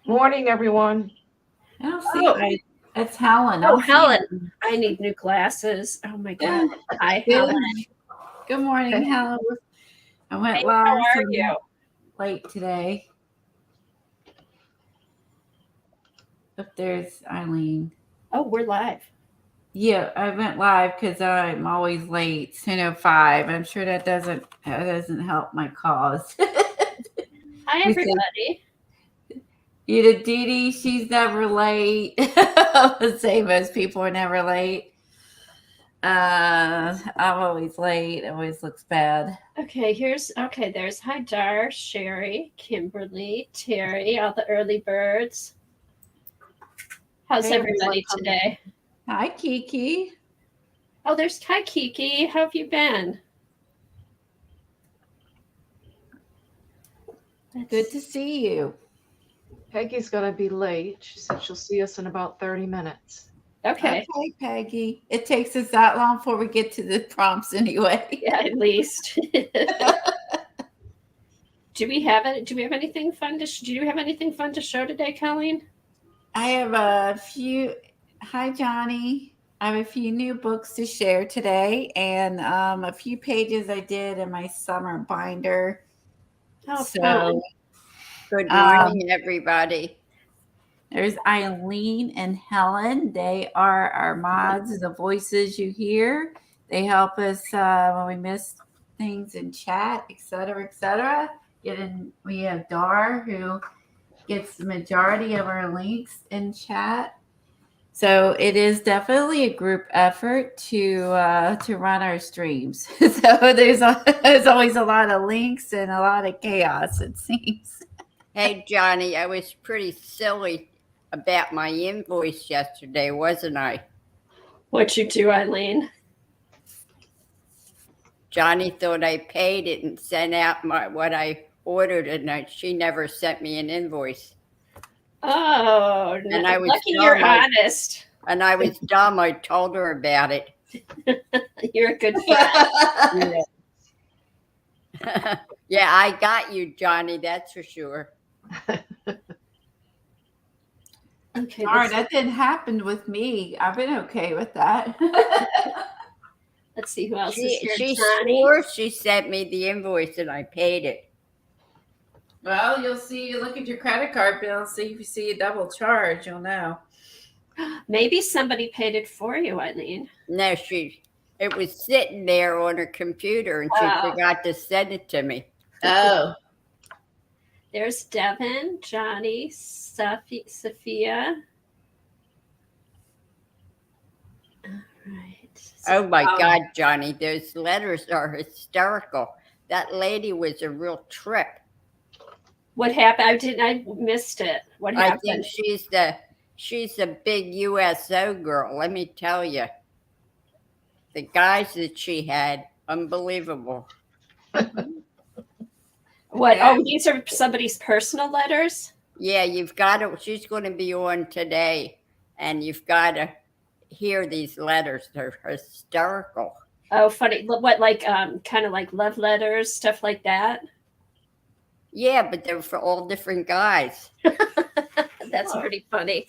Morning, everyone. I don't see Oh, it's Helen. I oh, don't see Helen. I need new glasses. Oh my God. Hi, Good, Helen. good morning, Hey. Helen. I went Hey, how live, so are I'm you? late today. If there's Eileen. Oh, we're live. Yeah, I went live because I'm always late. 10:05. I'm sure that doesn't help my cause. Hi, We said everybody. you to Dee Dee, she's never late. I would say most people are never late. I'm always late. It always looks bad. Okay, there's hi, Dar, Sherry, Kimberly, Terry, all the early birds. How's Hey, everyone. everybody today? Hi, Kiki. Oh, there's hi, Kiki. How have you been? Good to see you. Peggy's going to be late. She said she'll see us in about 30 minutes. Okay. Okay, Peggy. It takes us that long before we get to the prompts anyway. Yeah, at least. Do we have anything fun to? Do you have anything fun to show today, Colleen? I have a few. Hi, Johnny. I have a few new books to share today, and a few pages I did in my summer binder. Oh, So, fun. Good morning, everybody. There's Eileen and Helen. They are our mods, the voices you hear. They help us when we miss things in chat, etc., etc. We have Dar, who gets the majority of our links in chat. So it is definitely a group effort to run our streams. So there's always a lot of links and a lot of chaos, it seems. Hey, Johnny, I was pretty silly about my invoice yesterday, wasn't I? What'd you do, Eileen? Johnny thought I paid it and sent out what I ordered, and she never sent me an invoice. Oh, And I was lucky you're honest. And I was dumb. I told her about it. You're a good friend. Yeah, I got you, Johnny. That's for sure. Okay. Darn, that didn't happen with me. I've been okay with that. Let's see who else is here. She Johnny. swore she sent me the invoice and I paid it. Well, you'll see. You look at your credit card bill and see if you see a double charge. You'll know. Maybe somebody paid it for you, Eileen. No, it was sitting there on her computer and she forgot to send it to me. Oh. There's Devin, Johnny, Sophia. All right. Oh my God, Johnny, those letters are hysterical. That lady was a real trip. What happened? I missed it. What happened? I think she's a big USO girl, let me tell you. The guys that she had, unbelievable. What? Oh, these are somebody's personal letters? Yeah, you've got to, she's going to be on today, and you've got to hear these letters. They're hysterical. Oh, funny. What, like, kind of like love letters, stuff like that? Yeah, but they're for all different guys. That's pretty funny.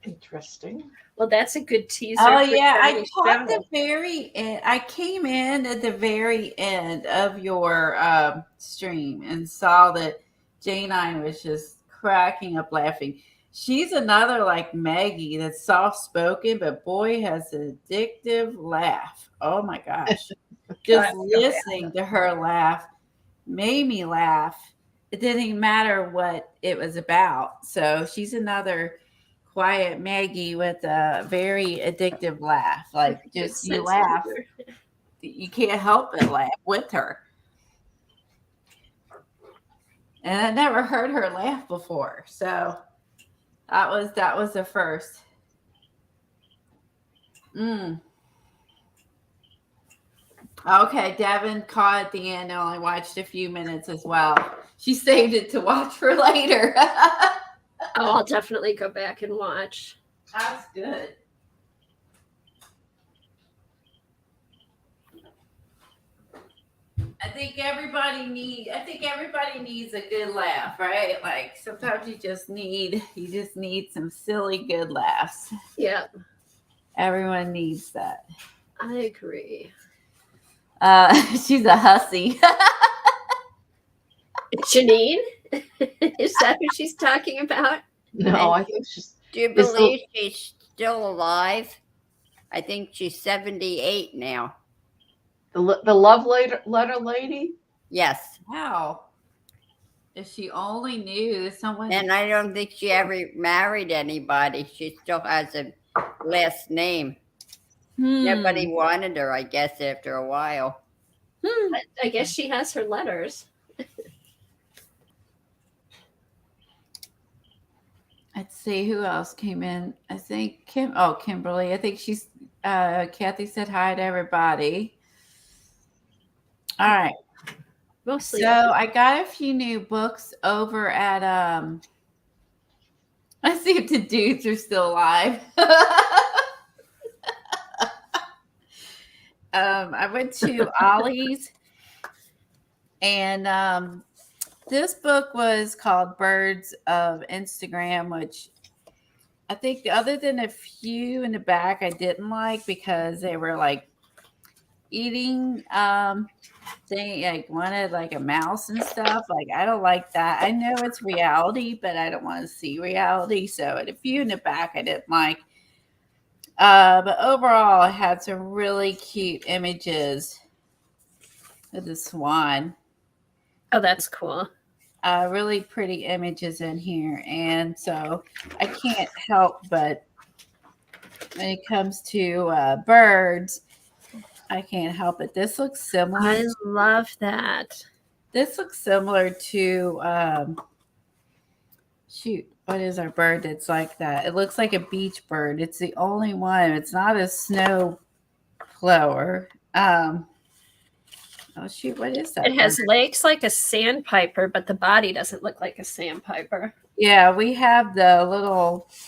Interesting. Well, that's a good teaser. Oh yeah, I caught the very end. I came in at the very end of your stream and saw that Jane I was just cracking up laughing. She's another like Maggie that's soft spoken, but boy has an addictive laugh. Oh my gosh. Just listening to her laugh made me laugh. It didn't even matter what it was about. So she's another quiet Maggie with a very addictive laugh. Like just you laugh. You can't help but laugh with her. And I never heard her laugh before. So that was the first. Okay, Devin caught at the end. I only watched a few minutes as well. She saved it to watch for later. Oh, I'll definitely go back and watch. That's good. I think everybody needs a good laugh, right? Like sometimes you just need some silly good laughs. Yeah, Everyone needs that. I agree. She's a hussy. Janine, is that who she's talking about? No, I think she's. Do you believe she's still alive? I think she's 78 now. The love letter lady? Yes. Wow. If she only knew that someone. And I don't think she ever married anybody. She still has a last name. Nobody wanted her, I guess, after a while. I guess she has her letters. Let's see who else came in. I think Kimberly. I think she's Kathy said hi to everybody. All right. Mostly. So I got a few new books over at I see if the dudes are still alive. I went to Ollies, and this book was called Birds of Instagram, which I think other than a few in the back I didn't like because they were like eating they like wanted like a mouse and stuff. Like I don't like that. I know it's reality, but I don't want to see reality. So and a few in the back I didn't like. But overall, I had some really cute images of the swan. Oh, that's cool. Really pretty images in here. And so I can't help but when it comes to birds, I can't help it. This looks similar. I love that. This looks similar to shoot, what is our bird that's like that? It looks like a beach bird. It's the only one. It's not a snow plover. Oh shoot, what is that? It has legs like a sandpiper, but the body doesn't look like a sandpiper. Yeah, we have those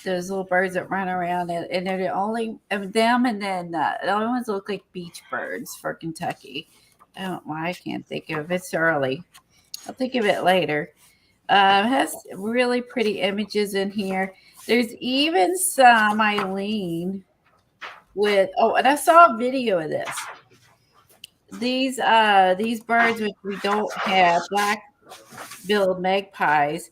little birds that run around, and they're the only of them. And then the only ones that look like beach birds for Kentucky. I don't know why I can't think of it. It's early. I'll think of it later. It has really pretty images in here. There's even some Eileen with. Oh, and I saw a video of this. These birds, which we don't have, black-billed magpies,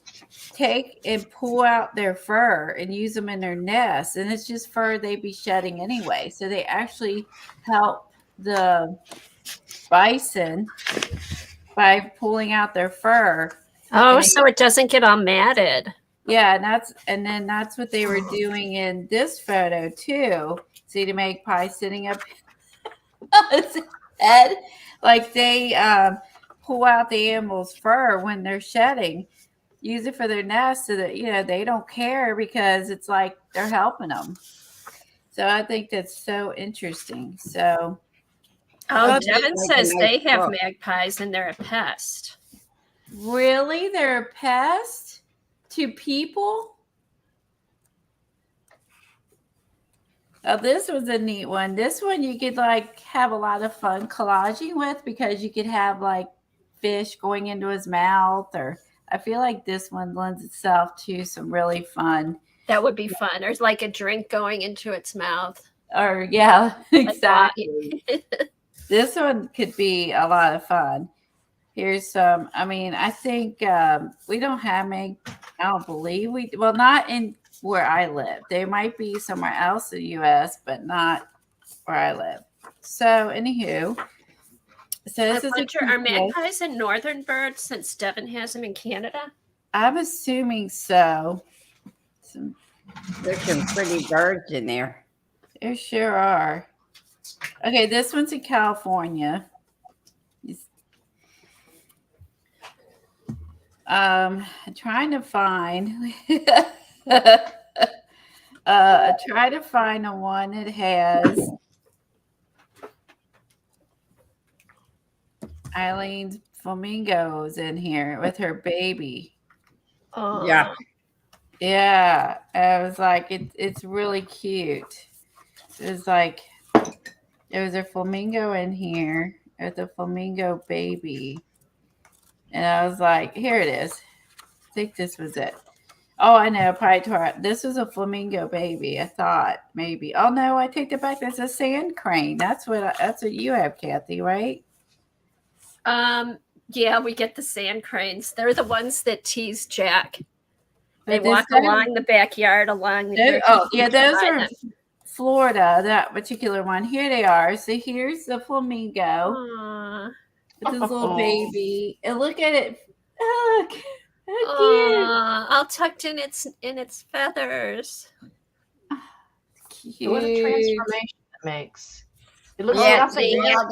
take and pull out their fur and use them in their nests, and it's just fur they'd be shedding anyway. So they actually help the bison by pulling out their fur. Oh, so it doesn't get all matted. Yeah, and then that's what they were doing in this photo too. See the magpie sitting up on its head, like they pull out the animal's fur when they're shedding, use it for their nest, so that they don't care because it's like they're helping them. So I think that's so interesting. So, Devin says they have magpies and they're a pest. Really? They're a pest to people? Oh, this was a neat one. This one you could like have a lot of fun collaging with because you could have like fish going into his mouth, or I feel like this one lends itself to some really fun. That would be fun. Or like a drink going into its mouth. Or yeah, exactly. This one could be a lot of fun. Here's some. I mean, I think we don't have I don't believe we. Well, not in where I live. They might be somewhere else in the U.S., but not where I live. So, anywho, so this is are magpies a northern bird since Devin has them in Canada? I'm assuming so. There's some pretty birds in there. There sure are. Okay, this one's in California. I'm trying to find try to find the one that has Eileen's flamingos in here with her baby. Oh Yeah. I was like, it's really cute. It was like there was a flamingo in here. with a flamingo baby. And I was like, here it is. I think this was it. Oh, I know. Probably tore it. This was a flamingo baby. I thought maybe. Oh no, I take it back. That's a sand crane. That's what you have, Kathy, right? Yeah, we get the sand cranes. They're the ones that tease Jack. They But walk along the backyard along the those are Florida, that particular one. Here they are. So here's the flamingo. Aww. With this little baby. And look at it. Look. How cute. All tucked in its feathers. Cute. What a transformation it makes. It looks Yeah, like see, now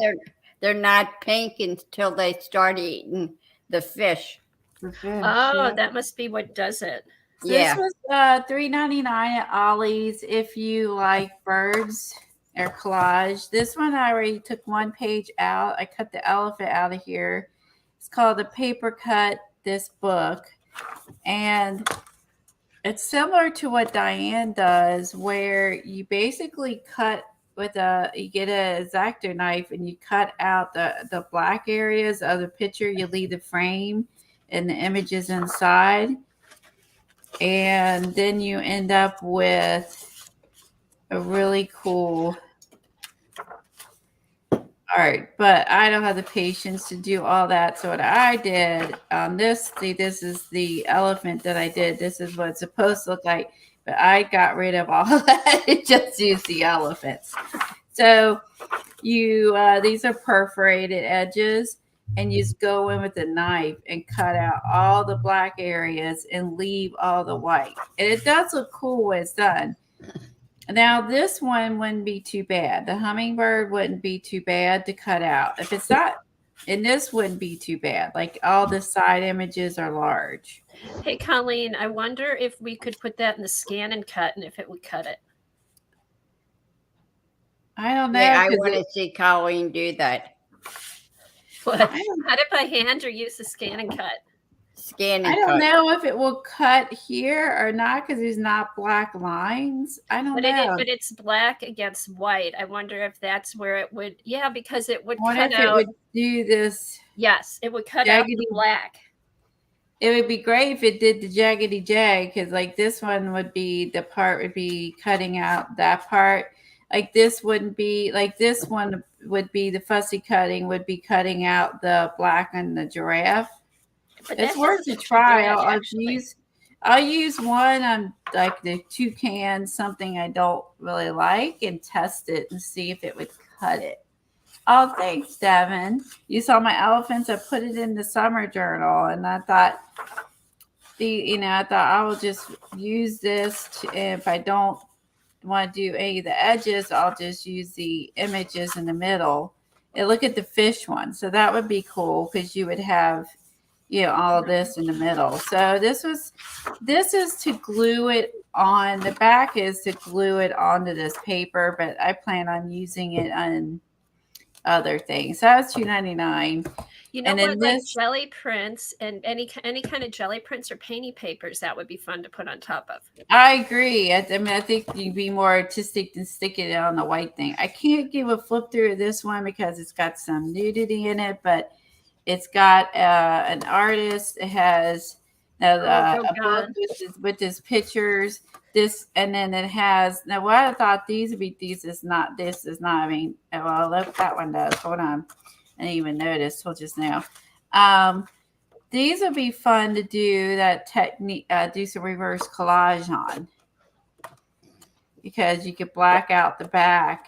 they're not pink until they start eating the fish. the fish. Oh, that must be what does it. So Yeah. This was $3.99 at Ollies if you like birds or collage. This one I already took one page out. I cut the elephant out of here. It's called the Paper Cut, this book. And it's similar to what Diane does, where you basically cut with you get a X-Acto knife and you cut out the black areas of the picture. You leave the frame and the images inside. And then you end up with a really cool art. But I don't have the patience to do all that. So what I did on this, see, this is the elephant that I did. This is what it's supposed to look like. But I got rid of all of that and just used the elephants. So these are perforated edges. And you just go in with a knife and cut out all the black areas and leave all the white. And it does look cool when it's done. Now, this one wouldn't be too bad. The hummingbird wouldn't be too bad to cut out. If it's not, and this wouldn't be too bad. Like all the side images are large. Hey, Colleen, I wonder if we could put that in the scan and cut and if it would cut it. I don't know. Yeah, I want to see Colleen do that. What? Cut it by hand or use the scan and cut? Scan and I don't cut. know if it will cut here or not because there's not black lines. I don't know. But it's black against white. I wonder if that's where it would. Yeah, because it would What cut if out. it would do this? Yes, it would cut out the black. It would be great if it did the jaggedy jag because like this one would be the part would be cutting out that part. Like this wouldn't be like this one would be the fussy cutting would be cutting out the black and the giraffe. But it's worth a try. I'll use one on like the toucan, something I don't really like, and test it and see if it would cut it. Oh, thanks, Devin. You saw my elephants. I put it in the summer journal, and I thought, I will just use this. If I don't want to do any of the edges, I'll just use the images in the middle. And look at the fish one. So that would be cool because you would have, all of this in the middle. So this is to glue it on. The back is to glue it onto this paper, but I plan on using it on other things. So that was $2.99. You know and what? Like jelly prints and any kind of jelly prints or painting papers, that would be fun to put on top of. I agree. I think you'd be more artistic than sticking it on the white thing. I can't give a flip through of this one because it's got some nudity in it, but it's got an artist. It has a book with his pictures. This and then it has now. What I thought these would be. This is not. I mean, well, look, that one does. Hold on. I didn't even notice till just now. These would be fun to do that technique. Do some reverse collage on because you could black out the back.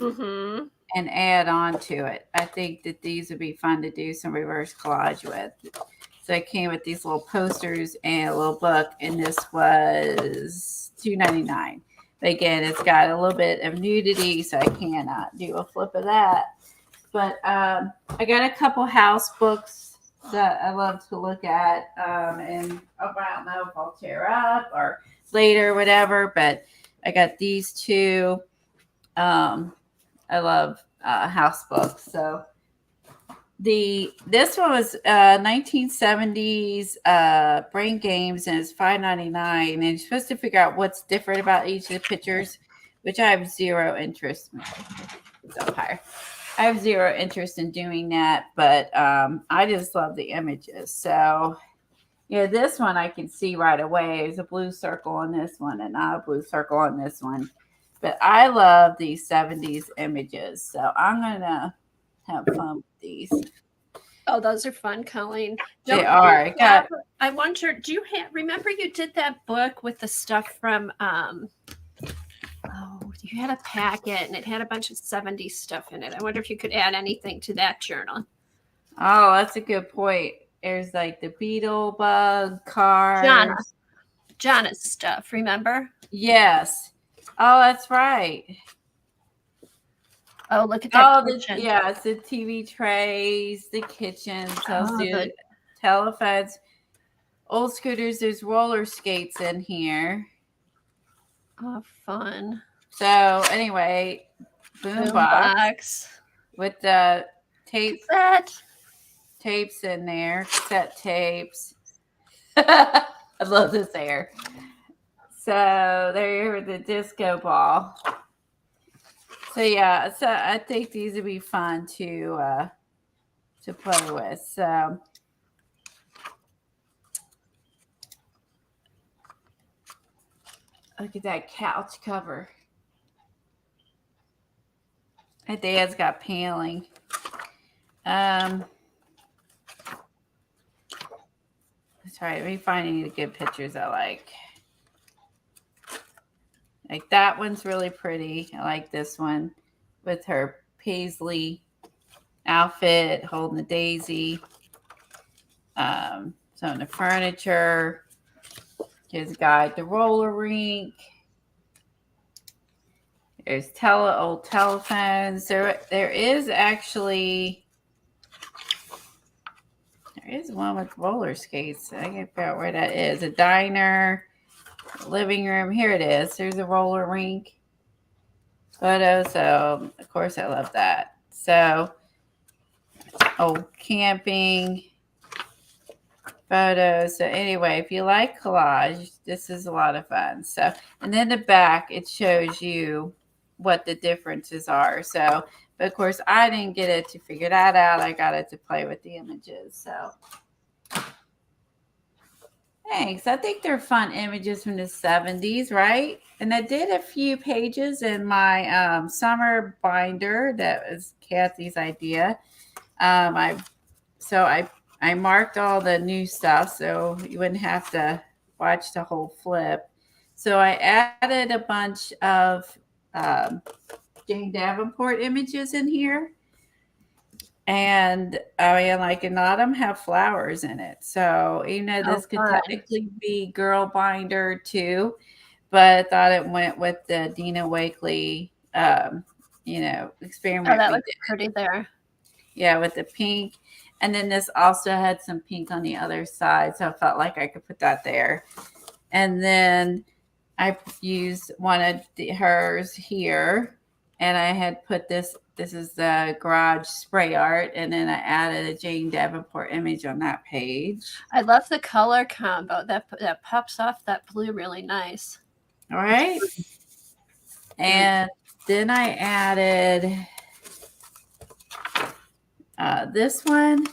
Mm-hmm. And add on to it. I think that these would be fun to do some reverse collage with. So I came with these little posters and a little book, and this was $2.99. But again, it's got a little bit of nudity, so I cannot do a flip of that. But I got a couple house books that I love to look at, and I don't know if I'll tear up or later, whatever. But I got these two. I love house books. So this one was 1970s brain games, and it's $5.99. And you're supposed to figure out what's different about each of the pictures, which I have zero interest in. It's up higher. I have zero interest in doing that, but I just love the images. So yeah, this one I can see right away. There's a blue circle on this one and not a blue circle on this one. But I love these 70s images. So I'm going to have fun with these. Oh, those are fun, Colleen. They are. I wonder, do you remember you did that book with the stuff from, you had a packet and it had a bunch of 70s stuff in it. I wonder if you could add anything to that journal. Oh, that's a good point. There's like the beetle bug cards. Jana's stuff, remember? Yes. Oh, that's right. Oh, look at that. Oh, it's the TV trays, the kitchen, telephones, old scooters. There's roller skates in here. Oh, fun. So anyway, boombox with the tapes in there, cassette tapes. I love this hair. So there, the disco ball. So yeah, so I think these would be fun to play with. So look at that couch cover. My dad's got paneling. That's right. Let me find any of the good pictures I like. Like that one's really pretty. I like this one with her paisley outfit, holding the daisy. So in the furniture. His guide to roller rink. There's old telephones. There is one with roller skates. I can't figure out where that is. A diner, living room. Here it is. There's a roller rink photo. So of course I love that. So old camping photos. So anyway, if you like collage, this is a lot of fun. So, and then the back, it shows you what the differences are. So, but of course I didn't get it to figure that out. I got it to play with the images. So thanks. I think they're fun images from the 70s, right? And I did a few pages in my summer binder. That was Kathy's idea. I marked all the new stuff so you wouldn't have to watch the whole flip. So I added a bunch of Jane Davenport images in here. And I mean, like, a lot of them have flowers in it. So even though this could technically be girl binder too, but I thought it went with the Dina Wakley, experiment. Oh, that looks pretty there. Yeah, with the pink. And then this also had some pink on the other side. So I felt like I could put that there. And then I used one of hers here. And I had put this is the garage spray art. And then I added a Jane Davenport image on that page. I love the color combo. That pops off that blue really nice. All right. And then I added this one.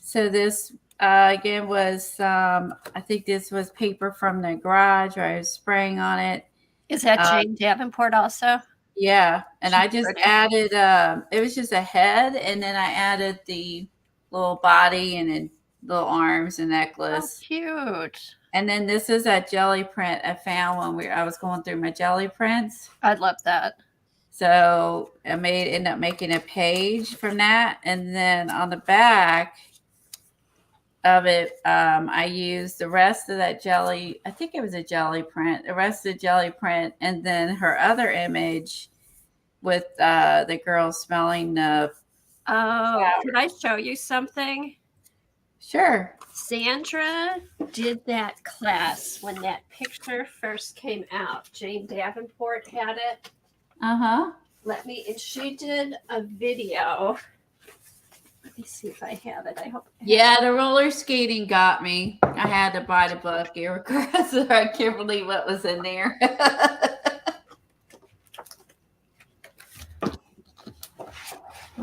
So this again was I think this was paper from the garage where I was spraying on it. Is that Jane Davenport also? Yeah, and I just added it was just a head, and then I added the little body and then little arms and necklace. Oh, cute. And then this is that jelly print I found when I was going through my jelly prints. I'd love that. So I ended up making a page from that. And then on the back of it, I used the rest of that jelly. I think it was a jelly print, the rest of the jelly print. And then her other image with the girl smelling the flowers. Could I show you something? Sure. Sandra did that class when that picture first came out. Jane Davenport had it. Uh-huh. And she did a video. Let me see if I have it. I hope. Yeah, the roller skating got me. I had to buy the book. I can't believe what was in there.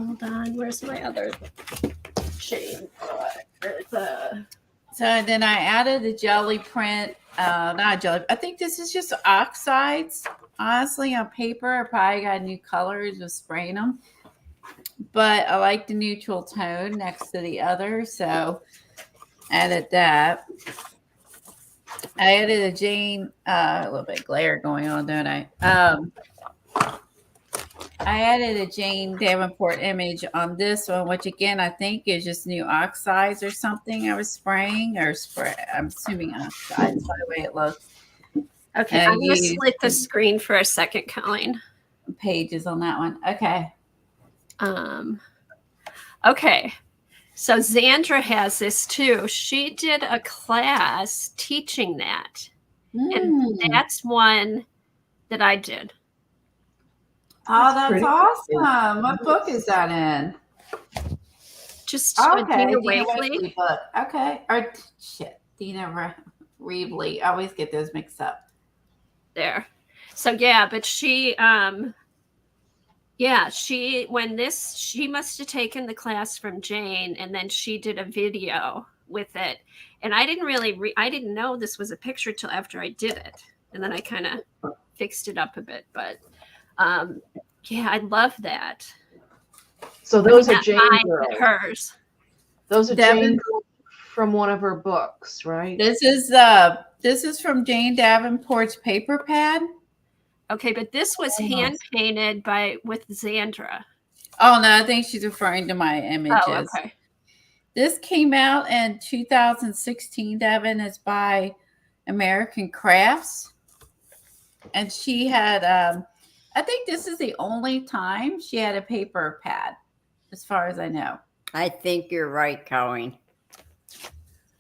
Hold on. Where's my other Jane? So then I added a jelly print. Not jelly. I think this is just oxides. Honestly, on paper, I probably got new colors with spraying them. But I like the neutral tone next to the other, so added that. I added a Jane, a little bit of glare going on, don't I? I added a Jane Davenport image on this one, which again, I think is just new oxides or something I was spraying or spray. I'm assuming oxides by the way it looks. Okay, I'm going to split the screen for a second, Colleen. Pages on that one. Okay. Okay. So Xandra has this too. She did a class teaching that. And that's one that I did. Oh, that's awesome. What book is that in? Just Dina Wakley. Wakley book. Okay. Or Dina Wakley. I always get those mixed up. There. So yeah, but she she must have taken the class from Jane, and then she did a video with it. And I didn't I didn't know this was a picture till after I did it. And then I kind of fixed it up a bit, but yeah, I love that. So those are Jane girls. Hers. Those are Jane girls from one of her books, right? This is from Jane Davenport's paper pad. Okay, but this was hand painted with Xandra. Oh no, I think she's referring to my images. Oh, okay. This came out in 2016, Devin. It's by American Crafts. And she had, I think this is the only time she had a paper pad, as far as I know. I think you're right, Colleen.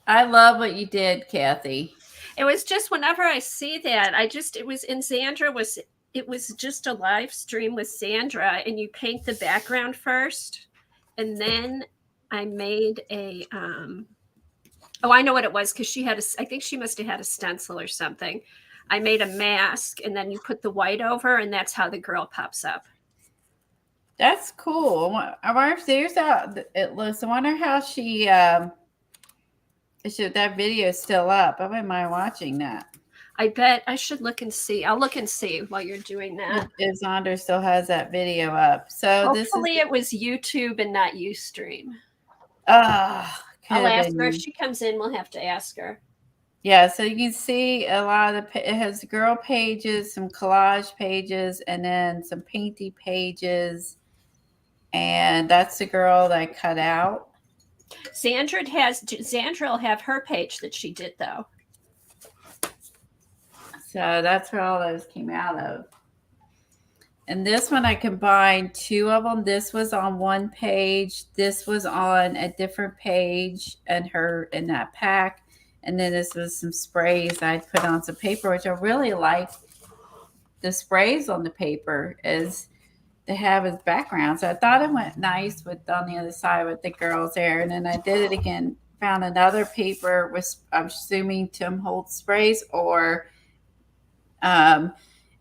I love what you did, Kathy. It was just whenever I see that, it was in Xandra, it was just a live stream with Xandra, and you paint the background first. And then I made a, I know what it was, because I think she must have had a stencil or something. I made a mask, and then you put the white over, and that's how the girl pops up. That's cool. I wonder if there's it looks. I wonder how she, that video is still up. I wouldn't mind watching that. I bet I should look and see. I'll look and see while you're doing that. If Xandra still has that video up. So hopefully it was YouTube and not Ustream. I'll ask her if she comes in. We'll have to ask her. Yeah, so you can see a lot of it has girl pages, some collage pages, and then some painty pages. And that's the girl that I cut out. Xandra will have her page that she did, though. So that's where all those came out of. And this one, I combined two of them. This was on one page. This was on a different page in that pack. And then this was some sprays I put on some paper, which I really like. The sprays on the paper is to have as background. So I thought it went nice on the other side with the girls there. And then I did it again, found another paper with, I'm assuming, Tim Holtz sprays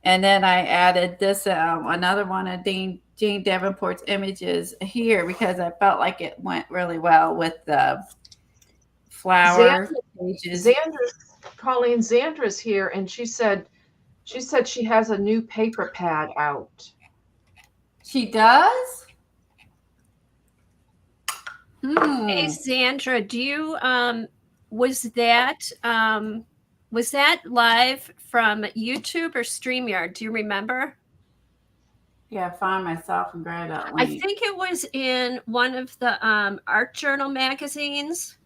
and then I added this, another one of Jane Davenport's images here because I felt like it went really well with the flower pages. Xandra's here, and she said she has a new paper pad out. She does? Hey, Xandra, do you was that live from YouTube or StreamYard? Do you remember? Yeah, find myself and grab that link. I think it was in one of the ArtJournal magazines,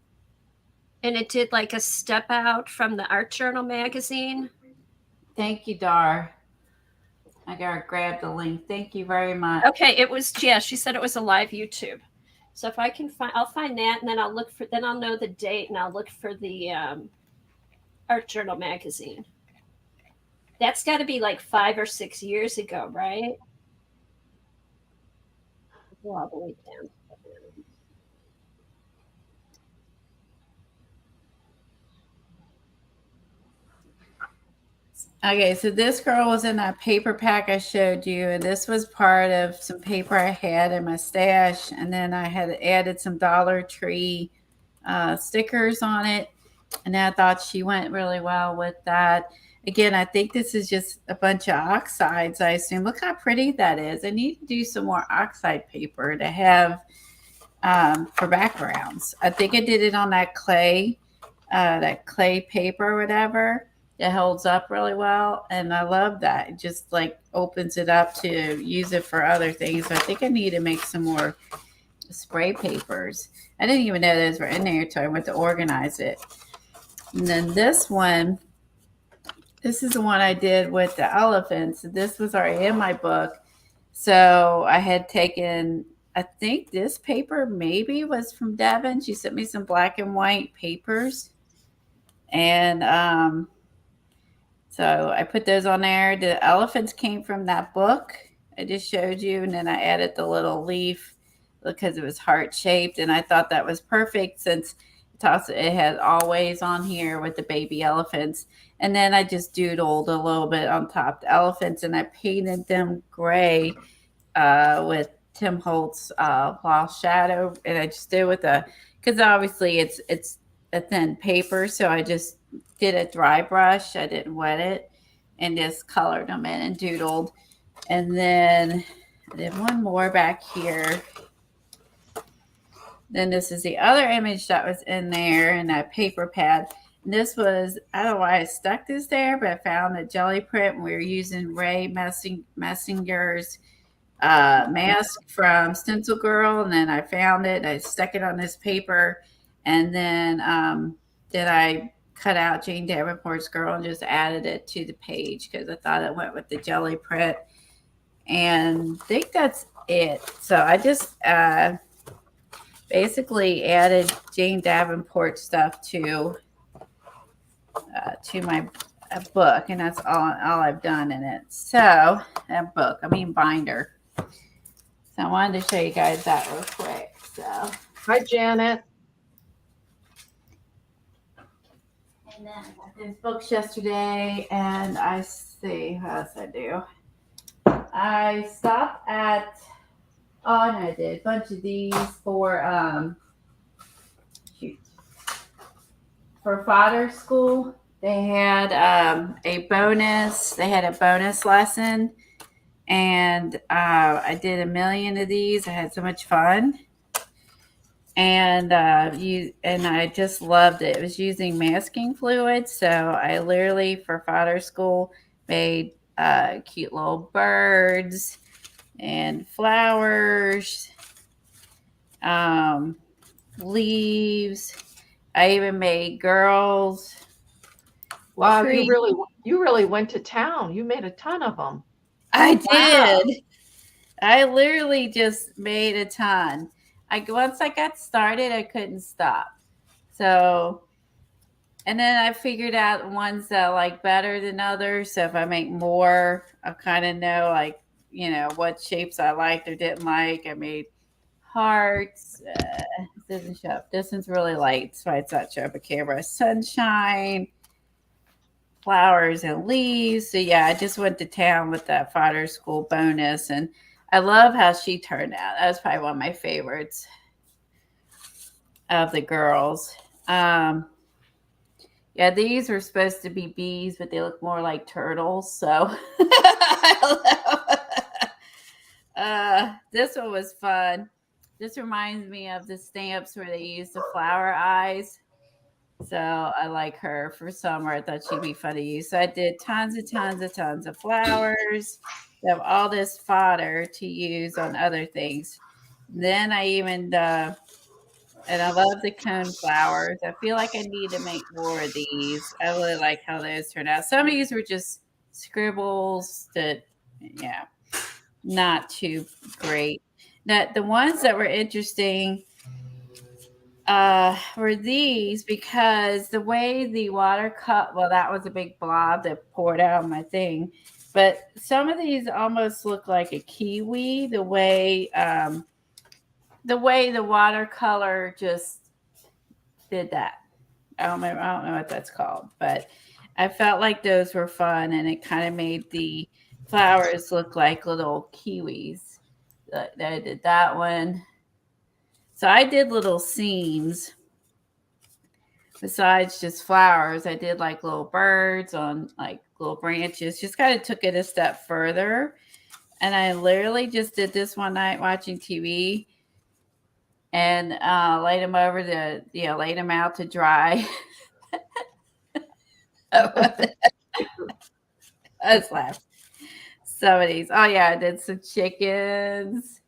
and it did like a step out from the ArtJournal magazine. Thank you, Dar. I gotta grab the link. Thank you very much. Okay, it was, yeah, she said it was a live YouTube. So if I can I'll find that, and then I'll know the date, and I'll look for the ArtJournal magazine. That's got to be like 5 or 6 years ago, right? All the way down. Okay, so this girl was in that paper pack I showed you, and this was part of some paper I had in my stash, and then I had added some Dollar Tree stickers on it, and I thought she went really well with that. Again, I think this is just a bunch of oxides, I assume. Look how pretty that is. I need to do some more oxide paper to have for backgrounds. I think I did it on that clay paper or whatever. It holds up really well, and I love that. It just like opens it up to use it for other things. So I think I need to make some more spray papers. I didn't even know those were in there until I went to organize it. And then this one, this is the one I did with the elephants. This was already in my book. So I had taken, I think this paper maybe was from Devin. She sent me some black and white papers. And so I put those on there. The elephants came from that book I just showed you. And then I added the little leaf because it was heart-shaped. And I thought that was perfect since it has always on here with the baby elephants. And then I just doodled a little bit on top the elephants. And I painted them gray with Tim Holtz Lost Shadow. And I just did with because obviously it's a thin paper. So I just did a dry brush. I didn't wet it and just colored them in and doodled. And then I did one more back here. Then this is the other image that was in there in that paper pad. And this was, I don't know why I stuck this there, but I found a jelly print. We were using Ray Messinger's mask from Stencil Girl. And then I found it. I stuck it on this paper. And then I cut out Jane Davenport's Girl and just added it to the page because I thought it went with the jelly print. And I think that's it. So I just basically added Jane Davenport stuff to my book, and that's all I've done in it. So that book, binder. So I wanted to show you guys that real quick. So Hi, Janet. And then I got those books yesterday, and I see what else I do. I stopped at I did a bunch of these for Fodder school. They had a bonus lesson, and I did a million of these. I had so much fun. And I just loved it. It was using masking fluid. So I literally, for Fodder school, made cute little birds and flowers, leaves. I even made girls. Wow, you really went to town. You made a ton of them. I did. Wow. I literally just made a ton. Once I got started, I couldn't stop. So, and then I figured out ones that I like better than others. So if I make more, I kind of know what shapes I liked or didn't like. I made hearts. This doesn't show up. This one's really light, so it's not show up a camera. Sunshine, flowers, and leaves. So yeah, I just went to town with that Fodder school bonus, and I love how she turned out. That was probably one of my favorites of the girls. Yeah, these were supposed to be bees, but they look more like turtles. So this one was fun. This reminds me of the stamps where they use the flower eyes. So I like her for summer. I thought she'd be fun to use. So I did tons of flowers. I have all this fodder to use on other things. Then I even, and I love the cone flowers. I feel like I need to make more of these. I really like how those turned out. Some of these were just scribbles that, yeah, not too great. The ones that were interesting were these, because the way the watercolor, that was a big blob that poured out on my thing. But some of these almost look like a kiwi, the way the watercolor just did that. I don't know what that's called, but I felt like those were fun, and it kind of made the flowers look like little kiwis. I did that one. So I did little scenes besides just flowers. I did like little birds on like little branches, just kind of took it a step further. And I literally just did this one night watching TV and laid them over to, laid them out to dry. I was laughing. Some of these. Oh yeah, I did some chickens.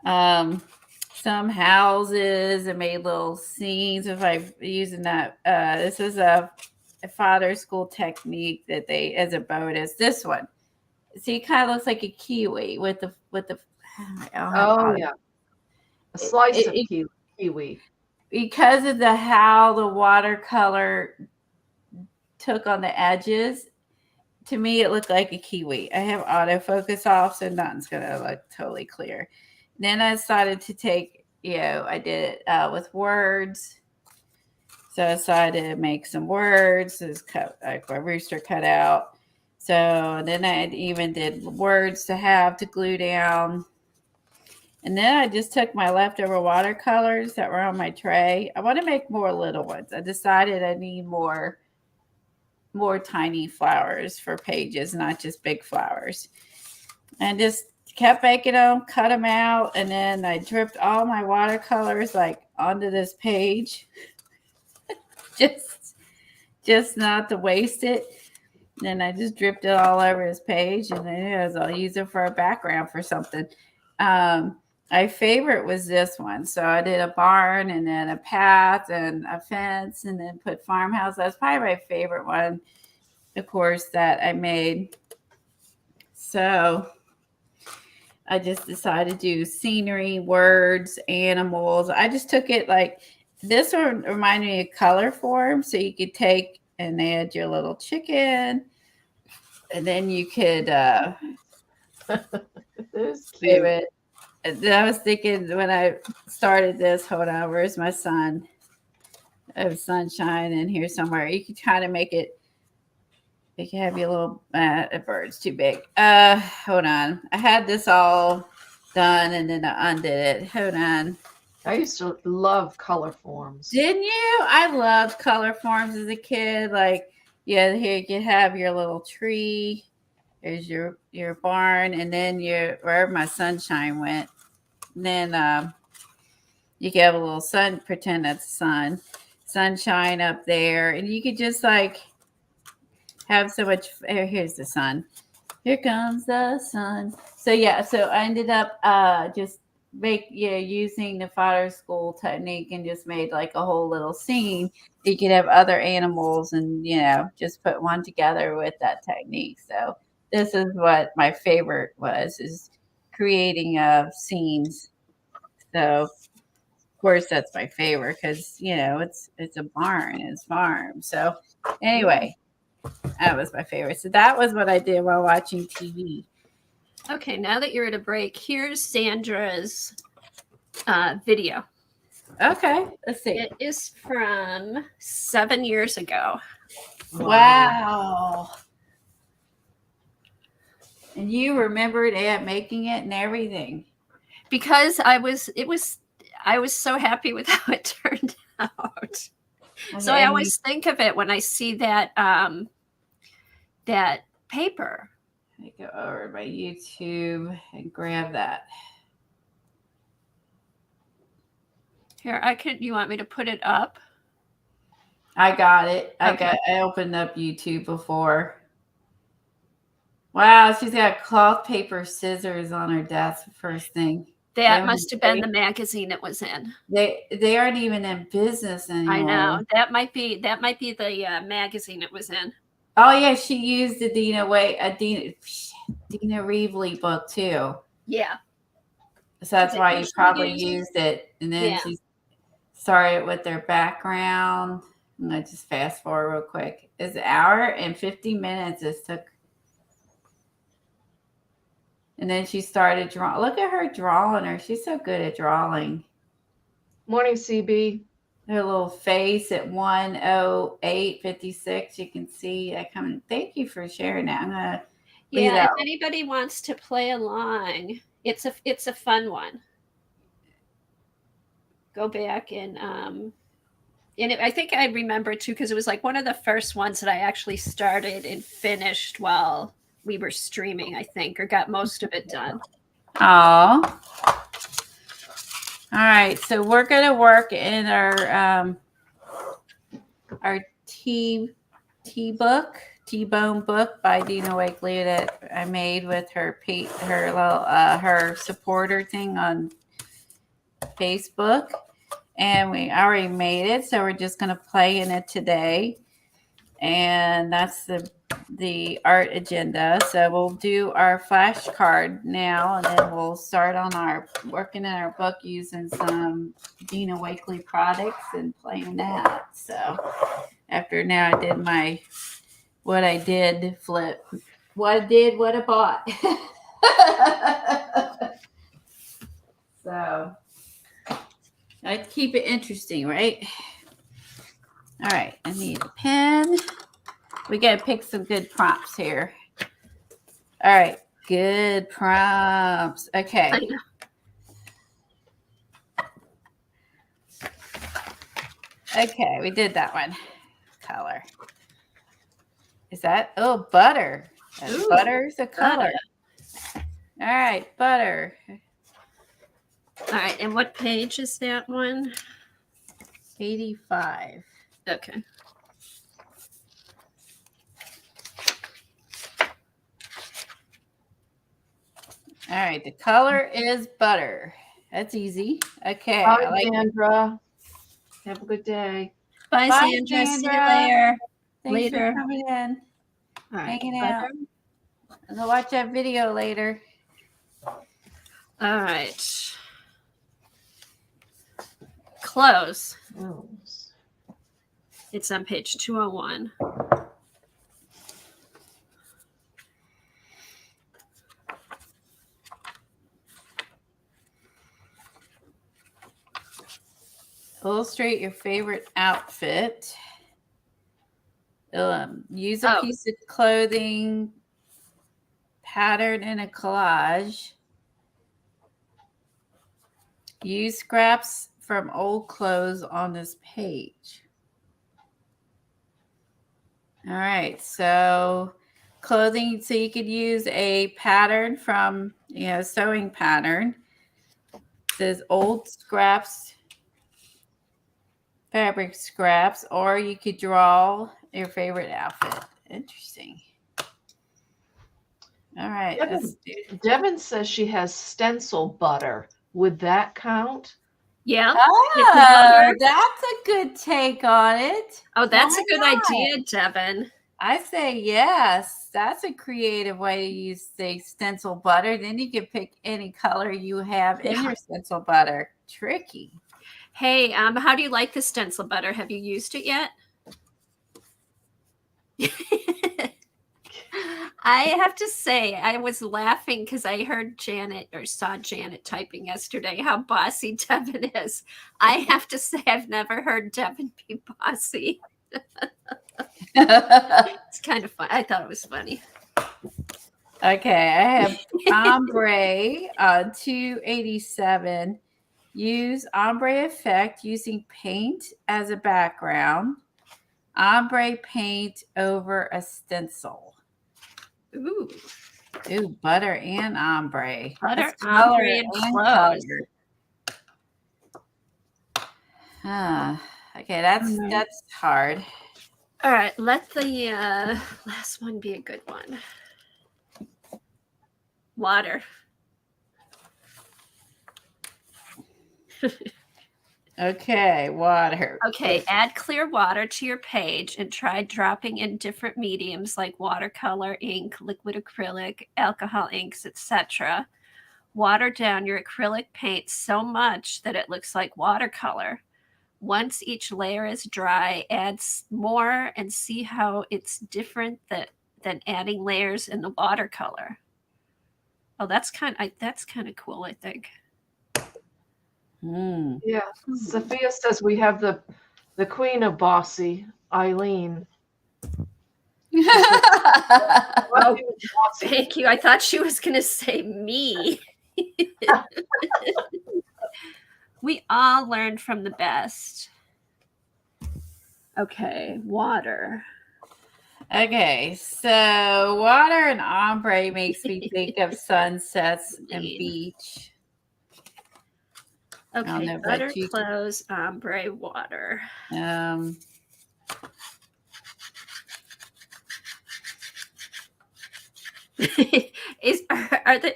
Some houses and made little scenes. If I'm using that, this is a Fodder school technique that they as a bonus. This one, see, it kind of looks like a kiwi with the. Oh yeah, a slice of kiwi. Because of how the watercolor took on the edges, to me it looked like a kiwi. I have autofocus off, so nothing's gonna look totally clear. Then I decided to take, I did it with words. So I decided to make some words. This cut like a rooster cut out. So then I even did words to have to glue down. And then I just took my leftover watercolors that were on my tray. I want to make more little ones. I decided I need more tiny flowers for pages, not just big flowers. And just kept making them, cut them out, and then I dripped all my watercolors like onto this page. just not to waste it. And then I just dripped it all over this page, and then I'll use it for a background for something. My favorite was this one. So I did a barn and then a path and a fence and then put farmhouse. That's probably my favorite one, of course, that I made. So I just decided to do scenery, words, animals. I just took it like this one reminded me of color form. So you could take and add your little chicken, and then you could favorite. I was thinking when I started this, hold on, where's my sun? I have sunshine in here somewhere. You could kind of make it, you can have your little, the bird's too big. Hold on. I had this all done and then I undid it. Hold on. I used to love color forms. Didn't you? I loved color forms as a kid. Like, here you can have your little tree. There's your barn, and then wherever my sunshine went. And then you can have a little sun, pretend that's sunshine up there, and you could just like have so much. Here's the sun. Here comes the sun. So yeah, so I ended up just using the Fodder school technique and just made like a whole little scene. You could have other animals and just put one together with that technique. So this is what my favorite was, is creating scenes. So of course that's my favorite because it's a barn, it's farm. So anyway, that was my favorite. So that was what I did while watching TV. Okay, now that you're at a break, here's Sandra's video. Okay, let's see. It is from 7 years ago. Wow. And you remembered making it and everything. Because I was so happy with how it turned out. Okay. So I always think of it when I see that that paper. Let me go over to my YouTube and grab that. Here, you want me to put it up? I got it. Okay. I opened up YouTube before. Wow, she's got cloth paper scissors on her desk first thing. That must have been the magazine it was in. They aren't even in business anymore. I know. That might be the magazine it was in. Oh yeah, she used the Dina Reevely book too. Yeah. So that's why you probably used it. And then she started with their background. I'm gonna just fast forward real quick. It's an hour and 50 minutes it took. And then she started drawing. Look at her drawing her. She's so good at drawing. Morning, CB. her little face at 108:56. You can see that coming. Thank you for sharing that. I'm gonna leave Yeah, if that. anybody wants to play along, it's a fun one. Go back and I think I remember too, because it was like one of the first ones that I actually started and finished while we were streaming, I think, or got most of it done. Oh. All right, so we're gonna work in our T-Bone book by Dina Wakley that I made with her her supporter thing on Facebook, and we already made it, so we're just gonna play in it today, and that's the art agenda. So we'll do our flashcard now, and then we'll start on working in our book using some Dina Wakley products and playing that. So after now I did my what I did flip. What I bought. So I keep it interesting, right? All right, I need a pen. We got to pick some good prompts here. All right, good prompts. Okay. Okay, we did that one. Color. Is that? Oh, butter. Butter's a color. Butter. All right, butter. All right, and what page is that one? 85. Okay. All right, the color is butter. That's easy. Okay. Bye, Sandra. Have a good day. Bye, Sandra. See you later. Thanks for coming in. All right. Hanging out. I'm gonna watch that video later. All right. Close. It's on page 201. Illustrate your favorite outfit. Use a piece of clothing pattern in a collage. Use scraps from old clothes on this page. All right, so clothing, so you could use a pattern from, sewing pattern. It says old scraps, fabric scraps, or you could draw your favorite outfit. Interesting. All right. Devin says she has stencil butter. Would that count? Yeah. Oh, that's a good take on it. Oh, that's a good idea, Devin. I say yes. That's a creative way to use the stencil butter. Then you can pick any color you have in your stencil butter. Tricky. Hey, how do you like the stencil butter? Have you used it yet? I have to say, I was laughing because I heard saw Janet typing yesterday how bossy Devin is. I have to say, I've never heard Devin be bossy. It's kind of fun. I thought it was funny. Okay, I have ombre on 287. Use ombre effect using paint as a background. Ombre paint over a stencil. Ooh, butter and ombre. Butter, ombre, and clothes. Okay, that's hard. All right, let the last one be a good one. Water. Okay, water. Okay, add clear water to your page and try dropping in different mediums like watercolor, ink, liquid acrylic, alcohol inks, etc. Water down your acrylic paint so much that it looks like watercolor. Once each layer is dry, add more and see how it's different than adding layers in the watercolor. Oh, that's kind of cool, I think. Yeah. Sophia says we have the queen of bossy, Eileen. Oh, thank you. I thought she was going to say me. We all learned from the best. Okay, water. Okay, so water and ombre makes me think of sunsets and beach. Okay, butter, clothes, ombre, water. Are they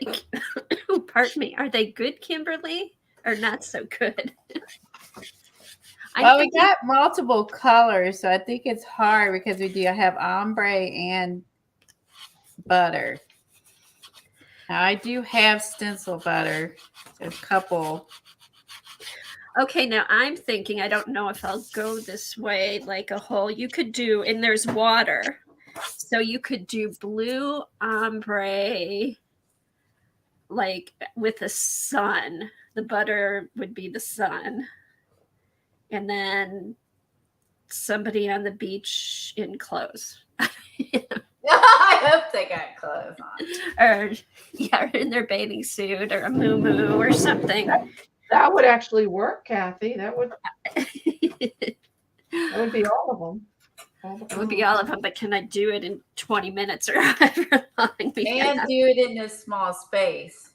pardon me, are they good, Kimberly, or not so good? Well, we got multiple colors, so I think it's hard because we do have ombre and butter. Now, I do have stencil butter. There's a couple. Okay, now I'm thinking, I don't know if I'll go this way like a whole. You could do, and there's water. So you could do blue ombre, like with the sun. The butter would be the sun. And then somebody on the beach in clothes. I hope they got clothes on. Or in their bathing suit or a moo-moo or something. That would actually work, Kathy. That would be all of them. It would be all of them, but can I do it in 20 minutes or however long? And do it in this small space.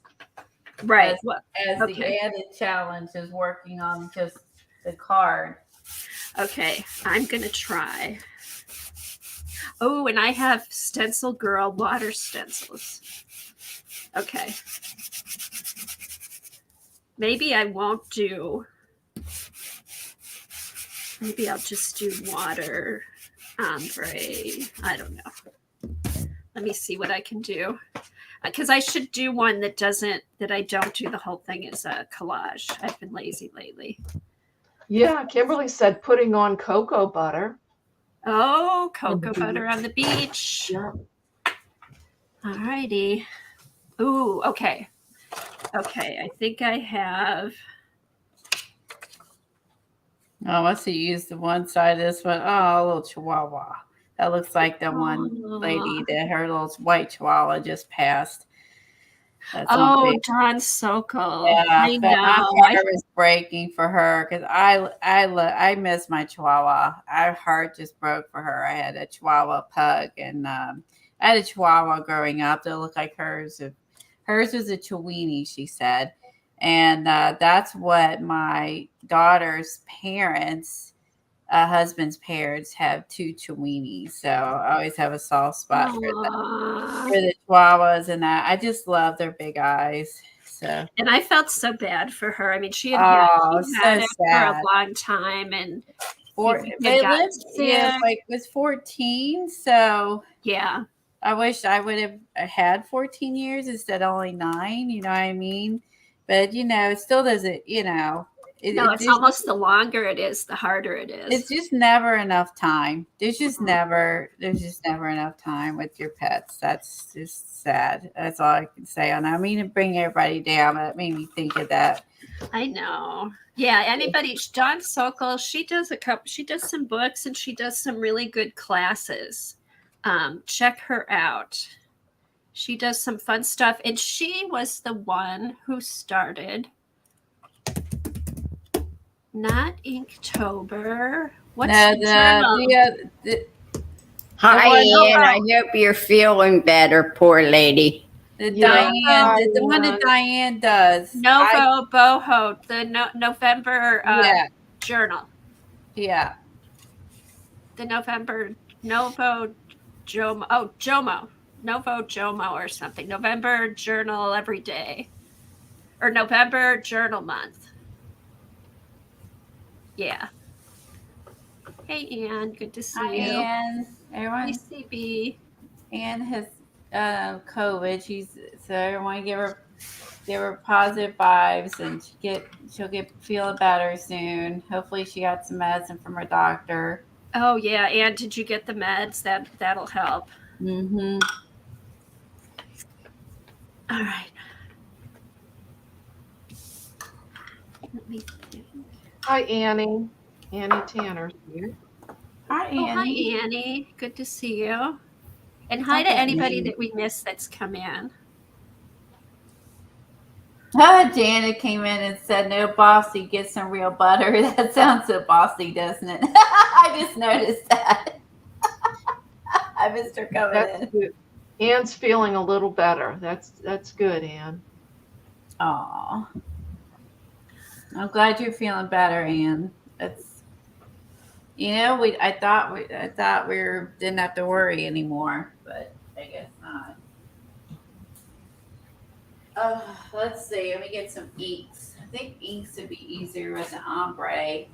Right. As the added challenge is working on just the card. Okay, I'm going to try. Oh, and I have Stencil Girl water stencils. Okay. Maybe I won't do. Maybe I'll just do water, ombre. I don't know. Let me see what I can do. Because I should do one that I don't do the whole thing as a collage. I've been lazy lately. Yeah, Kimberly said putting on cocoa butter. Oh, cocoa butter on the beach. Yeah. All righty. Ooh, okay. Okay, I think I have. Oh, let's see. Use the one side of this one. Oh, a little chihuahua. That looks like the one lady that her little white chihuahua just passed. That's Dawn Sokol. Yeah, I know. My heart was breaking for her because I miss my chihuahua. Our heart just broke for her. I had a chihuahua pug, and I had a chihuahua growing up that looked like hers. Hers was a Chiweenie, she said, and that's what my daughter's parents. Husband's parents have two Chiweenies, so I always have a soft spot for the chihuahuas, and that I just love their big eyes. So, and I felt so bad for her. I mean, she had it for a long time, and was 14. So yeah, I wish I would have had 14 years instead of only 9. You know what I mean? But it still doesn't. It's almost the longer it is, the harder it is. It's just never enough time. There's just never enough time with your pets. That's just sad. That's all I can say on that. I mean to bring everybody down, but it made me think of that. I know. Yeah, anybody, Dawn Sokol, she does some books and she does some really good classes. Check her out. She does some fun stuff, and she was the one who started not Inktober. What's the journal? Hi, Ian. I hope you're feeling better, poor lady. The one that Diane does. Novo Boho, the November journal. Yeah. The November Novo Jomo. Oh, Jomo. Novo Jomo or something. November journal every day. Or November journal month. Yeah. Hey, Anne. Good to see you. Hi, Anne. Everyone. Hey, CB. Anne has COVID. So everyone give her positive vibes, and she'll get feeling better soon. Hopefully, she got some medicine from her doctor. Oh yeah, Anne, did you get the meds? That'll help. Mm-hmm. All right. Let me think. Hi, Annie. Annie Tanner's here. Hi, Annie. Oh, hi, Annie. Good to see you. And hi to anybody that we missed that's come in. Janet came in and said, "No, bossy, get some real butter." That sounds so bossy, doesn't it? I just noticed that. I missed her coming That's in. good. Anne's feeling a little better. That's good, Anne. Aw. I'm glad you're feeling better, Anne. It's, I thought we didn't have to worry anymore, but I guess not. Let's see. Let me get some inks. I think inks would be easier with an ombre.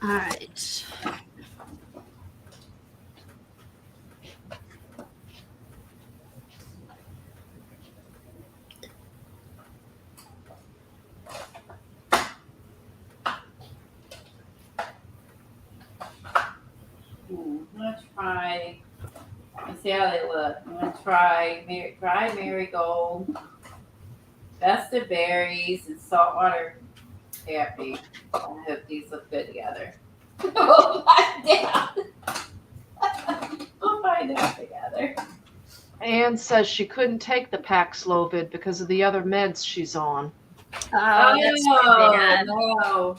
All right. Let's try. Let's see how they look. I'm gonna try dry marigold, festive berries, and saltwater taffy. I hope these look good together. We'll find out. We'll find out together. Anne says she couldn't take the Paxlovid because of the other meds she's on. Oh, that's too bad. No.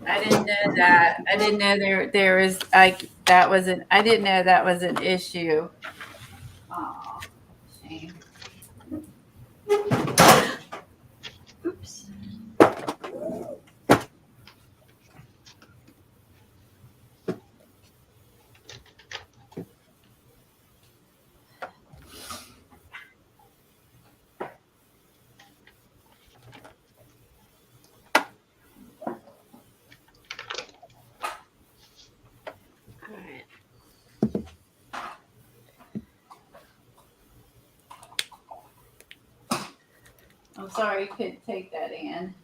I didn't know that. I didn't know there was like that wasn't. I didn't know that was an issue. Oh, shame. Oops. All right. I'm sorry you couldn't take that, Ann.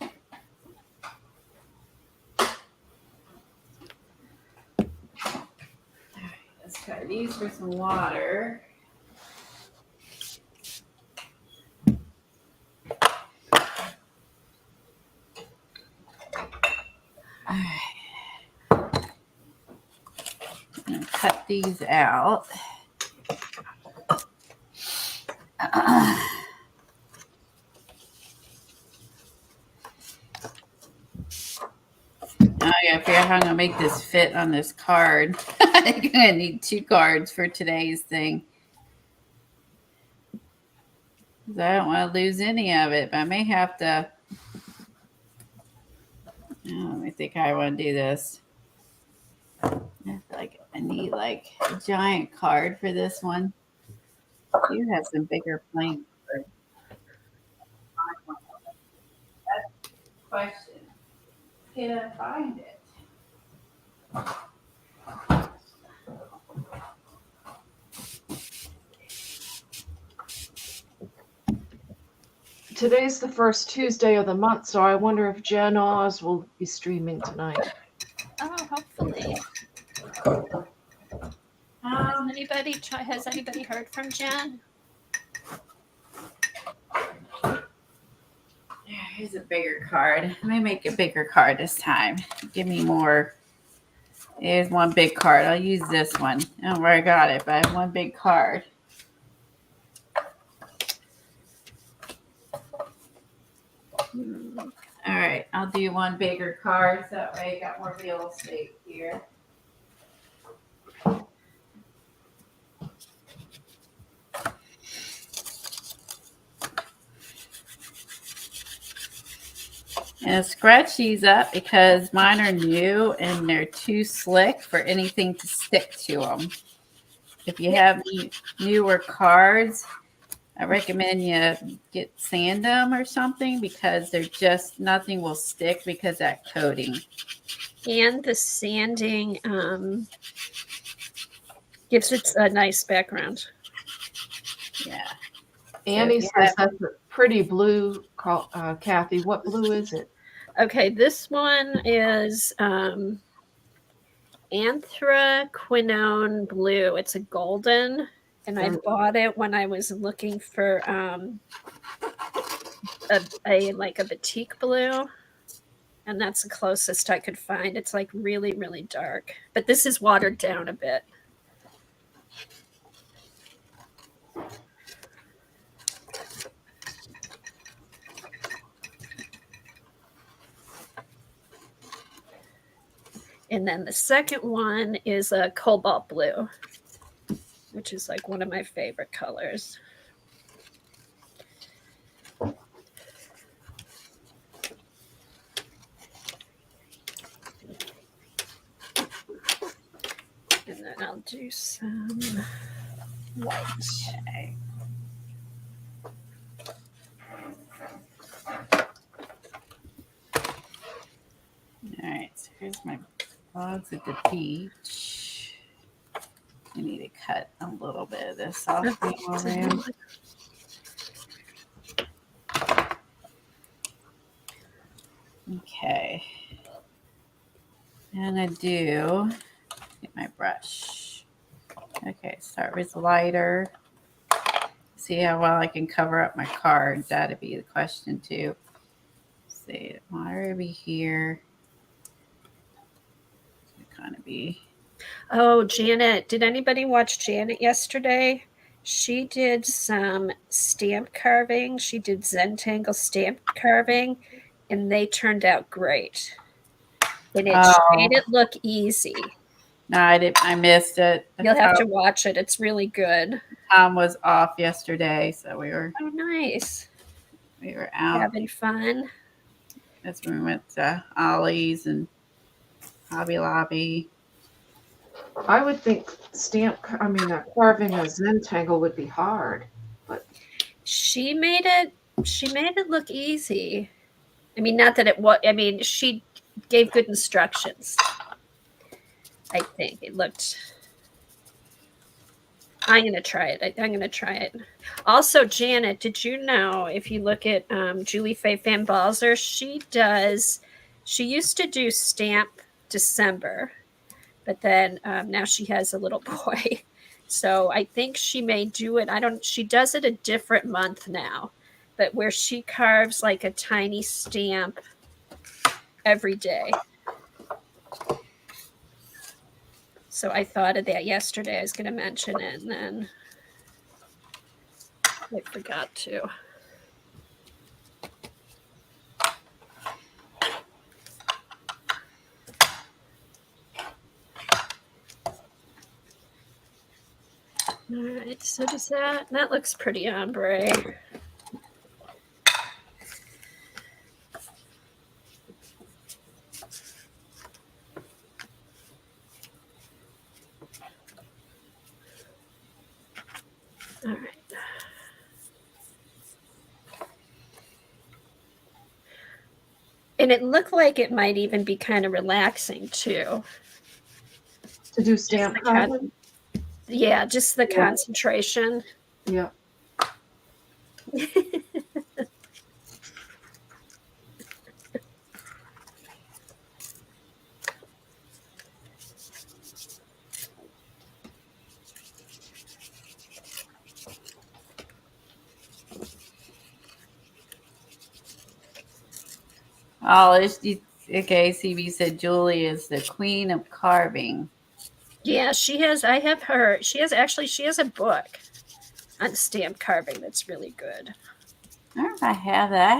All right, let's try these for some water. All right. I'm gonna cut these out. Oh yeah, I figure out how I'm gonna make this fit on this card. I'm gonna need 2 cards for today's thing. 'Cause I don't want to lose any of it, but I may have to. Let me think how I want to do this. I feel like I need like a giant card for this one. You have some bigger plain cards. That's the question. Can I find it? Today's the first Tuesday of the month, so I wonder if Jen Oz will be streaming tonight. Oh, hopefully. Has anybody heard from Jen? Here's a bigger card. Let me make a bigger card this time. Give me more. Here's one big card. I'll use this one. I don't know where I got it, but I have one big card. All right, I'll do one bigger card so that way I got more real estate here. And scratch these up because mine are new and they're too slick for anything to stick to them. If you have newer cards, I recommend you get sand them or something because they're just nothing will stick because that coating. And the sanding gives it a nice background. Yeah. Annie says that's a pretty blue, Kathy. What blue is it? Okay, this one is anthraquinone blue. It's a golden, and I bought it when I was looking for a like a batik blue, and that's the closest I could find. It's like really, really dark, but this is watered down a bit. And then the second one is a cobalt blue, which is like one of my favorite colors. And then I'll do some white. Okay. All right, so here's my logs at the beach. I need to cut a little bit of this off. Okay. And I do get my brush. Okay, start with lighter. See how well I can cover up my cards. That'd be the question too. See, water be here. Kind of be. Oh, Janet. Did anybody watch Janet yesterday? She did some stamp carving. She did Zentangle stamp carving, and they turned out great. And it made it look easy. No, I didn't. I missed it. You'll have to watch it. It's really good. Tom was off yesterday, so we were. Oh, nice. We were out having fun. That's when we went to Ollies and Hobby Lobby. I would think carving a Zentangle would be hard, but she made it look easy. I mean, not that it was. I mean, she gave good instructions. I think it looked. I'm gonna try it. Also, Janet, did you know if you look at Julie Faye Van Balzer, she used to do Stamp December, but then now she has a little boy, so I think she may do it. She does it a different month now, but where she carves like a tiny stamp every day. So I thought of that yesterday. I was going to mention it, and then I forgot to. All right, so does that looks pretty ombre. All right. And it looked like it might even be kind of relaxing too. To do stamp carving? Yeah, just the concentration. Yeah. Oh, okay. CB said Julie is the queen of carving. Yeah, she has. I have her. She has a book on stamp carving that's really good. I don't know if I have that. I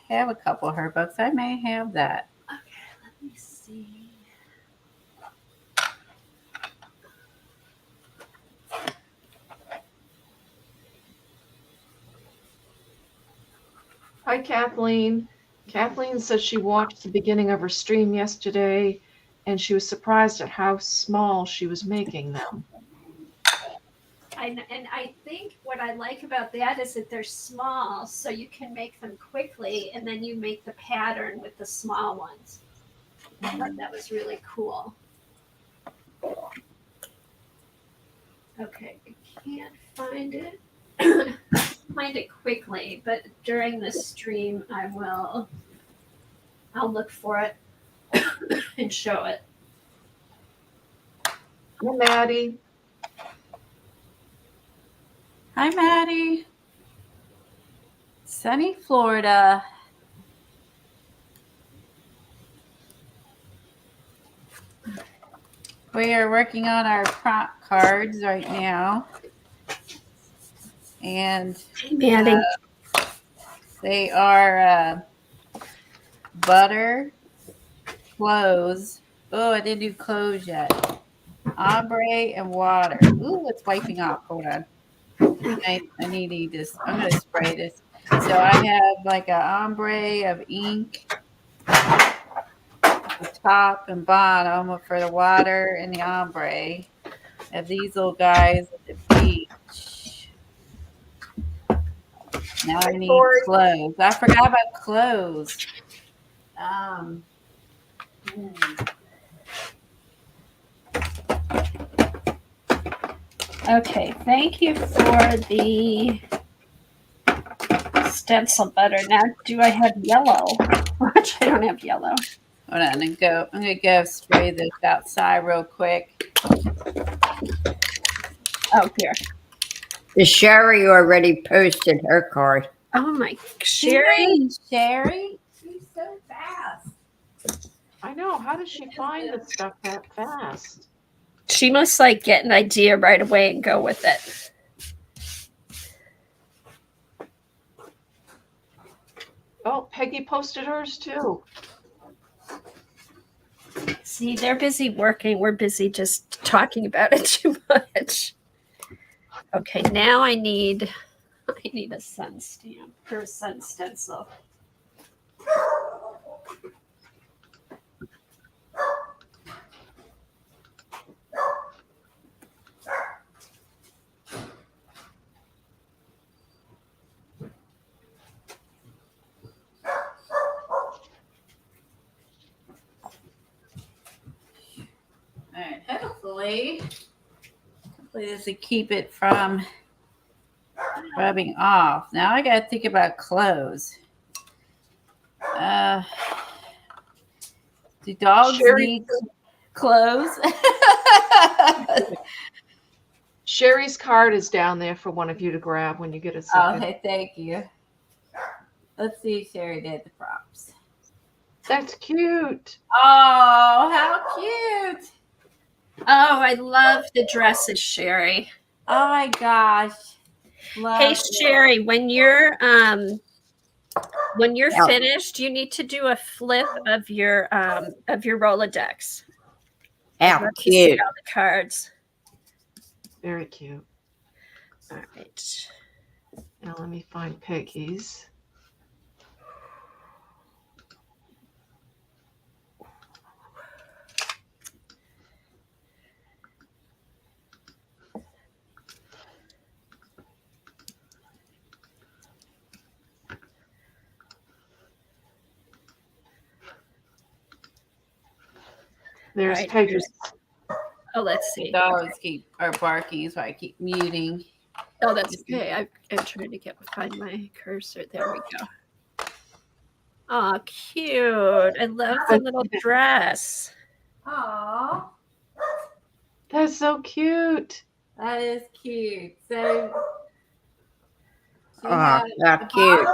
have a couple of her books. I may have that. Okay, let me see. Hi, Kathleen. Kathleen says she watched the beginning of her stream yesterday, and she was surprised at how small she was making them. And I think what I like about that is that they're small, so you can make them quickly, and then you make the pattern with the small ones. I thought that was really cool. Okay, I can't find it. Find it quickly, but during the stream, I'll look for it and show it. Hi, Maddie. Hi, Maddie. Sunny Florida. We are working on our prompt cards right now. And Maddie. They are butter, cloves. Oh, I didn't do cloves yet. Ombre and water. Ooh, it's wiping off. Hold on. I need this. I'm going to spray this. So I have like an ombre of ink, the top and bottom for the water and the ombre. I have these little guys at the beach. Now I need clothes. I forgot about clothes. Okay, thank you for the stencil butter. Now, do I have yellow? Which I don't have yellow. Hold on, I'm gonna go spray this outside real quick. Oh, here. The Sherry already posted her card. Oh my, Sherry. Sherry, she's so fast. I know. How does she find the stuff that fast? She must like get an idea right away and go with it. Oh, Peggy posted hers too. See, they're busy working. We're busy just talking about it too much. Okay, now I need a sun stamp or a sun stencil. All right, hopefully this will keep it from rubbing off. Now I gotta think about clothes. Do dogs need clothes? Sherry's card is down there for one of you to grab when you get a second. Okay, thank you. Let's see if Sherry did the props. That's cute. Oh, how cute. Oh, I love the dresses, Sherry. Oh my gosh. Hey, Sherry, when you're finished, you need to do a flip of your Rolodex. How cute. All the cards. Very cute. All right. Now let me find Peggy's. There's Right. Peggy's. Oh, let's see. The dogs are barking, so I keep muting. Oh, that's okay. I'm trying to find my cursor. There we go. Oh, cute. I love the little dress. Aww. That's so cute. That is cute. So Oh, how cute.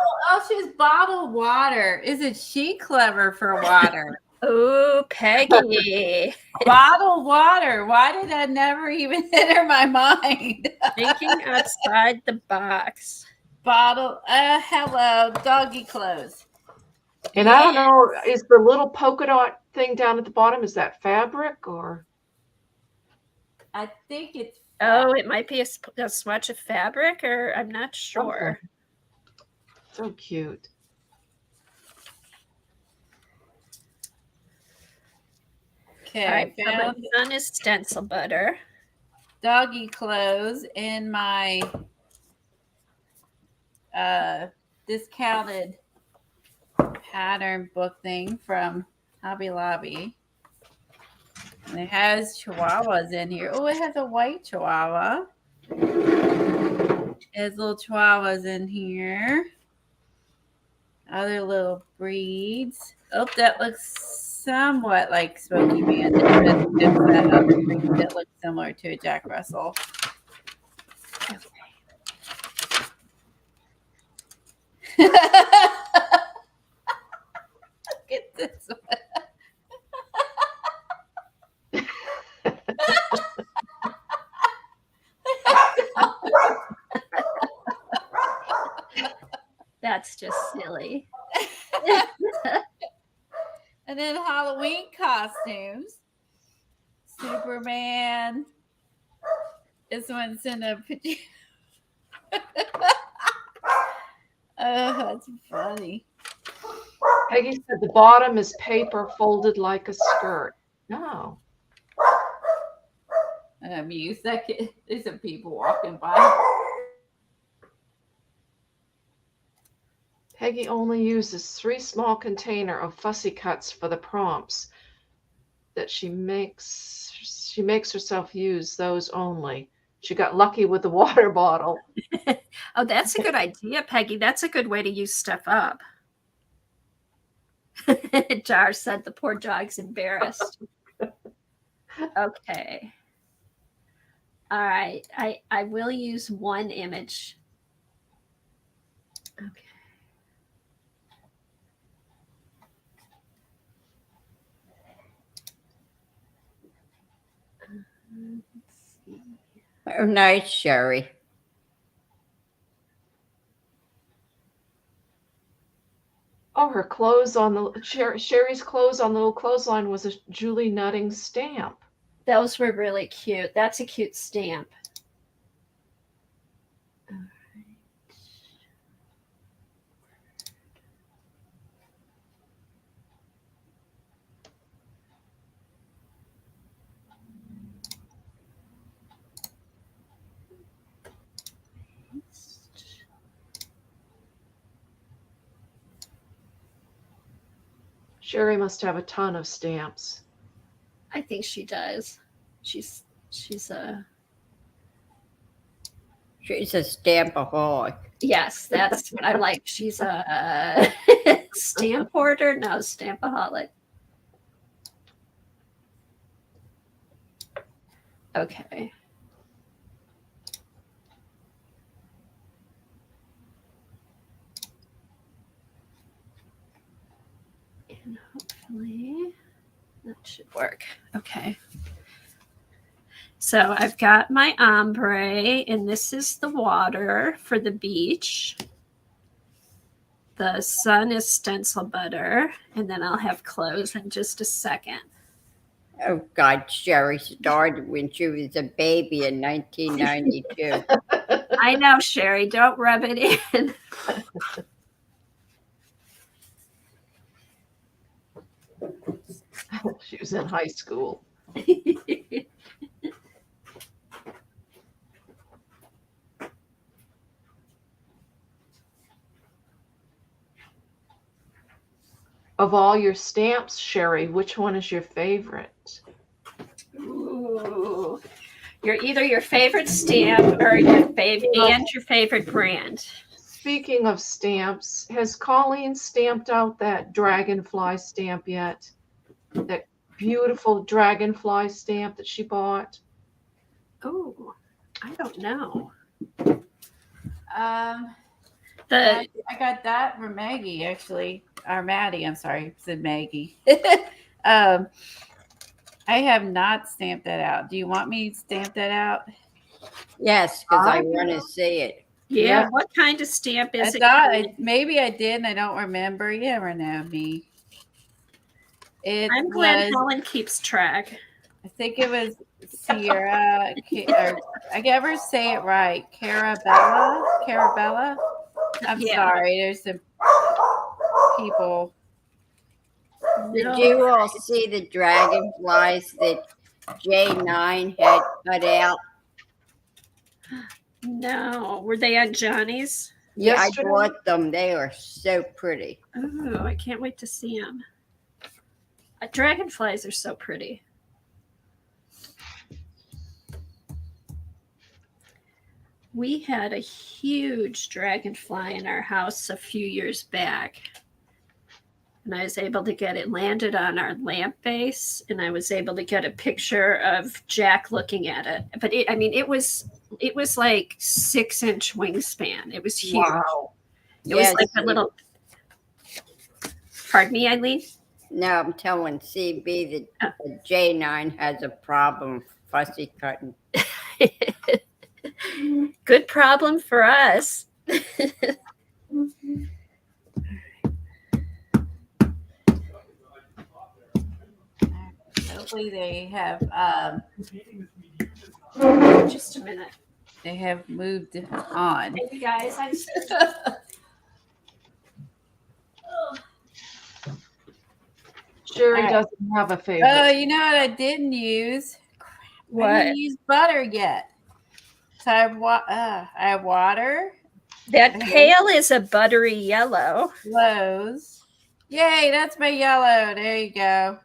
She's bottled water. Isn't she clever for water? Oh, Peggy. Bottled water. Why did that never even enter my mind? Thinking outside the box. Bottle. Hello, doggy clothes. And I don't know, is the little polka dot thing down at the bottom, is that fabric or? I think it's. Oh, it might be a swatch of fabric, or I'm not sure. Okay. So cute. Okay. All right, so my son is stencil butter. doggy clothes in my discounted pattern book thing from Hobby Lobby. And it has chihuahuas in here. Oh, it has a white chihuahua. There's little chihuahuas in here. Other little breeds. Oh, that looks somewhat like Smoky Bandit. It's that other breed that looks similar to a Jack Russell. Look at this one. That's just silly. And then Halloween costumes. Superman. This one's in a pajama. Oh, that's funny. Peggy said the bottom is paper folded like a skirt. No. I'm amused. There's some people walking by. Peggy only uses 3 small container of fussy cuts for the prompts that she makes herself use those only. She got lucky with the water bottle. Oh, that's a good idea, Peggy. That's a good way to use stuff up. Jar said the poor dog's embarrassed. Okay. All right. I will use one image. Okay. Let's see. Oh, nice, Sherry. Oh, her clothes on the Sherry's clothes on the little clothesline was a Julie Nutting stamp. Those were really cute. That's a cute stamp. All right. Sherry must have a ton of stamps. I think she does. She's a Stampaholic. yes, that's what I like. She's a stamp hoarder. No, stampaholic. Okay. And hopefully that should work. Okay. So I've got my ombre, and this is the water for the beach. The sun is stencil butter, and then I'll have clothes in just a second. Oh, God, Sherry started when she was a baby in 1992. I know, Sherry. Don't rub it in. She was in high school. Of all your stamps, Sherry, which one is your favorite? Ooh. You're either your favorite stamp or your favorite brand. Speaking of stamps, has Colleen stamped out that Dragonfly stamp yet? That beautiful Dragonfly stamp that she bought? Oh, I don't know. I got that from Maggie, actually. Or Maddie, I'm sorry. I said Maggie. I have not stamped that out. Do you want me to stamp that out? Yes, because I want to see it. Yeah. What kind of stamp is it? Maybe I did and I don't remember. You never know me. I'm glad Helen keeps track. I think it was Sierra. I never say it right. Carabella. I'm sorry. There's some people. Did you all see the dragonflies that J9 had cut out? No, were they at Johnny's? Yeah, Yesterday? I bought them. They are so pretty. Oh, I can't wait to see them. Dragonflies are so pretty. We had a huge dragonfly in our house a few years back. And I was able to get it landed on our lamp base, and I was able to get a picture of Jack looking at it. But it was like 6-inch wingspan. It was huge. Wow. It was like a little. Pardon me, Eileen? No, I'm telling CB that the J9 has a problem fussy cutting. Good problem for us. Hopefully they have Just a minute. they have moved on. Hey, you guys, I'm Sherry All right. doesn't have a favorite. Oh, you know what I didn't use? I didn't use butter yet. So I have water, That pail is a buttery yellow. Lowe's. Yay, that's my yellow. There you go.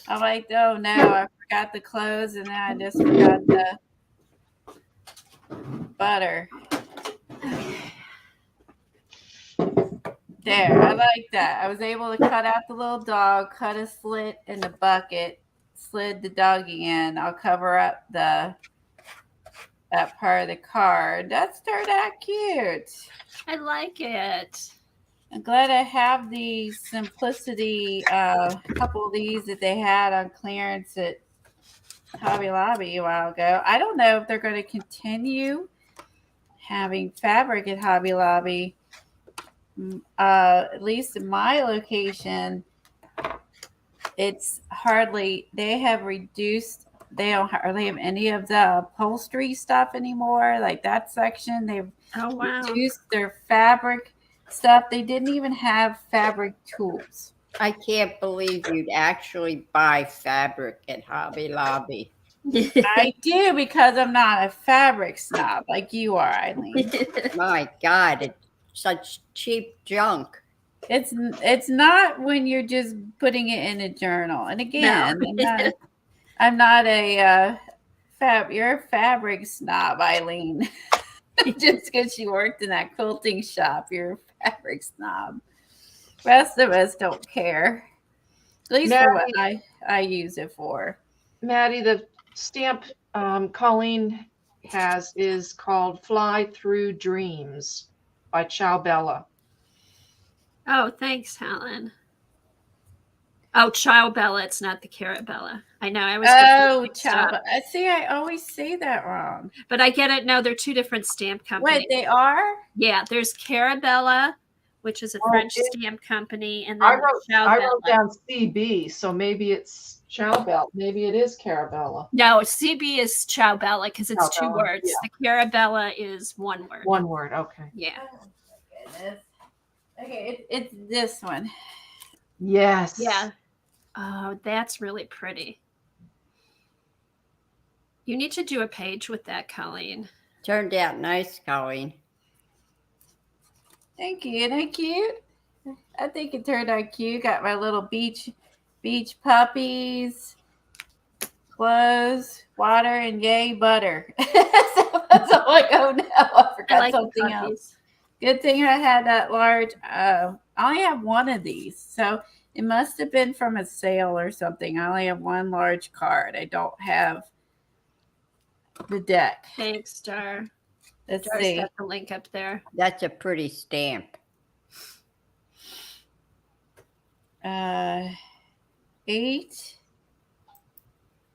I'm like, oh no, I forgot the clothes and then I just forgot the butter. There, I like that. I was able to cut out the little dog, cut a slit in the bucket, slid the doggy in. I'll cover up that part of the card. That's turned out cute. I like it. I'm glad I have the Simplicity, a couple of these that they had on clearance at Hobby Lobby a while ago. I don't know if they're going to continue having fabric at Hobby Lobby. At least in my location, it's hardly, they have reduced, they don't hardly have any of the upholstery stuff anymore. Like that section, they've reduced their fabric stuff. They didn't even have fabric tools. I can't believe you'd actually buy fabric at Hobby Lobby. I do, because I'm not a fabric snob like you are, Eileen. My God, it's such cheap junk. It's not when you're just putting it in a journal. And again, no. I'm not a you're a fabric snob, Eileen. Just because you worked in that quilting shop, you're a fabric snob. Rest of us don't care. At least for what I use it for. Maddie, the stamp Colleen has is called Fly Through Dreams by Ciao Bella. Oh, thanks, Helen. Oh, Ciao Bella. It's not the Carabella. I know. I was. Oh, Ciao Bella. See, I always say that wrong. But I get it. No, they're two different stamp companies. Wait, they are? Yeah, there's Carabella, which is a French stamp company, and then I wrote down CB, so maybe it's Ciao Bella. Maybe it is Carabella. No, CB is Ciao Bella because it's Ciao two Bella, words. yeah. The Carabella is one word. One word, okay. Yeah. Oh my goodness. Okay, it's this one. Yes. Yeah. Oh, that's really pretty. You need to do a page with that, Colleen. Turned out nice, Colleen. Thank you. Isn't that cute? I think it turned out cute. Got my little beach puppies, clothes, water, and yay, butter. So I'm like, oh no, I forgot something else. Good thing I had that large. I only have one of these, so it must have been from a sale or something. I only have one large card. I don't have the deck. Thanks, Star. Let's Star's see. got the link up there. That's a pretty stamp. 8.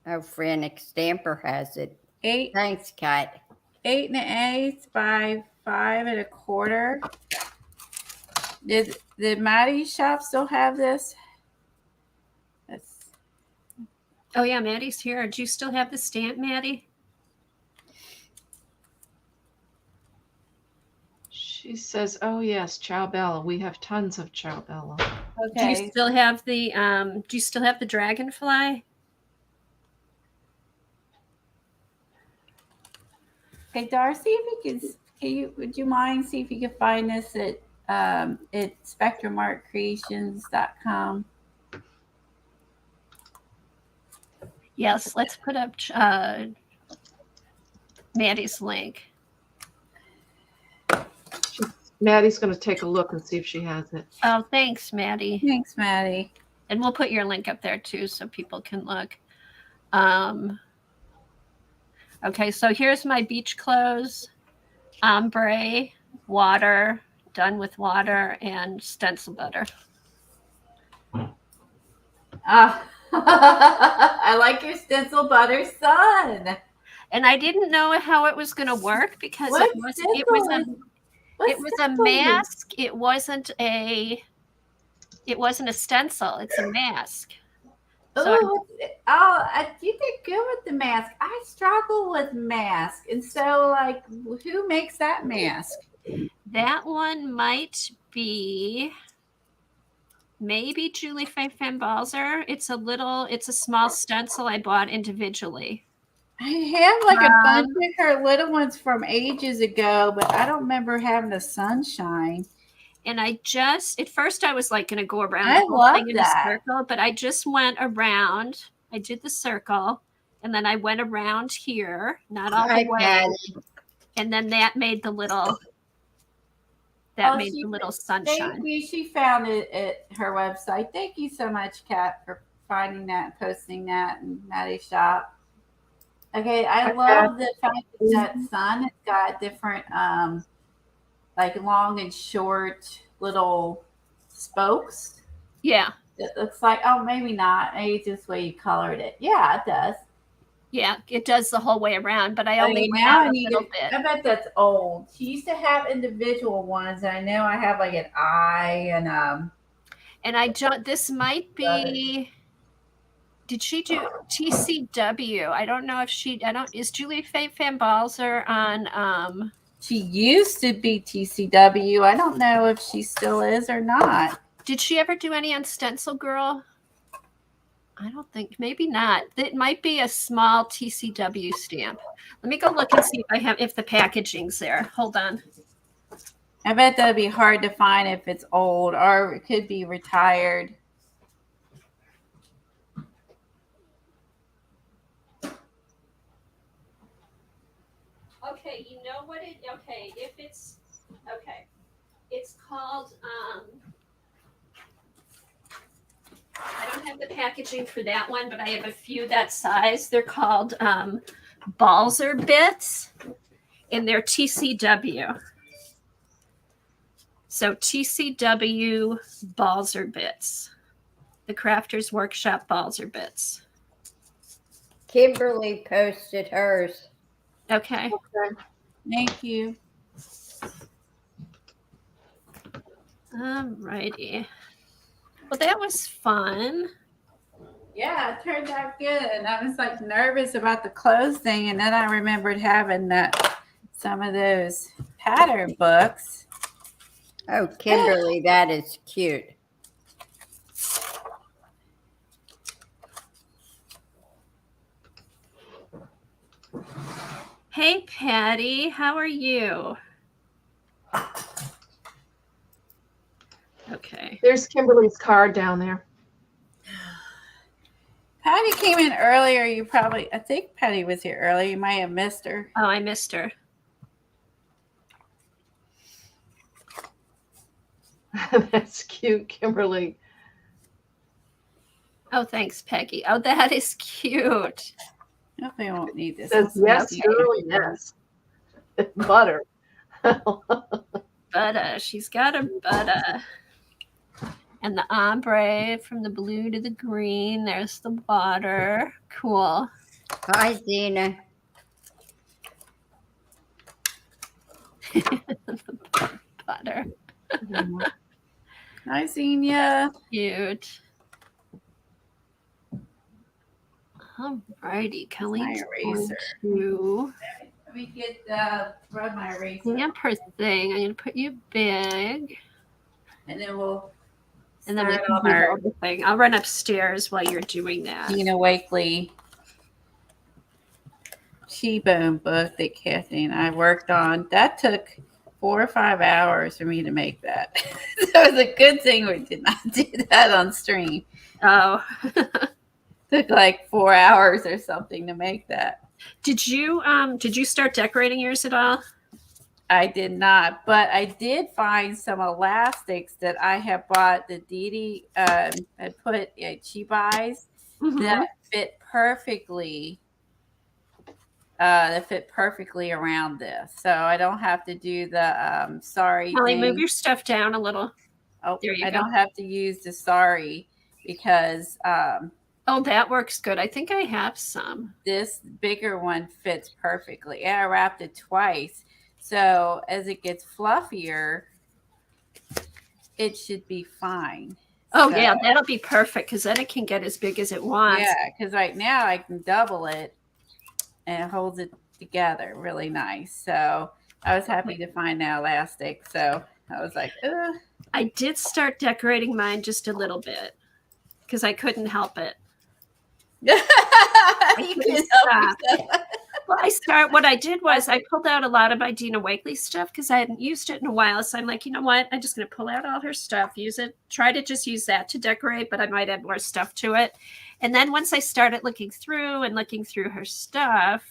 Oh, Frantic Stamper has it. 8. Thanks, Kat. 8 1/8 by 5 1/4. Did Maddie's shop still have this? Oh yeah, Maddie's here. Do you still have the stamp, Maddie? She says, "Oh yes, Ciao Bella. We have tons of Ciao Bella." Okay. Do you still have the dragonfly? Okay, Darcy, if you would you mind see if you could find this at spectrumartcreations.com? Yes, let's put up Maddie's link. Maddie's going to take a look and see if she has it. Oh, thanks, Maddie. Thanks, Maddie. And we'll put your link up there too so people can look. Okay, so here's my beach clothes, ombre, water, done with water, and stencil butter. I like your stencil butter sun. And I didn't know how it was going to work because it was a mask. It wasn't a stencil. It's a mask. So you did good with the mask. I struggle with mask, and so like, who makes that mask? That one might be maybe Julie Van Balzer. It's a small stencil I bought individually. I have like a bunch of her little ones from ages ago, but I don't remember having the sunshine. And at first I was like going to go around the whole thing in a circle, but I just went around. I did the circle, and then I went around here, not all the way. And then that made the little sunshine. Thank you. She found it at her website. Thank you so much, Kat, for finding that and posting that in Maddie's shop. Okay, I love the fact that sun has got different, like long and short little spokes. Yeah. It looks like, maybe not. Maybe just the way you colored it. Yeah, it does. Yeah, it does the whole way around, but I only bit. I bet that's old. She used to have individual ones, and I know I have like an eye and I don't. This might be. Did she do TCW? I don't know if she. Is Julie Van Balzer on? She used to be TCW. I don't know if she still is or not. Did she ever do any on Stencil Girl? I don't think. Maybe not. It might be a small TCW stamp. Let me go look and see if the packaging's there. Hold on. I bet that'd be hard to find if it's old, or it could be retired. Okay, you know what it's called, I don't have the packaging for that one, but I have a few that size. They're called Balzer bits, and they're TCW. So TCW Balzer bits. The Crafters Workshop Balzer bits. Kimberly posted hers. Okay. Thank you. Alrighty. Well, that was fun. Yeah, it turned out good. And I was like nervous about the clothes thing, and then I remembered having some of those pattern books. Oh, Kimberly, that is cute. Hey, Patty, how are you? Okay. There's Kimberly's card down there. Patty came in earlier. I think Patty was here earlier. You might have missed her. Oh, I missed her. That's cute, Kimberly. Oh, thanks, Peggy. Oh, that is cute. Hopefully I won't need this. It says yes, girl, yes. Butter. Butter. She's got a butter. And the ombre from the blue to the green. There's the water. Cool. Hi, Dina. Butter. Hi, Xenia. Cute. Alrighty, Kelly's going to Let me get rub my eraser. stamp her thing. I'm going to put you big. And then we'll And then we can do the other thing. I'll run upstairs while you're doing that. Dina Wakley. T-bone book that Kathy and I worked on. That took 4 or 5 hours for me to make that. So it was a good thing we did not do that on stream. Oh. Took like 4 hours or something to make that. Did you start decorating yours at all? I did not, but I did find some elastics that I have bought that Dee had put she buys that fit perfectly. That fit perfectly around this, so I don't have to do the sorry. Molly, move your stuff down a little. Oh, there you go. I don't have to use the sorry because oh, that works good. I think I have some. This bigger one fits perfectly. And I wrapped it twice. So as it gets fluffier, it should be fine. Oh, so, yeah, that'll be perfect because then it can get as big as it wants. Yeah, because right now I can double it and it holds it together really nice. So I was happy to find that elastic. So I was like, ugh. I did start decorating mine just a little bit because I couldn't help it. You couldn't help it. Well, what I did was I pulled out a lot of my Dina Wakley stuff because I hadn't used it in a while. So I'm like, you know what? I'm just going to pull out all her stuff, use it, try to just use that to decorate, but I might add more stuff to it. And then once I started looking through her stuff,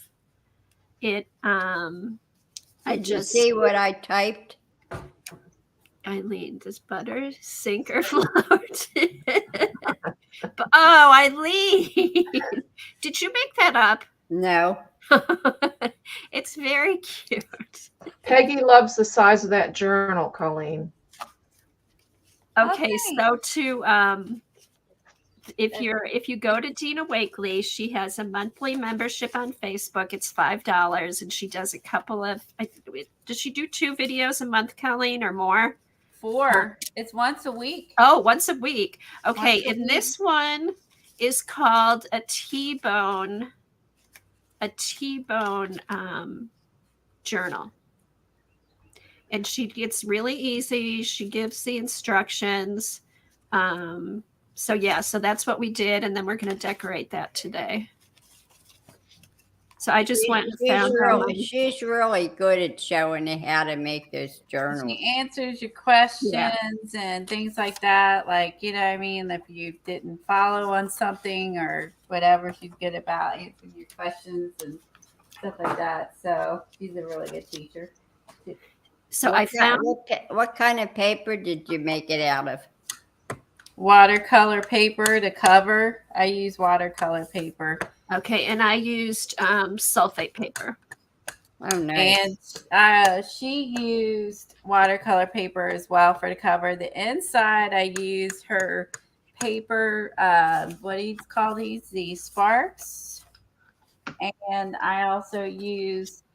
it, I just see what I typed. Eileen, does butter sink or float? Oh, Eileen, did you make that up? No. It's very cute. Peggy loves the size of that journal, Colleen. Okay, so if you go to Dina Wakley, she has a monthly membership on Facebook. It's $5, and she does a couple of. Does she do 2 videos a month, Colleen, or more? 4. It's once a week. Oh, once a week. Okay, and this one is called a T-bone journal. And it's really easy. She gives the instructions. So that's what we did. And then we're going to decorate that today. So I just went and found her. She's really good at showing you how to make those journals. She answers your questions and things like that. Like, you know what I mean? If you didn't follow on something or whatever, she's good about answering your questions and stuff like that. So she's a really good teacher. So I found. What kind of paper did you make it out of? Watercolor paper to cover. I use watercolor paper. Okay, and I used sulfate paper. Oh, nice. And she used watercolor paper as well for the cover. The inside, I used her paper. What do you call these? The Sparks. And I also used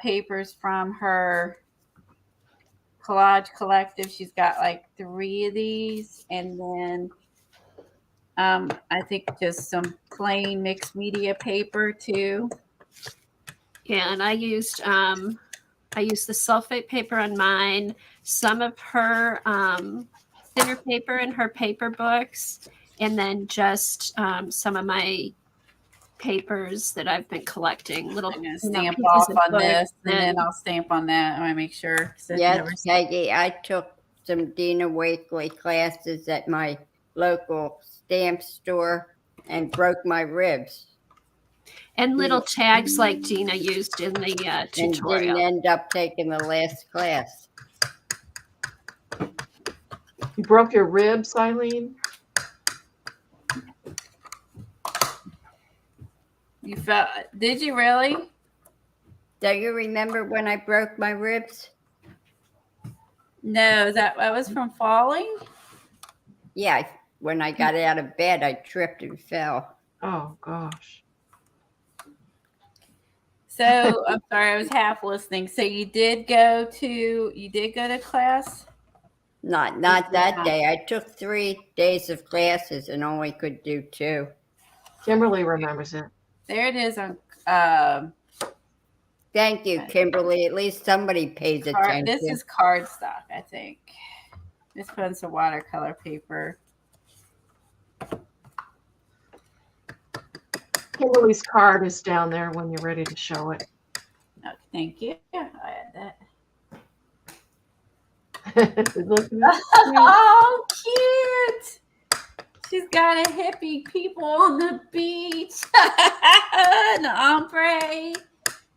papers from her Collage collective. She's got like 3 of these, and then I think just some plain mixed media paper too. Yeah, and I used the sulfate paper on mine, some of her thinner paper in her paper books, and then just some of my papers that I've been collecting. I'm gonna stamp off on this, and then I'll stamp on that. I want to make sure. Yes, Peggy, I took some Dina Wakley classes at my local stamp store and broke my ribs. And little tags like Dina used in the tutorial. And didn't end up taking the last class. You broke your ribs, Eileen? You felt? Did you really? Do you remember when I broke my ribs? No, that was from falling. Yeah, when I got out of bed, I tripped and fell. Oh gosh. So I'm sorry, I was half listening. So you did go to class? Not that day. I took 3 days of classes and only could do 2. Kimberly remembers it. There it is on. Thank you, Kimberly. At least somebody pays attention. This is cardstock, I think. Just put in some watercolor paper. Kimberly's card is down there when you're ready to show it. Okay, thank you. I had that. Look, Oh, cute. She's got a hippie people on the beach. An ombre.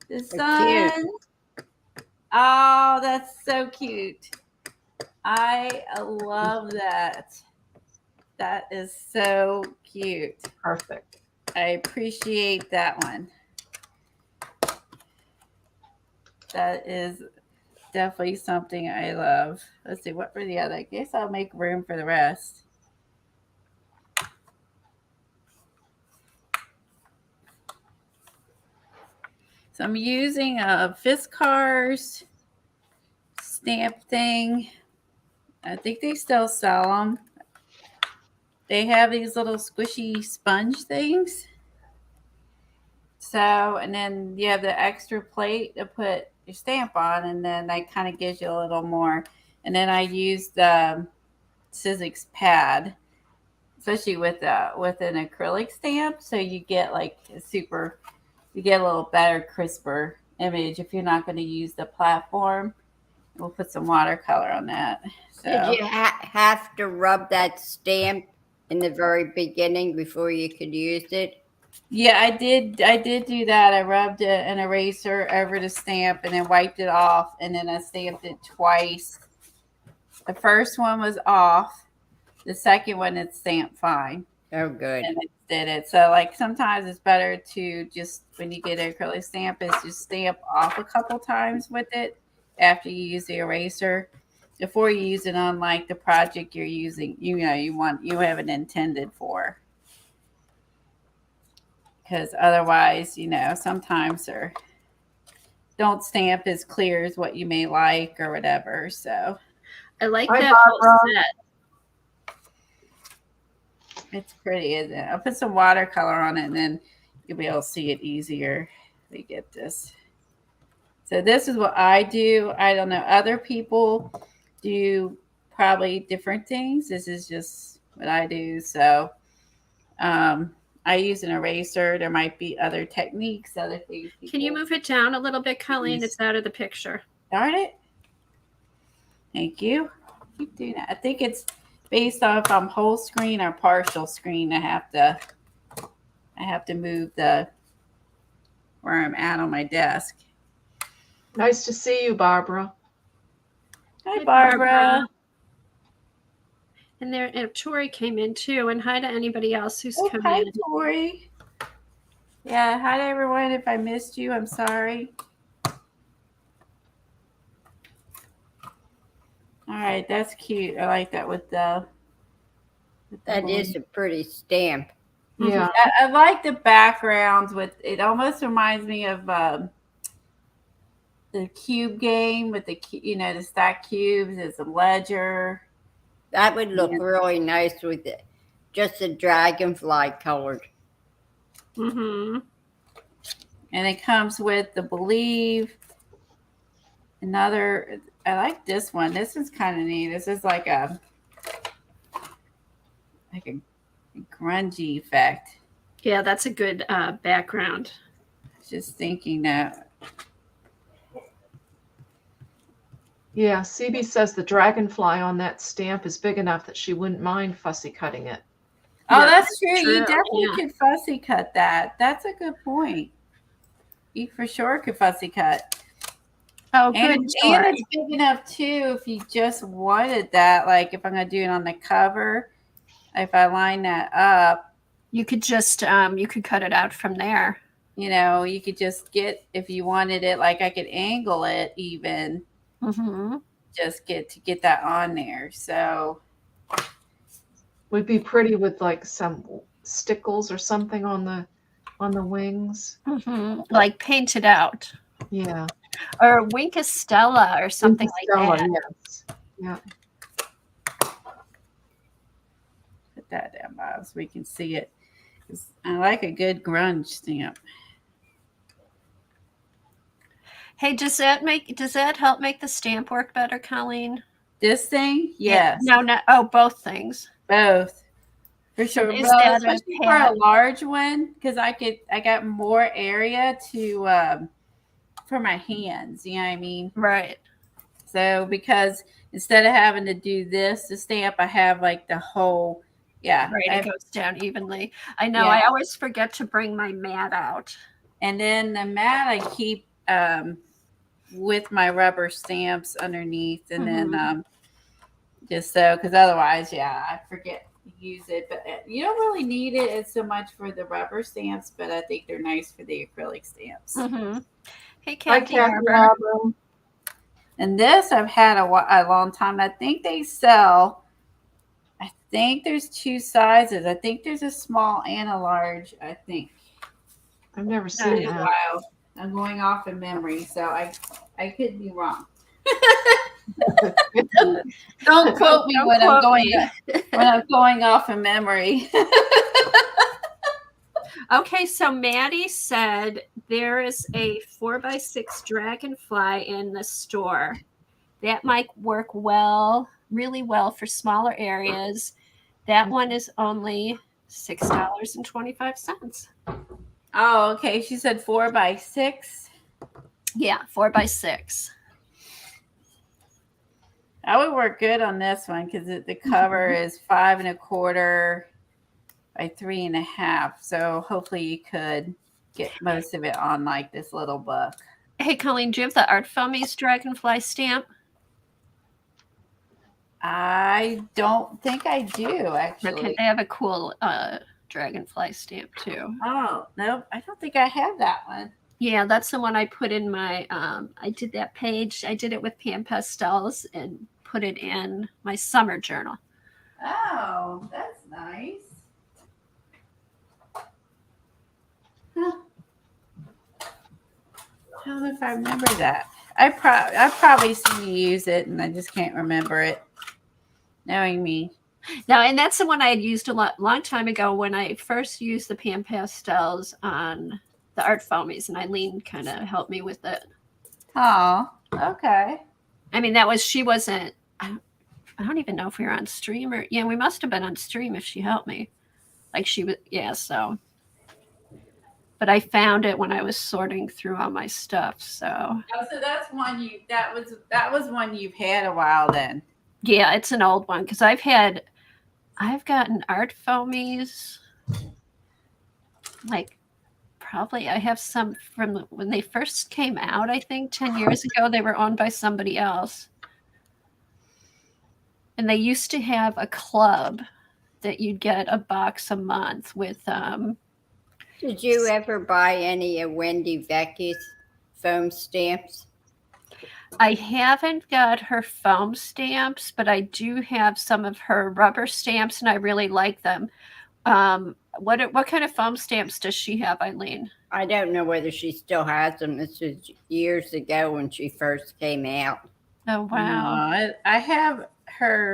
The sun. Oh, that's so cute. I love that. That is so cute. perfect. I appreciate that one. That is definitely something I love. Let's see, what were the other? I guess I'll make room for the rest. So I'm using a Fiskars stamp thing. I think they still sell them. They have these little squishy sponge things. So, and then you have the extra plate to put your stamp on, and then that kind of gives you a little more. And then I use the Sizzix pad, especially with an acrylic stamp, so you get like you get a little better, crisper image if you're not going to use the platform. We'll put some watercolor on that. So. Did you have to rub that stamp in the very beginning before you could use it? Yeah, I did do that. I rubbed an eraser over the stamp and then wiped it off, and then I stamped it twice. The first one was off. The second one, it's stamped fine. Oh, good. And it did it. So, like, sometimes it's better to just, when you get an acrylic stamp, is just stamp off a couple times with it after you use the eraser. Before you use it on, like, the project you're using, you have it intended for. Because otherwise, sometimes they don't stamp as clear as what you may like or whatever. So I like Hi, that whole Barbara. set. it's pretty, isn't it? I'll put some watercolor on it, and then you'll be able to see it easier. We get this. So this is what I do. I don't know. Other people do probably different things. This is just what I do. So I use an eraser. There might be other techniques, other things. Can you move it down a little bit, Colleen? It's out of the picture. Darn it. Thank you. Keep doing that. I think it's based on if I'm whole screen or partial screen. I have to move where I'm at on my desk. Nice to see you, Barbara. Hi, Barbara. And Tori came in too. And hi to anybody else who's come Hi, in. Tori. Yeah, hi to everyone. If I missed you, I'm sorry. All right, that's cute. I like that with the That is a pretty stamp. Yeah. I like the backgrounds with it. Almost reminds me of the cube game with the stack cubes. It's a ledger. That would look really nice with it. Just a dragonfly colored. Mm-hmm. And it comes with the Believe. I like this one. This is kind of neat. This is like a grungy effect. Yeah, that's a good background. Just thinking that. Yeah, CB says the dragonfly on that stamp is big enough that she wouldn't mind fussy cutting it. Oh, Yeah, that's true. true. You definitely Yeah. could fussy cut that. That's a good point. You for sure could fussy cut. Oh, And good. it's big enough too if you just wanted that. Like if I'm going to do it on the cover, if I line that up, You could just you could cut it out from there. you could just get, if you wanted it, like I could angle it even, Mm-hmm. just get that on there. So Would be pretty with like some stickles or something on the wings. Mm-hmm. Like paint it out. Yeah. Or Winkestella or something Stella, like that. yes. Yeah. put that down, Bob, so we can see it. 'Cause I like a good grunge stamp. Hey, does that help make the stamp work better, Colleen? This thing, yes, No, oh, both things. both. For sure. Is Well, that a especially for a large one, because I got more area to for my hands, you know what I mean? Right. So because instead of having to do this to stamp, I have like the whole, yeah. Right, it goes down evenly. I know. Yeah. I always forget to bring my mat out. And then the mat I keep with my rubber stamps underneath, and then just so, because otherwise, yeah, I forget to use it. But you don't really need it so much for the rubber stamps, but I think they're nice for the acrylic stamps. Hey, Hi, Kathy Kathy Harbor. Harbor. And this I've had a long time. I think they sell, I think there's 2 sizes. I think there's a small and a large, I think. I've never It's seen been a that. while. I'm going off in memory, so I could be wrong. Don't quote me when I'm going off in memory. Okay, so Maddie said there is a 4x6 Dragonfly in the store. That might work really well for smaller areas. That one is only $6.25. Oh, okay. She said 4x6. Yeah, 4x6. That would work good on this one because the cover is 5 1/4 by 3 1/2. So hopefully you could get most of it on like this little book. Hey, Colleen, do you have the Art Foamies Dragonfly stamp? I don't think I do, actually. Okay, they have a cool Dragonfly stamp too. Oh, nope. I don't think I have that one. Yeah, that's the one I put in my, I did that page. I did it with pan pastels and put it in my summer journal. Oh, that's nice. Huh. I don't know if I remember that. I probably seen you use it and I just can't remember it. Knowing me. No, and that's the one I had used a long time ago when I first used the pan pastels on the Art Foamies, and Eileen kind of helped me with it. Oh, okay. I mean, she wasn't, I don't even know if we were on stream or, yeah, we must have been on stream if she helped me. Like she was, yeah, so. But I found it when I was sorting through all my stuff, so. Oh, so that's one that was one you've had a while then. Yeah, it's an old one because I've gotten Art Foamies, like, probably I have some from when they first came out, I think 10 years ago. They were owned by somebody else. And they used to have a club that you'd get a box a month with. Did you ever buy any of Wendy Vecchi's foam stamps? I haven't got her foam stamps, but I do have some of her rubber stamps, and I really like them. What kind of foam stamps does she have, Eileen? I don't know whether she still has them. This was years ago when she first came out. Oh, wow. No, I have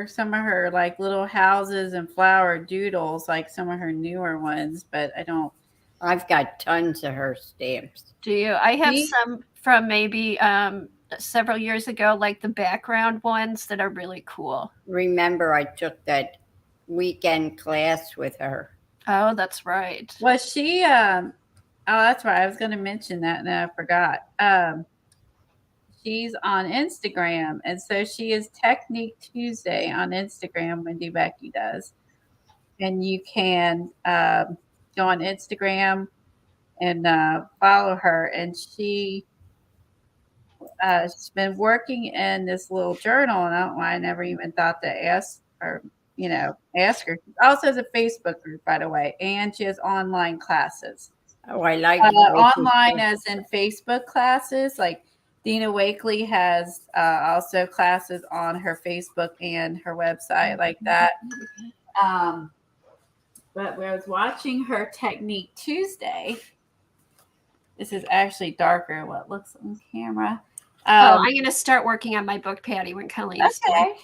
some of her like little houses and flower doodles, like some of her newer ones, but I don't. I've got tons of her stamps. Do you? I have some from maybe several years ago, like the background ones that are really cool. Remember, I took that weekend class with her. Oh, that's right. Was she? Oh, that's right. I was going to mention that, and I forgot. She's on Instagram, and so she is Technique Tuesday on Instagram. Wendy Becky does, and you can go on Instagram and follow her. And she's been working in this little journal, and I don't know why I never even thought to ask her. Ask her. She also has a Facebook group, by the way, and she has online classes. Oh, I like online as in Facebook classes. Like Dina Wakley has also classes on her Facebook and her website like that. But when I was watching her Technique Tuesday, this is actually darker than what looks on camera. I'm going to start working on my book, Patty, when Colleen's okay.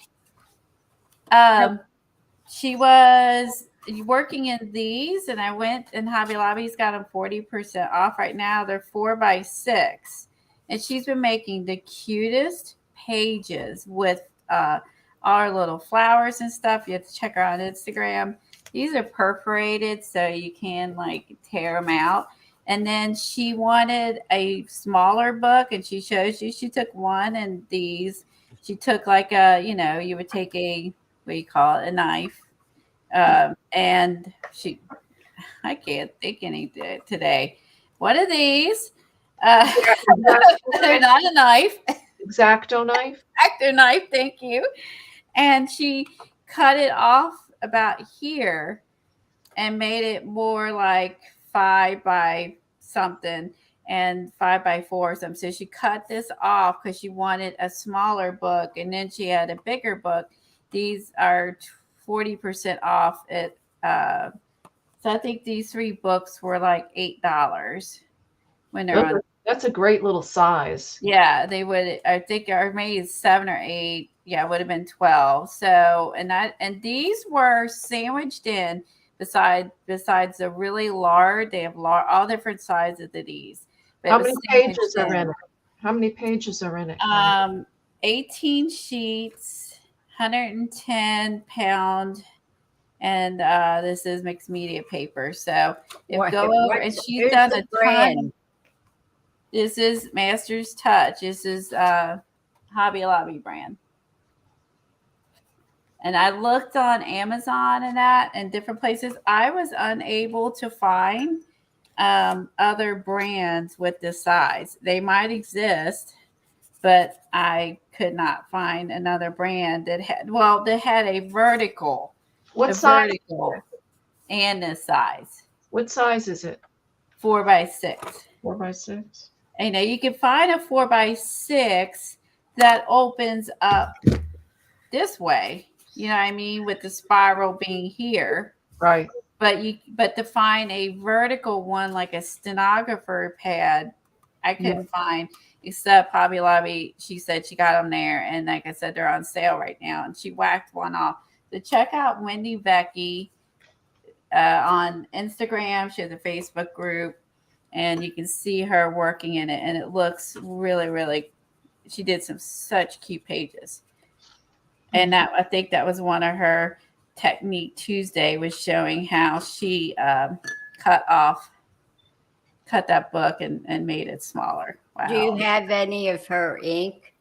She was working in these, and I went in Hobby Lobby's got them 40% off right now. They're 4x6, and she's been making the cutest pages with our little flowers and stuff. You have to check her on Instagram. These are perforated, so you can like tear them out. And then she wanted a smaller book, and she shows you. She took one, and these. She took like a, you would take a, what do you call it, a knife, and I can't think any today. What are these? They're not a knife. X-Acto knife. X-Acto knife. Thank you. And she cut it off about here and made it more like 5 by something and 5 by 4 or something. So she cut this off because she wanted a smaller book, and then she had a bigger book. These are 40% off at so I think these 3 books were like $8 when they're on. That's a great little size. Yeah, they would. I think our maybe 7 or 8. Yeah, it would have been 12. So and these were sandwiched in besides the really large. They have all different sizes of these. How many pages are in it? How many pages are in it? 18 sheets, 110 pound. And this is mixed media paper. So go over, and she's done a ton. This is Master's Touch. This is Hobby Lobby brand. And I looked on Amazon and different places. I was unable to find other brands with this size. They might exist, but I could not find another brand that had a vertical. What size? Vertical and this size. What size is it? 4 by 6. 4 by 6. And you can find a 4 by 6 that opens up this way. You know what I mean? With the spiral being here. Right. But to find a vertical one like a stenographer pad, I couldn't find, except Hobby Lobby. She said she got them there, and like I said, they're on sale right now. And she whacked one off. So check out Wendy Becky on Instagram. She has a Facebook group, and you can see her working in it. And it looks really, really, she did such cute pages. And I think that was one of her Technique Tuesday, was showing how she cut that book and made it smaller. Wow. Do you have any of her ink?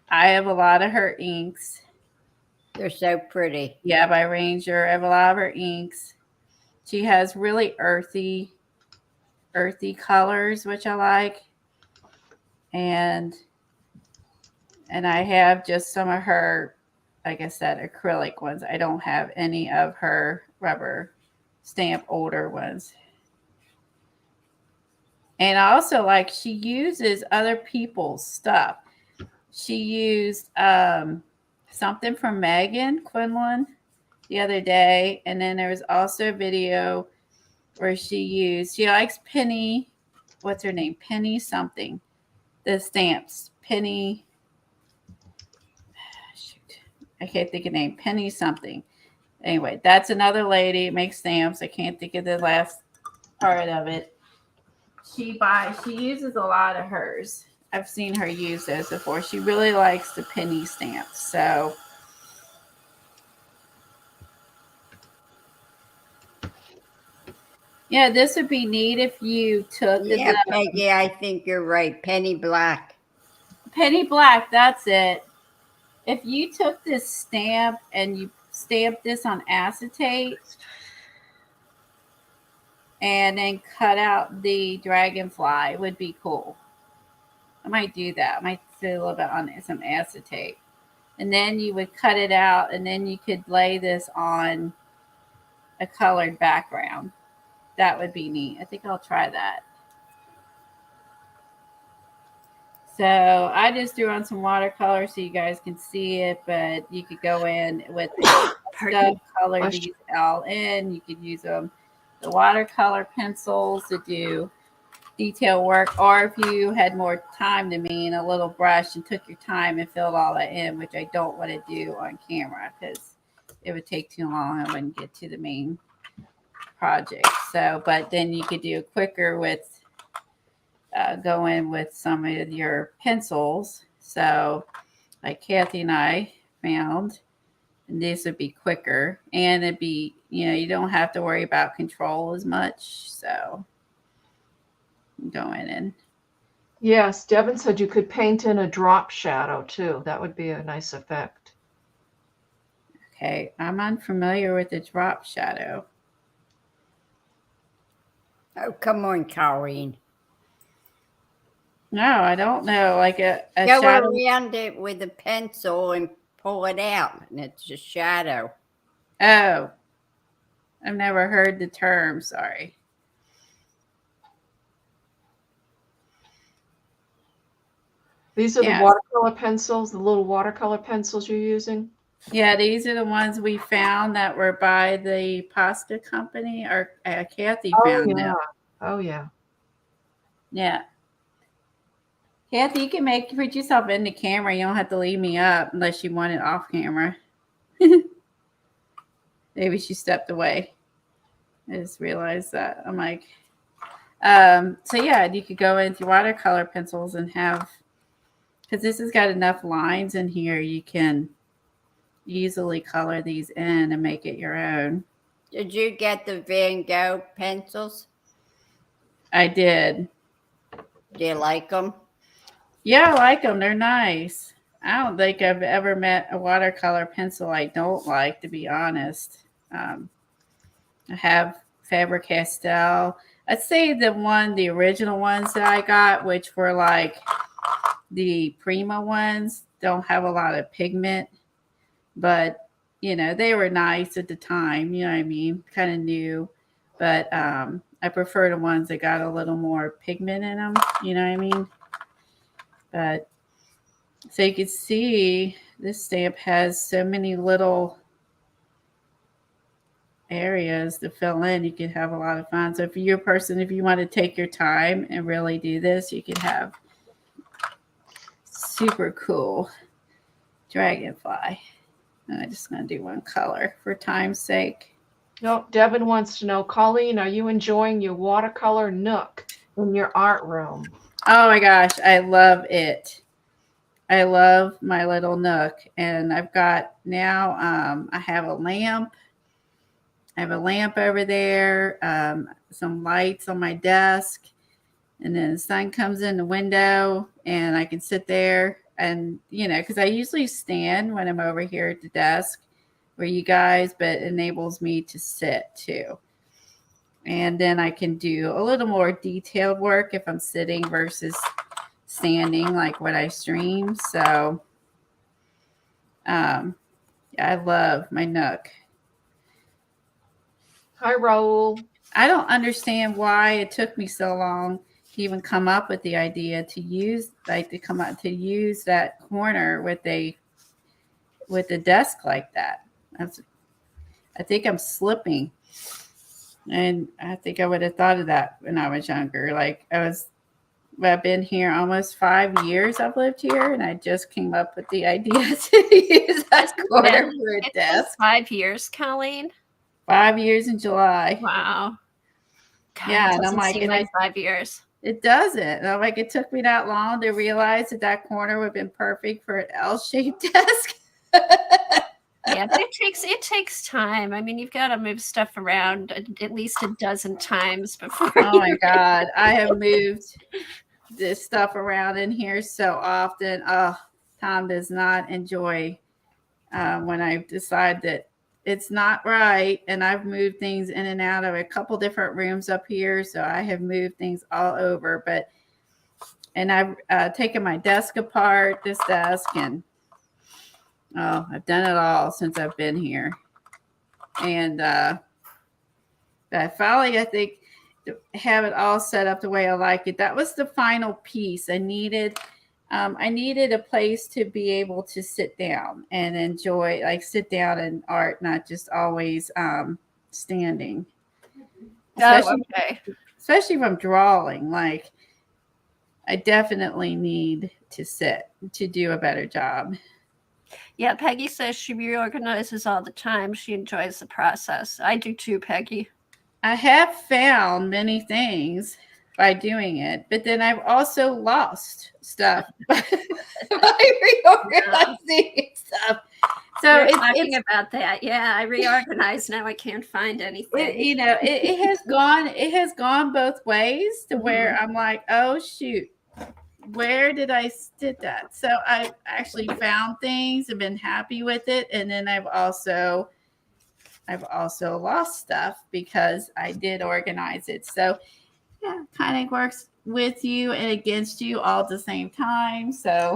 I have a lot of her inks. They're so pretty. Yeah, by Ranger. I have a lot of her inks. She has really earthy colors, which I like. And I have just some of her, like I said, acrylic ones. I don't have any of her rubber stamp older ones. And I also like, she uses other people's stuff. She used something from Megan Quinlan the other day. And then there was also a video where she likes Penny, what's her name? Penny something. The stamps. Penny, shoot, I can't think of the name. Penny something. Anyway, that's another lady, makes stamps. I can't think of the last part of it. She uses a lot of hers. I've seen her use those before. She really likes the penny stamps. So yeah, this would be neat if you took Peggy, I think you're right. Penny Black. Penny Black, that's it. If you took this stamp and you stamped this on acetate and then cut out the dragonfly, would be cool. I might do that. I might do a little bit on some acetate. And then you would cut it out, and then you could lay this on a colored background. That would be neat. I think I'll try that. So I just threw on some watercolor so you guys can see it, but you could go in with stuff, color these all in. You could use the watercolor pencils to do detail work, or if you had more time than me and a little brush and took your time and filled all that in, which I don't want to do on camera because it would take too long. I wouldn't get to the main project. So, but then you could do quicker with go in with some of your pencils. So like Kathy and I found, and this would be quicker, and it'd be you don't have to worry about control as much. So go in and Yes, Devin said you could paint in a drop shadow too. That would be a nice effect. okay, I'm unfamiliar with the drop shadow. Oh, come on, Colleen. No, I don't know. Like a Go shadow. around it with a pencil and pull it out, and it's a shadow. Oh, I've never heard the term. Sorry. These are Yeah. the watercolor pencils, the little watercolor pencils you're using? Yeah, these are the ones we found that were by the pasta company, or Kathy found them. Oh, yeah. Yeah. Kathy, you can put yourself in the camera. You don't have to leave me up unless you want it off camera. Maybe she stepped away. I just realized that. I'm like, so yeah, you could go into watercolor pencils and have, because this has got enough lines in here, you can easily color these in and make it your own. Did you get the Van Gogh pencils? I did. Do you like them? Yeah, I like them. They're nice. I don't think I've ever met a watercolor pencil I don't like, to be honest. I have Faber-Castell. I'd say the original ones that I got, which were like the Prima ones, don't have a lot of pigment, but they were nice at the time. You know what I mean? Kind of new, but I prefer the ones that got a little more pigment in them. You know what I mean? But so you can see this stamp has so many little areas to fill in. You could have a lot of fun. So if you're a person, if you want to take your time and really do this, you could have super cool dragonfly. And I'm just going to do one color for time's sake. No, Devin wants to know, Colleen, are you enjoying your watercolor nook in your art room? Oh my gosh, I love it. I love my little nook. And I've got now, I have a lamp. I have a lamp over there, some lights on my desk, and then the sun comes in the window and I can sit there and, because I usually stand when I'm over here at the desk for you guys, but it enables me to sit too. And then I can do a little more detailed work if I'm sitting versus standing, like what I stream. So, yeah, I love my nook. Hi, Raul. I don't understand why it took me so long to even come up with the idea to use that corner with a desk like that. I think I'm slipping. And I think I would have thought of that when I was younger. Like I've been here almost 5 years. I've lived here, and I just came up with the idea to use that corner for a desk. 5 years, Colleen. 5 years in July. Wow. God, Yeah, and I'm like, like 5 years. It doesn't. And I'm like, it took me that long to realize that corner would have been perfect for an L-shaped desk. Yeah, but it takes time. I mean, you've got to move stuff around at least a dozen times before. Oh my God, I have moved this stuff around in here so often. Oh, Tom does not enjoy when I decide that it's not right, and I've moved things in and out of a couple different rooms up here, so I have moved things all over. And I've taken my desk apart, this desk, and I've done it all since I've been here. And I finally, I think, have it all set up the way I like it. That was the final piece. I needed a place to be able to sit down and enjoy, like sit down in art, not just always standing. Especially if I'm drawing. Like, I definitely need to sit to do a better job. Yeah, Peggy says she reorganizes all the time. She enjoys the process. I do too, Peggy. I have found many things by doing it, but then I've also lost stuff by reorganizing stuff. So You're talking about that. Yeah, I reorganized. Now I can't find anything. It has gone both ways to where I'm like, oh shoot, where did I stick that? So I actually found things and been happy with it, and then I've also lost stuff because I did organize it. So yeah, kind of works with you and against you all at the same time. So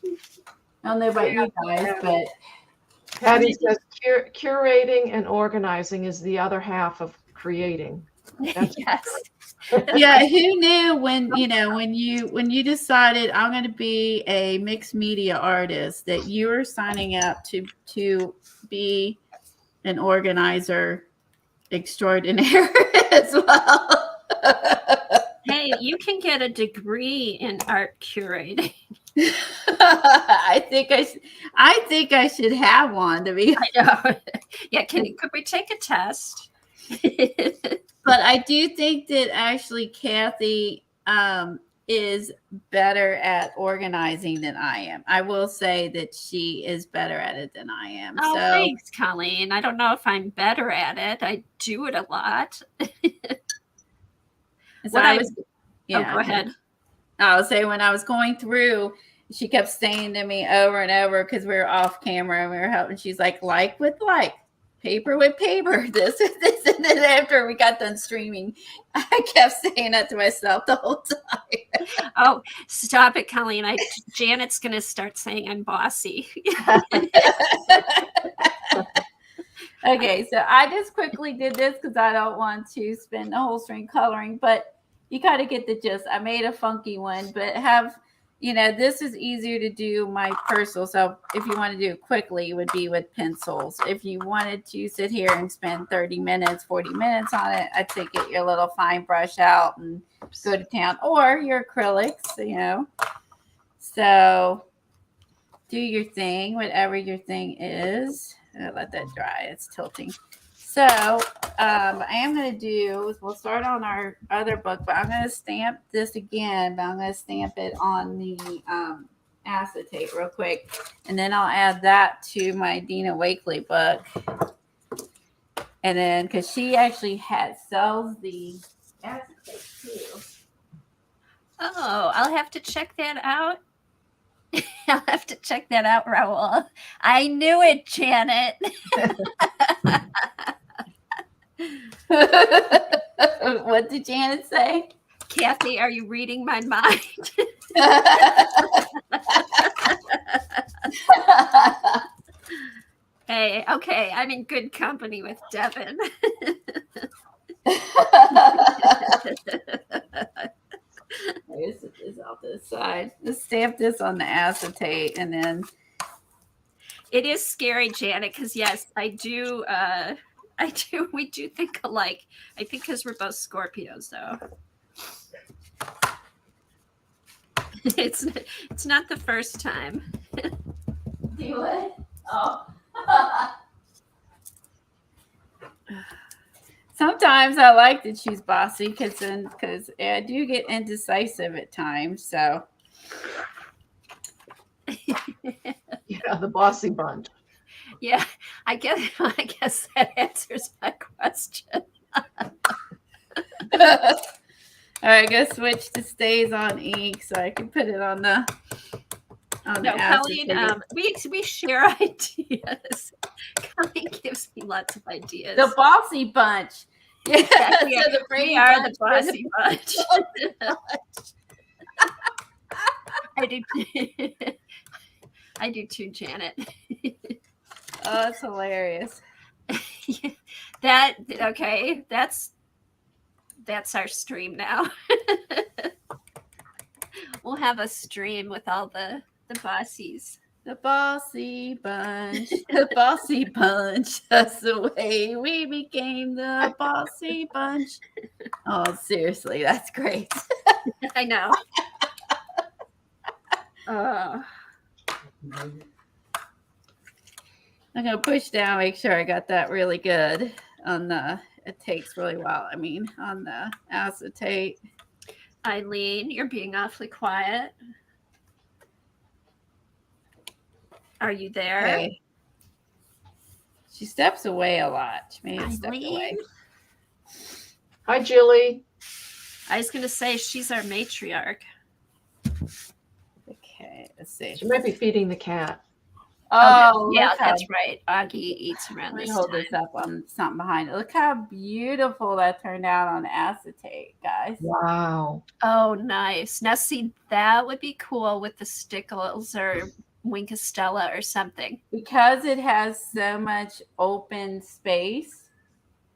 I don't know about you guys, but Patty says curating and organizing is the other half of creating. That's yes. Yeah, who knew when you decided I'm going to be a mixed media artist that you were signing up to be an organizer extraordinaire as well. Hey, you can get a degree in art curating. I think I should have one to be. I know. Yeah, could we take a test? But I do think that actually Kathy is better at organizing than I am. I will say that she is better at it than I am. Oh, so thanks, Colleen. I don't know if I'm better at it. I do it a lot. go ahead. I would say when I was going through, she kept saying to me over and over because we were off camera and we were helping. She's like with like, paper with paper, this and this. And then after we got done streaming, I kept saying that to myself the whole time. Oh, stop it, Colleen. Janet's going to start saying I'm bossy. Okay, so I just quickly did this because I don't want to spend the whole string coloring, but you got to get the gist. I made a funky one, but this is easier to do my personal. So if you want to do it quickly, it would be with pencils. If you wanted to sit here and spend 30 minutes, 40 minutes on it, I'd say get your little fine brush out and go to town, or your acrylics, So do your thing, whatever your thing is. Let that dry. It's tilting. So I am going to we'll start on our other book, but I'm going to stamp this again, but I'm going to stamp it on the acetate real quick. And then I'll add that to my Dina Wakley book. And then, because she actually sells the acetate too. Oh, I'll have to check that out. I'll have to check that out, Raul. I knew it, Janet. What did Janet say? Kathy, are you reading my mind? Hey, okay, I'm in good company with Devin. This is off this side. Let's stamp this on the acetate, and then it is scary, Janet, because yes, I do. We do think alike. I think because we're both Scorpios, though. It's not the first time. Do it. Oh. Sometimes I like that she's bossy because I do get indecisive at times. So the bossy bunch. Yeah, I guess that answers my question. All right, go switch to stays on ink so I can put it on the. Colleen, we share ideas. Colleen gives me lots of ideas. The bossy bunch. Yeah, so we are the bossy bunch. I do too, Janet. Oh, that's hilarious. That's our stream now. We'll have a stream with all the bossies. The bossy bunch. The bossy bunch. That's the way we became the bossy bunch. Oh, seriously, that's great. I know. I'm going to push down, make sure I got that really good on the it takes really well. I mean, on the acetate. Eileen, you're being awfully quiet. Are you there? Okay. She steps away a lot. She may have stepped away. Eileen? Hi, Jilly. I was going to say she's our matriarch. Okay, let's see. She might be feeding the cat. Oh, yeah, look how- that's right. Augie eats around Let me this hold time. this up on something behind it. Look how beautiful that turned out on acetate, guys. Wow. Oh, nice. Now, see, that would be cool with the stickles or Winkestella or something. Because it has so much open space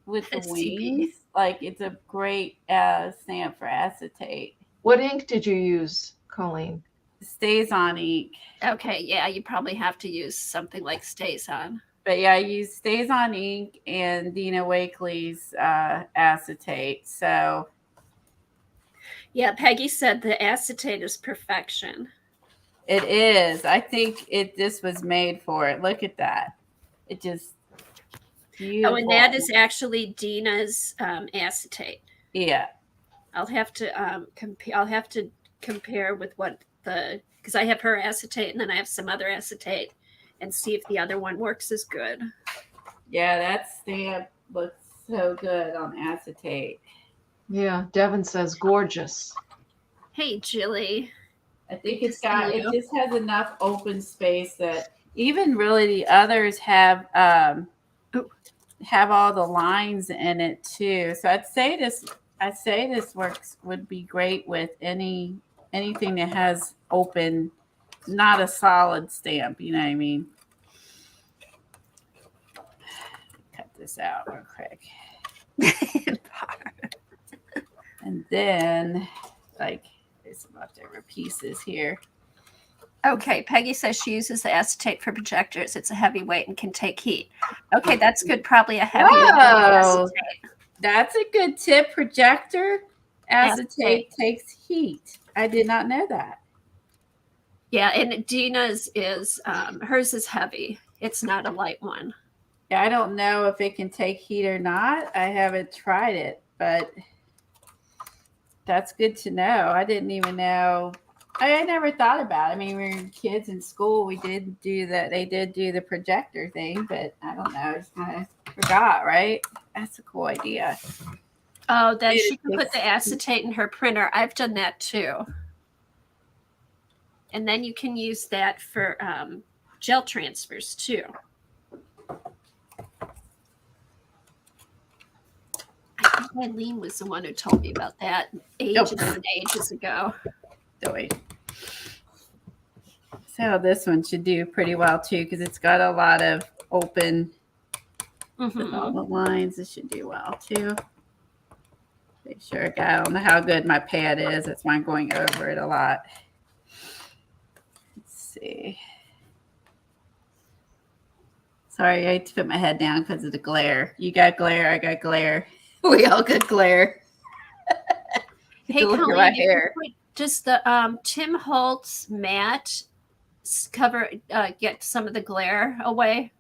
with the CP. wings, like it's a great stamp for acetate. What ink did you use, Colleen? Stays on ink. Okay, yeah, you probably have to use something like Stays On. But yeah, I use Stays on ink and Dina Wakley's acetate. So Yeah, Peggy said the acetate is perfection. it is. I think this was made for it. Look at that. It just beautiful. Oh, and that is actually Dina's acetate. Yeah. I'll have to compare. I'll have to compare with what because I have her acetate and then I have some other acetate, and see if the other one works as good. Yeah, that stamp looks so good on acetate. Yeah, Devin says gorgeous. Hey, Jilly. I think Good it to see just has enough open space that even really the others have all the lines in it too. So I'd say this would be great with anything that has open, not a solid stamp, you know what I mean? Cut this out real quick. And then like there's some leftover pieces here. Okay, Peggy says she uses the acetate for projectors. It's a heavyweight and can take heat. Okay, that's good. Probably a heavy acetate. That's a good tip. Projector acetate takes heat. I did not know that. Yeah, and Dina's is hers is heavy. It's not a light one. Yeah, I don't know if it can take heat or not. I haven't tried it, but that's good to know. I didn't even know. I never thought about it. I mean, we were kids in school. We did do that. They did do the projector thing, but I don't know. I just kind of forgot, right? That's a cool idea. Oh, then she can put the acetate in her printer. I've done that too. And then you can use that for gel transfers too. I think Eileen was the one who told me about that ages and ages ago. So this one should do pretty well too because it's got a lot of open with all the lines. It should do well too. Make sure I don't know how good my pad is. That's why I'm going over it a lot. Let's see. Sorry, I had to put my head down because of the glare. You got glare, I got glare. We all got glare. Hey, look at Colleen, my hair. Does the Tim Holtz matte cover get some of the glare away?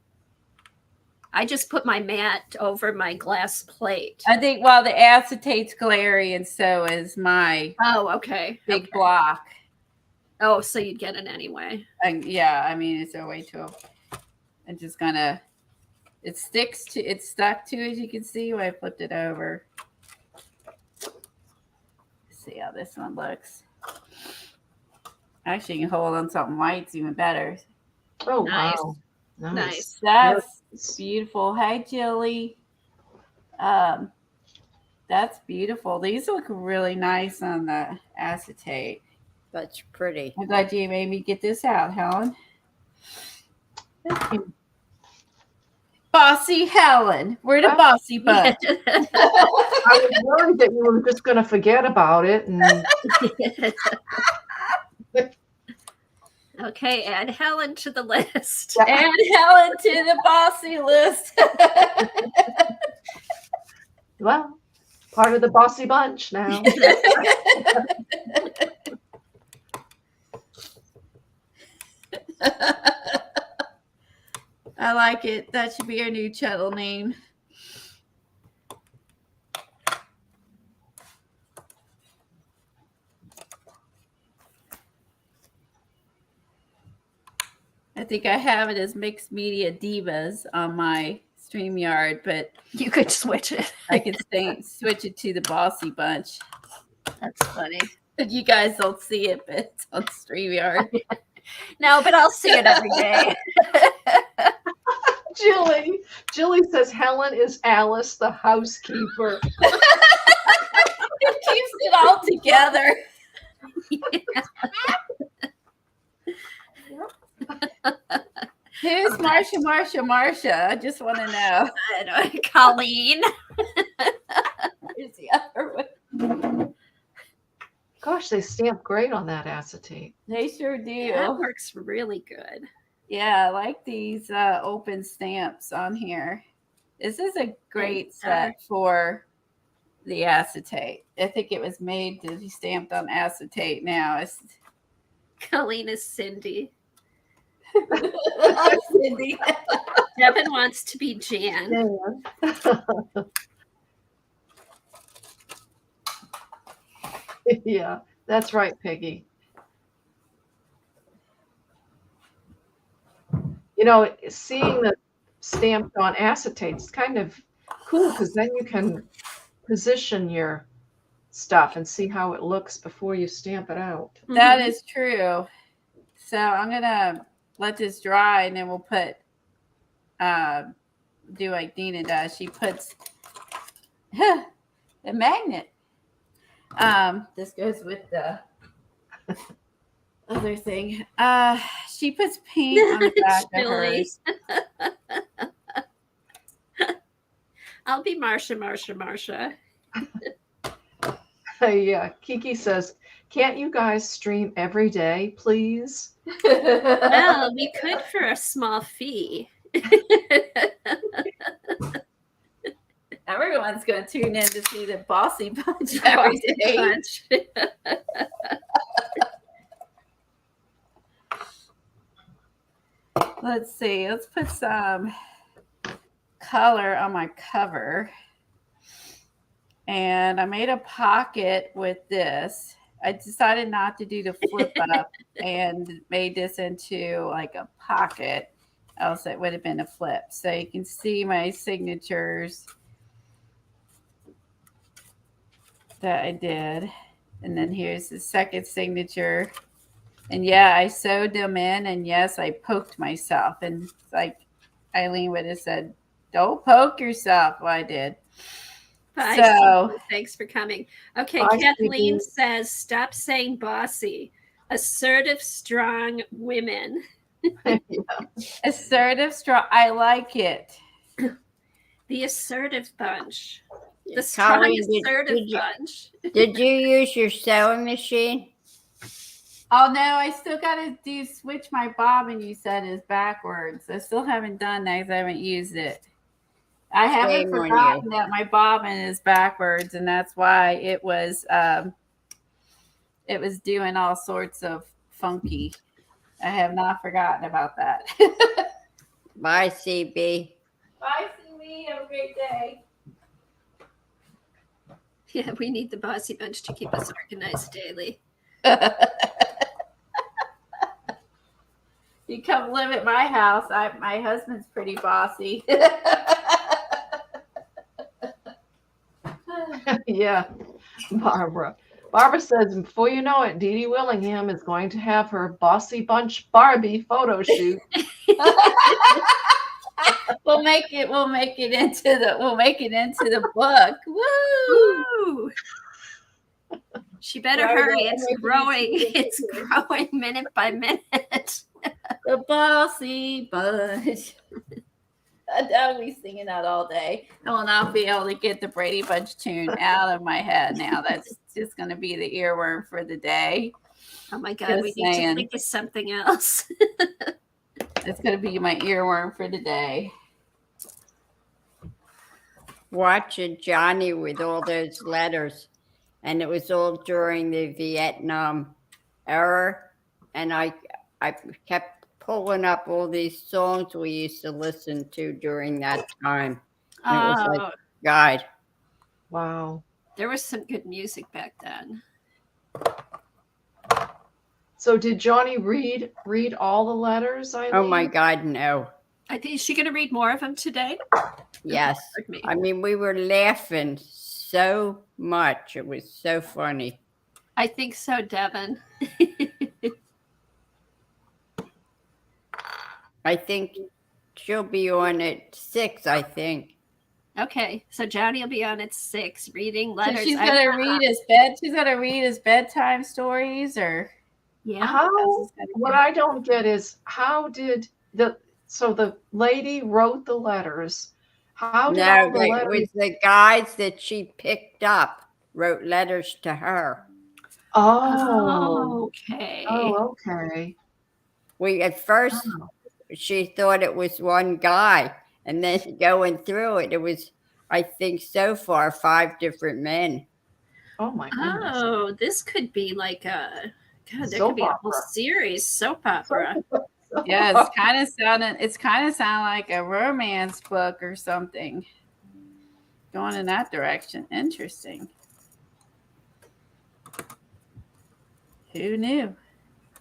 I just put my matte over my glass plate. I think, well, the acetate's glary, and so is my big block. Oh, so you'd get it anyway. And yeah, I mean, it's a way to. I'm just gonna. It's stuck to, as you can see, when I flipped it over. Let's see how this one looks. Actually, you can hold on something white, it's even better. Oh, Nice. wow. Nice. That's beautiful. Hey, Jilly. That's beautiful. These look really nice on the acetate. That's pretty. I'm glad you made me get this out, Helen. Bossy Helen. We're the bossy bunch. I was worried that you were just going to forget about it. And Okay, add Helen to the list. Add Helen to the bossy list. well, part of the bossy bunch now. I like it. That should be our new channel name. I think I have it as Mixed Media Divas on my StreamYard, but You could switch it. I could switch it to the Bossy Bunch. That's funny. You guys don't see it, but it's on StreamYard. No, but I'll see it every day. Jilly says Helen is Alice, the housekeeper. It keeps it all together. Who's Marsha? I just want to know. Colleen. Where's the other one? Gosh, they stamp great on that acetate. They sure do. That works really good. Yeah, I like these open stamps on here. This is a great set for the acetate. I think it was made to be stamped on acetate now. Colleen is Cindy. Cindy. Devin wants to be Jan. Yeah, that's right, Peggy. You know, seeing the stamped on acetate is kind of cool because then you can position your stuff and see how it looks before you stamp it out. That is true. So I'm gonna let this dry and then we'll put do like Dina does. She puts the magnet. This goes with the other thing. She puts paint on the back of hers. I'll be Marsha. Yeah, Kiki says, can't you guys stream every day, please? Well, we could for a small fee. Everyone's going to tune in to see the Bossy Bunch every day. Let's see. Let's put some color on my cover. And I made a pocket with this. I decided not to do the flip up and made this into like a pocket. Else it would have been a flip. So you can see my signatures that I did. And then here's the second signature. And yeah, I sewed them in. And yes, I poked myself. And it's like Eileen would have said, don't poke yourself. Well, I did. Bye, So thanks for coming. Okay, Bye, Kathleen Stevie. says, stop saying bossy. Assertive, strong women. assertive, strong. I like it. The assertive bunch. The Colleen, strong assertive bunch. Did you use your sewing machine? Oh no, I still got to switch my bobbin. You said is backwards. I still haven't done that because I haven't used it. I haven't Shame on forgotten you. that my bobbin is backwards, and that's why it was doing all sorts of funky. I have not forgotten about that. Bye, CB. Bye, CB. Have a great day. Yeah, we need the bossy bunch to keep us organized daily. You come live at my house. My husband's pretty bossy. Yeah, Barbara. Barbara says, before you know it, Dee Dee Willingham is going to have her Bossy Bunch Barbie photo shoot. We'll make it into the book. Woo! Woo! She better hurry. It's growing minute by minute. The Bossy Bunch. I'll be singing that all day. I will not be able to get the Brady Bunch tune out of my head now. That's just going to be the earworm for the day. Oh my God, Just we need saying. to think of something else. It's going to be my earworm for the day. Watching Johnny with all those letters. And it was all during the Vietnam era. And I kept pulling up all these songs we used to listen to during that time. And it was like, God. Wow. There was some good music back then. So did Johnny read all the letters, Eileen? Oh my God, no. I think is she going to read more of them today? Yes. I mean, we were laughing so much. It was so funny. I think so, Devin. I think she'll be on at 6, I think. Okay, so Johnny will be on at 6 reading letters. So she's gonna read his bedtime stories, or yeah. What I don't get is how did the lady wrote the letters? How did all the letters? It was the guys that she picked up wrote letters to her. Oh, okay. Oh, okay. We at first she thought it was one guy, and then going through it, it was, I think, so far 5 different men. Oh my goodness. Oh, this could be like there could be a whole series, soap opera. yeah, it's kind of sounding like a romance book or something. Going in that direction. Interesting. Who knew?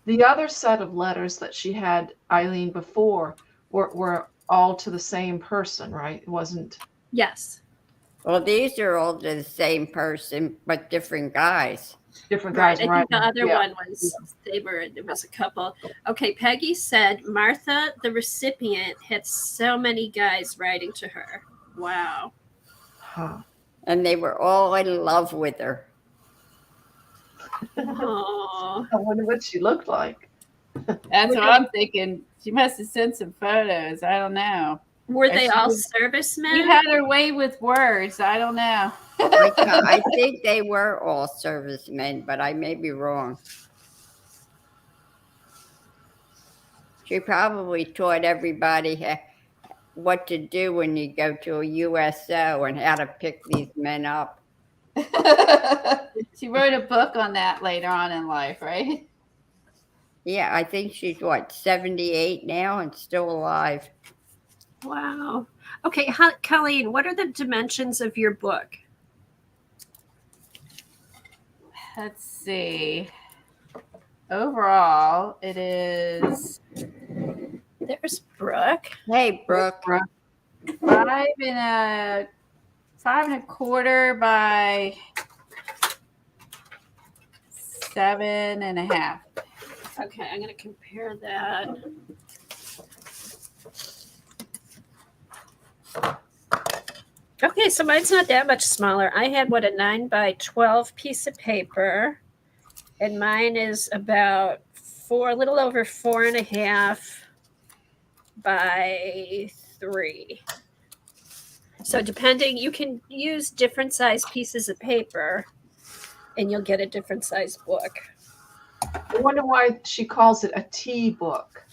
The other set of letters that she had, Eileen, before were all to the same person, right? It wasn't. Yes. Well, these are all to the same person, but different guys. Different guys, right? I think the other one was there was a couple. Okay, Peggy said Martha, the recipient, had so many guys writing to her. Wow. Huh. And they were all in love with her. Oh. I wonder what she looked like. That's what I'm thinking. She must have sent some photos. I don't know. Were they all servicemen? You had her way with words. I don't know. I think they were all servicemen, but I may be wrong. She probably taught everybody what to do when you go to a USO and how to pick these men up. She wrote a book on that later on in life, right? Yeah, I think she's 78 now and still alive. Wow. Okay, Colleen, what are the dimensions of your book? Let's see. Overall, it is. There's Brooke. Hey, Brooke. 5 1/4 by 7.5. Okay, I'm going to compare that. Okay, so mine's not that much smaller. I had a 9 by 12 piece of paper, and mine is about a little over 4.5 by 3. So depending, you can use different size pieces of paper, and you'll get a different size book. I wonder why she calls it a tea book.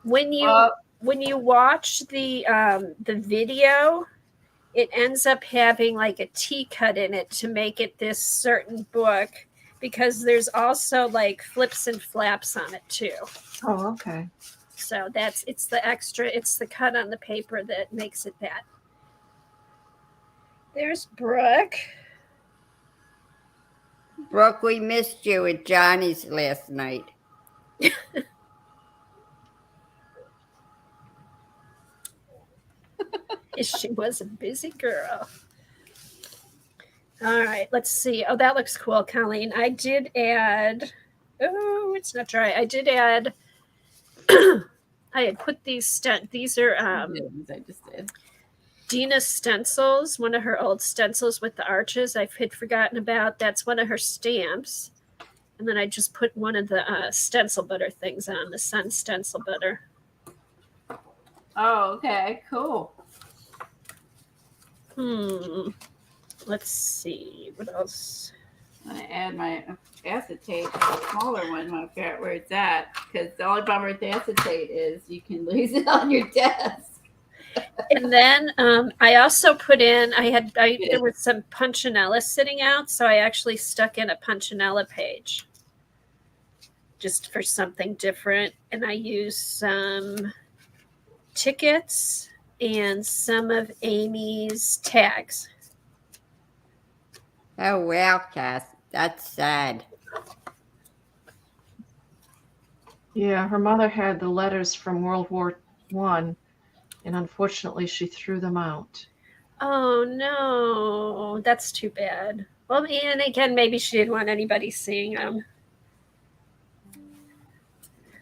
When you watch the video, it ends up having like a tea cut in it to make it this certain book, because there's also like flips and flaps on it too. Oh, okay. So it's the cut on the paper that makes it that. There's Brooke. Brooke, we missed you at Johnny's last night. She was a busy girl. All right, let's see. Oh, that looks cool, Colleen. I did add. Oh, it's not dry. I did add. I had put these are I just did. Dina stencils, one of her old stencils with the arches I had forgotten about. That's one of her stamps. And then I just put one of the stencil butter things on, the sun stencil butter. Oh, okay, cool. Let's see. What else? I'm going to add my acetate, the smaller one, I forgot where it's at. Because the only bummer with acetate is you can lose it on your desk. And then I also put in, there was some punchinella sitting out, so I actually stuck in a punchinella page just for something different. And I used some tickets and some of Amy's tags. Oh, wow, Cass. That's sad. Yeah, her mother had the letters from World War One, and unfortunately she threw them out. Oh no, that's too bad. Well, and again, maybe she didn't want anybody seeing them.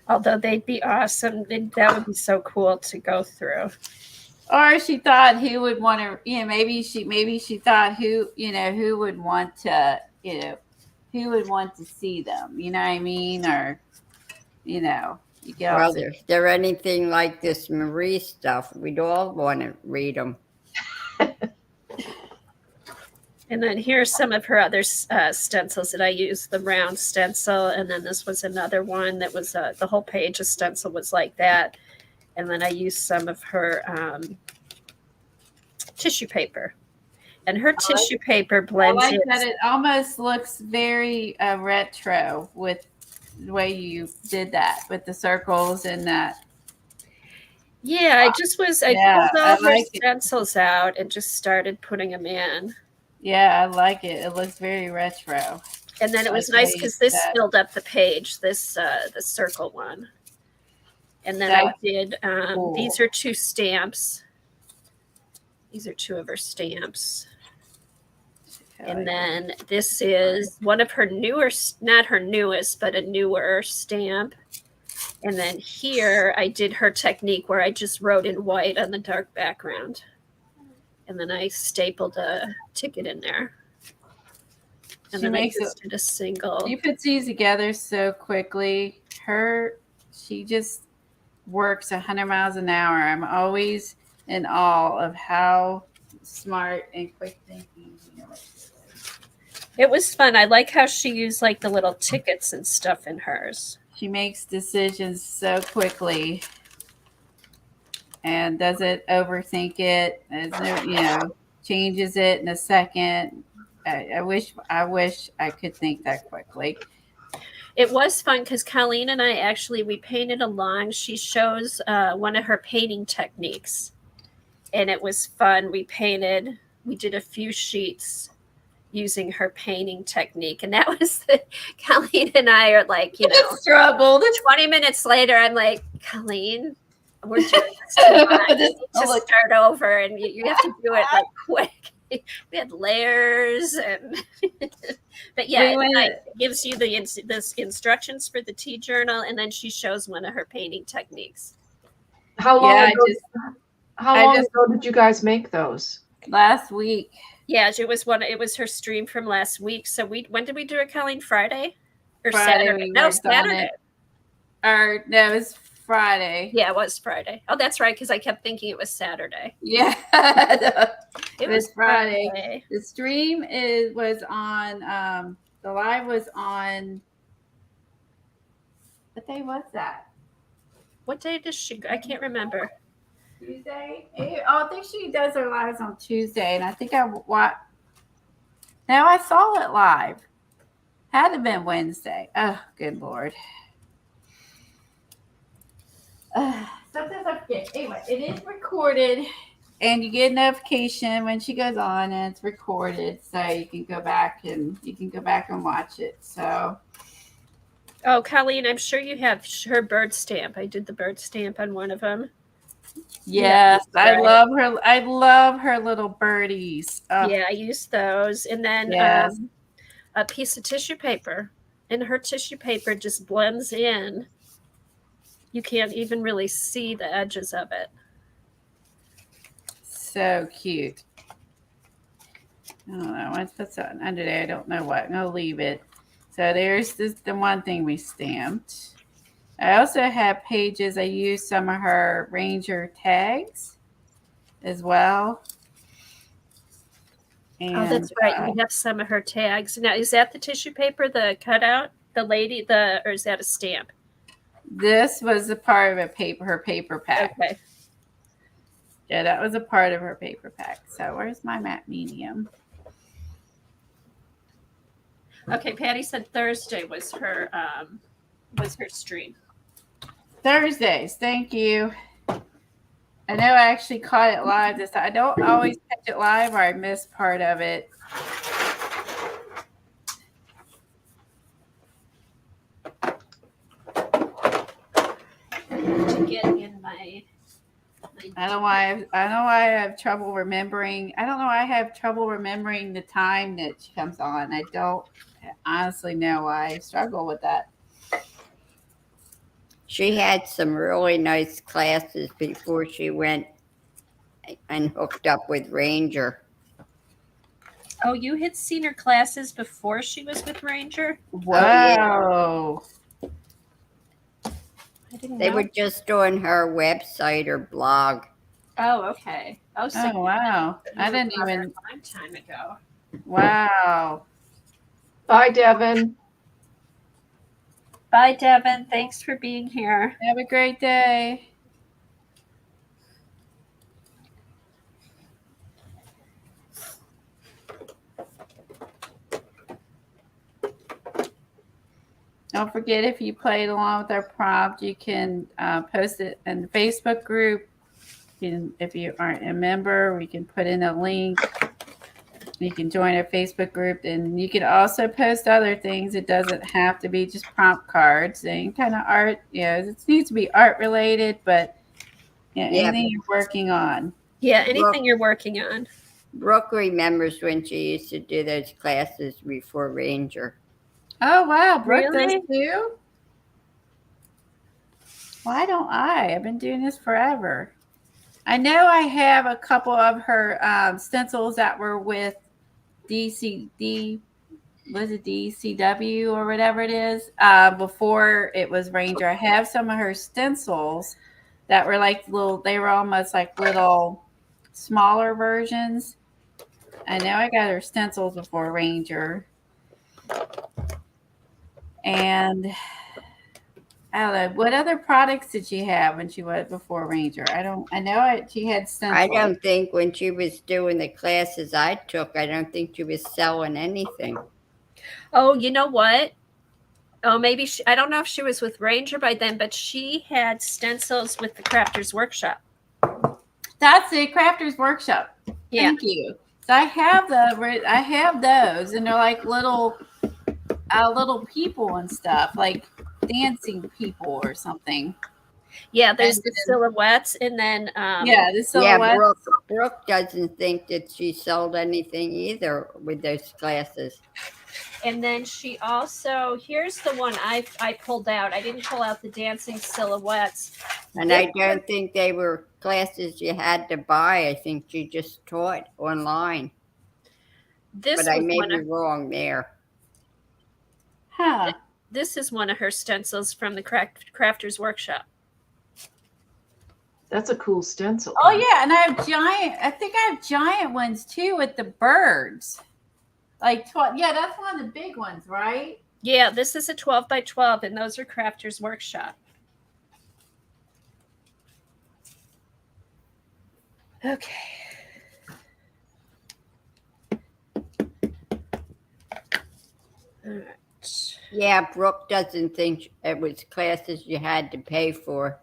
Although they'd be awesome. That would be so cool to go through. Or she thought who would want to, maybe she thought who would want to, who would want to see them, you know what I mean? Or, you get Well, if they're anything like this Marie stuff, we'd all want to read them. And then here's some of her other stencils that I used, the round stencil. And then this was another one that was the whole page of stencil was like that. And then I used some of her tissue paper. And her tissue paper blends in. That it almost looks very retro with the way you did that with the circles and that. Yeah, I pulled all her stencils out and just started putting them in. Yeah, I like it. It looks very retro. And then it was nice because this filled up the page, this the circle one. And then I did, cool. These are 2 stamps. These are 2 of her stamps. And then this is one of her newer, not her newest, but a newer stamp. And then here I did her technique where I just wrote in white on the dark background. And then I stapled a ticket in there. And then I just did a single. She puts these together so quickly. She just works 100 miles an hour. I'm always in awe of how smart and quick thinking she is. It was fun. I like how she used like the little tickets and stuff in hers. She makes decisions so quickly. And doesn't overthink it. Changes it in a second. I wish I could think that quickly. It was fun because Colleen and I we painted along. She shows one of her painting techniques, and it was fun. We did a few sheets using her painting technique, and that was Colleen and I are like, struggled. 20 minutes later, I'm like, Colleen, we're doing this to start over, and you have to do it like quick. We had layers, but yeah, it gives you the instructions for the tea journal, and then she shows one of her painting techniques. How long ago did you guys make those? Last week. Yeah, it was her stream from last week. So when did we do it, Colleen? Friday or Friday, Saturday? No, Saturday. No, it was Friday. Yeah, it was Friday. Oh, that's right, because I kept thinking it was Saturday. Yeah. It was Friday. The stream was on the live was on, what day was that? What day does she I can't remember. Tuesday? I think she does her lives on Tuesday, and I think I saw it live. Had to have been Wednesday. Oh, good Lord. Sometimes I forget. Anyway, it is recorded, and you get a notification when she goes on, and it's recorded, so you can go back and watch it. So, oh, Colleen, I'm sure you have her bird stamp. I did the bird stamp on one of them. Yes, I love her. I love her little birdies. Oh. Yeah, I used those, and then a piece of tissue paper, and her tissue paper just blends in. You can't even really see the edges of it. So cute. I don't know. I want to put something under there. I don't know what. I'm going to leave it. So there's the one thing we stamped. I also have pages. I used some of her Ranger tags as well. And, oh, that's right. We have some of her tags. Now, is that the tissue paper, the cutout? Or is that a stamp? This was a part of her paper pack. Okay. Yeah, that was a part of her paper pack. So where's my matte medium? Okay, Patty said Thursday was her stream. Thursdays, thank you. I know I actually caught it live this time. I don't always catch it live, or I miss part of it. to get in my I don't know why I have trouble remembering. I don't know why I have trouble remembering the time that she comes on. I don't honestly know why I struggle with that. She had some really nice classes before she went and hooked up with Ranger. Oh, you had seen her classes before she was with Ranger? Wow. I didn't They know. were just on her website or blog. Oh, okay. Oh, so Oh, wow. I you didn't were even. a long time ago. Wow. Bye, Devin. Bye, Devin. Thanks for being here. Have a great day. Don't forget, if you played along with our prompt, you can post it in the Facebook group. If you aren't a member, we can put in a link. You can join our Facebook group, and you can also post other things. It doesn't have to be just prompt cards. Any kind of art, it needs to be art related, but anything you're working on. Yeah, anything you're working on. Brooke remembers when she used to do those classes before Ranger. Oh, wow. Brooke Really? does too? Why don't I? I've been doing this forever. I know I have a couple of her stencils that were with DCW or whatever it is, before it was Ranger. I have some of her stencils that were like they were almost like little smaller versions. I know I got her stencils before Ranger. And I don't know, what other products did she have when she was before Ranger? She had stencils. I don't think when she was doing the classes I took, I don't think she was selling anything. Oh, you know what? Oh, maybe I don't know if she was with Ranger by then, but she had stencils with the Crafters Workshop. That's it, Crafters Workshop. Yeah. Thank you. So I have those, and they're like little people and stuff, like dancing people or something. Yeah, there's the silhouettes, and then the silhouettes. Yeah, Brooke doesn't think that she sold anything either with those classes. And then she also, here's the one I pulled out. I didn't pull out the dancing silhouettes. And I don't think they were classes you had to buy. I think she just taught online. But I may be wrong there. Huh. This is one of her stencils from the Crafters Workshop. That's a cool stencil. Oh, yeah, and I have giant ones too with the birds. Like, that's one of the big ones, right? Yeah, this is a 12 by 12, and those are Crafters Workshop. Okay. All right. Yeah, Brooke doesn't think it was classes you had to pay for.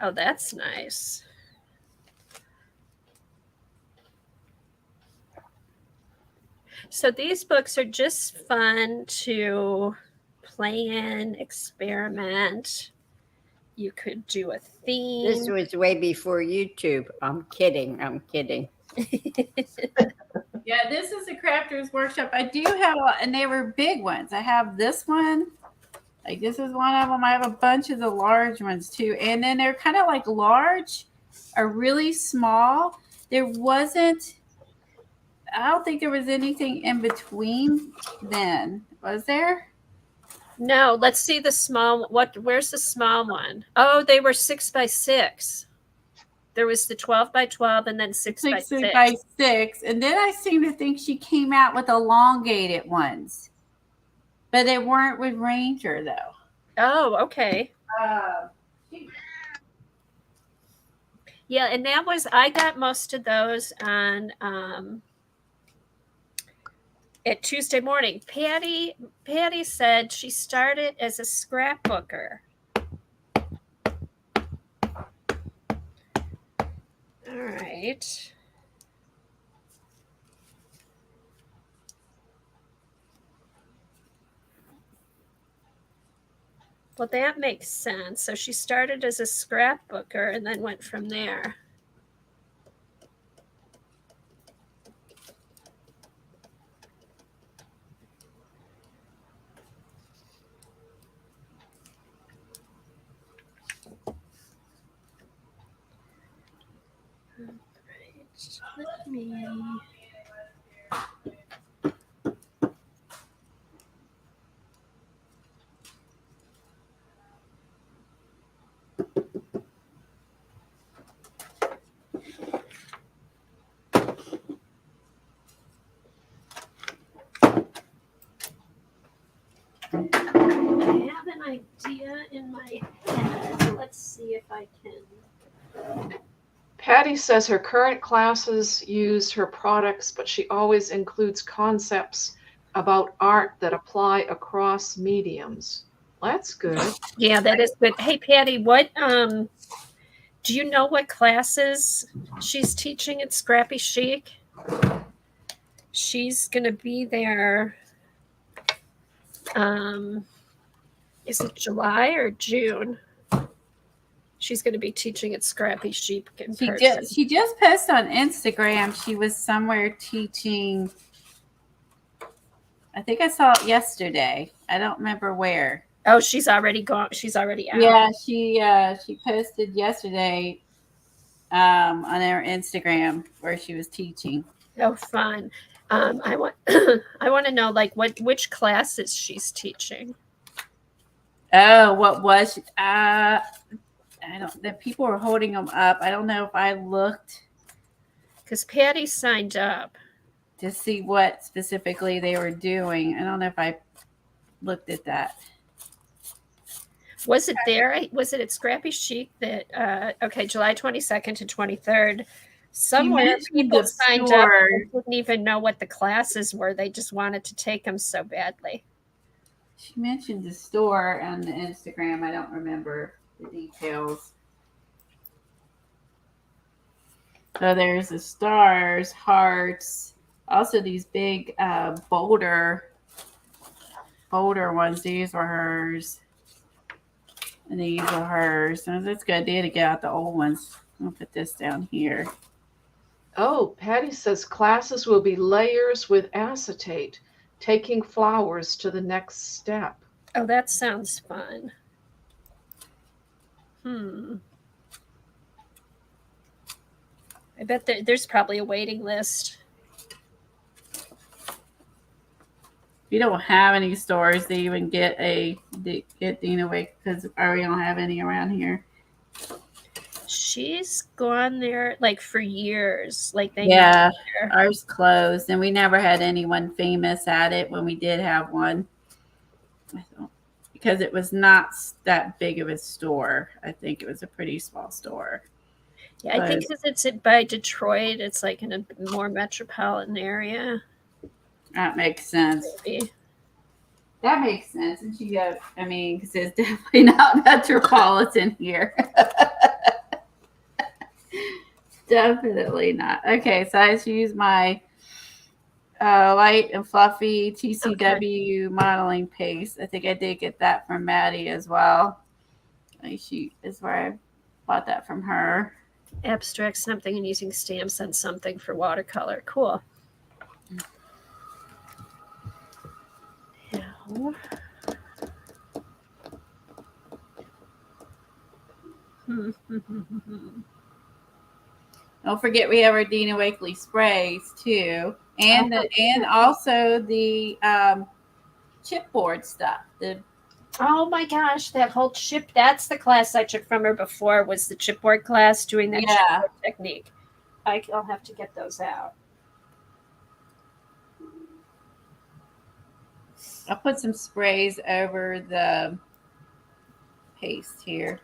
Oh, that's nice. So these books are just fun to play in, experiment. You could do a theme. This was way before YouTube. I'm kidding. Yeah, this is a Crafters Workshop. I do have, and they were big ones. I have this one. Like, this is one of them. I have a bunch of the large ones too. And then they're kind of like large or really small. I don't think there was anything in between then. Was there? No, let's see the small. Where's the small one? Oh, they were 6 by 6. There was the 12 by 12 and then 6 by 6. And then I seem to think she came out with elongated ones. But they weren't with Ranger, though. Oh, okay. Yeah, and I got most of those on at Tuesday morning. Patty said she started as a scrapbooker. All right. Well, that makes sense. So she started as a scrapbooker and then went from there. Let me. I have an idea in my head. Let's see if I can. Patty says her current classes use her products, but she always includes concepts about art that apply across mediums. Well, that's good. Yeah, that is good. Hey, Patty, what do you know what classes she's teaching at Scrappy Chic? She's gonna be there. Is it July or June? She's going to be teaching at Scrappy Chic in person. She just posted on Instagram. She was somewhere teaching. I think I saw it yesterday. I don't remember where. Oh, she's already gone. She's already out. Yeah, she posted yesterday on her Instagram where she was teaching. Oh, fun. I want I want to know like which classes she's teaching. Oh, what was I don't. The people were holding them up. I don't know if I looked because Patty signed up to see what specifically they were doing. I don't know if I looked at that. Was it there? Was it at Scrappy Chic that? Okay, July 22nd to 23rd. Somewhere people signed up and didn't even know what the classes were. They just wanted to take them so badly. She mentioned the store on the Instagram. I don't remember the details. So there's the stars, hearts, also these big boulder ones. These were hers. And these are hers. So that's a good idea to get out the old ones. I'll put this down here. Oh, Patty says classes will be layers with acetate, taking flowers to the next step. Oh, that sounds fun. I bet there's probably a waiting list. We don't have any stores to even get Dina Wakley because we don't have any around here. She's gone there like for years. Like ours closed, and we never had anyone famous at it when we did have one, because it was not that big of a store. I think it was a pretty small store. Yeah, I think because it's by Detroit, it's like in a more metropolitan area. That makes sense. Maybe. That makes sense. And because it's definitely not metropolitan here. Definitely not. Okay, so I just use my light and fluffy TCW modeling paste. I think I did get that from Maddie as well. She is where I bought that from her. Abstract something and using stamps on something for watercolor. Cool. Now. Don't forget we have our Dina Wakley sprays too, and also the chipboard stuff. Oh my gosh, that whole chip! That's the class I took from her before. Was the chipboard class doing that chipboard technique? I'll have to get those out. I'll put some sprays over the paste here.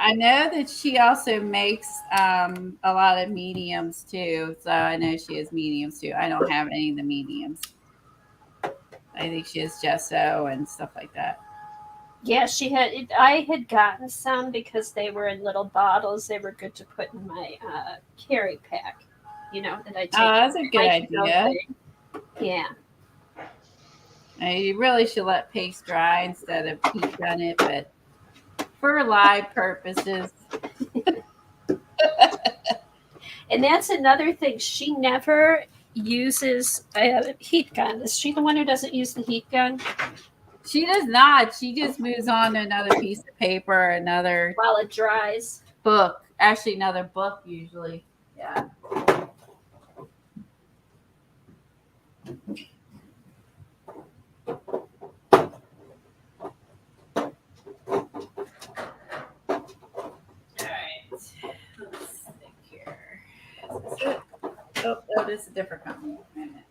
I know that she also makes a lot of mediums too. So I know she has mediums too. I don't have any of the mediums. I think she has gesso and stuff like that. Yeah, I had gotten some because they were in little bottles. They were good to put in my carry pack. that I take. Oh, that's a good idea. Yeah. You really should let paste dry instead of heat gun it, but for live purposes. And that's another thing. She never uses a heat gun. Is she the one who doesn't use the heat gun? She does not. She just moves on to another piece of paper, another While it dries. book. Actually, another book usually. Yeah. Oh, this is a different company. Wait a minute.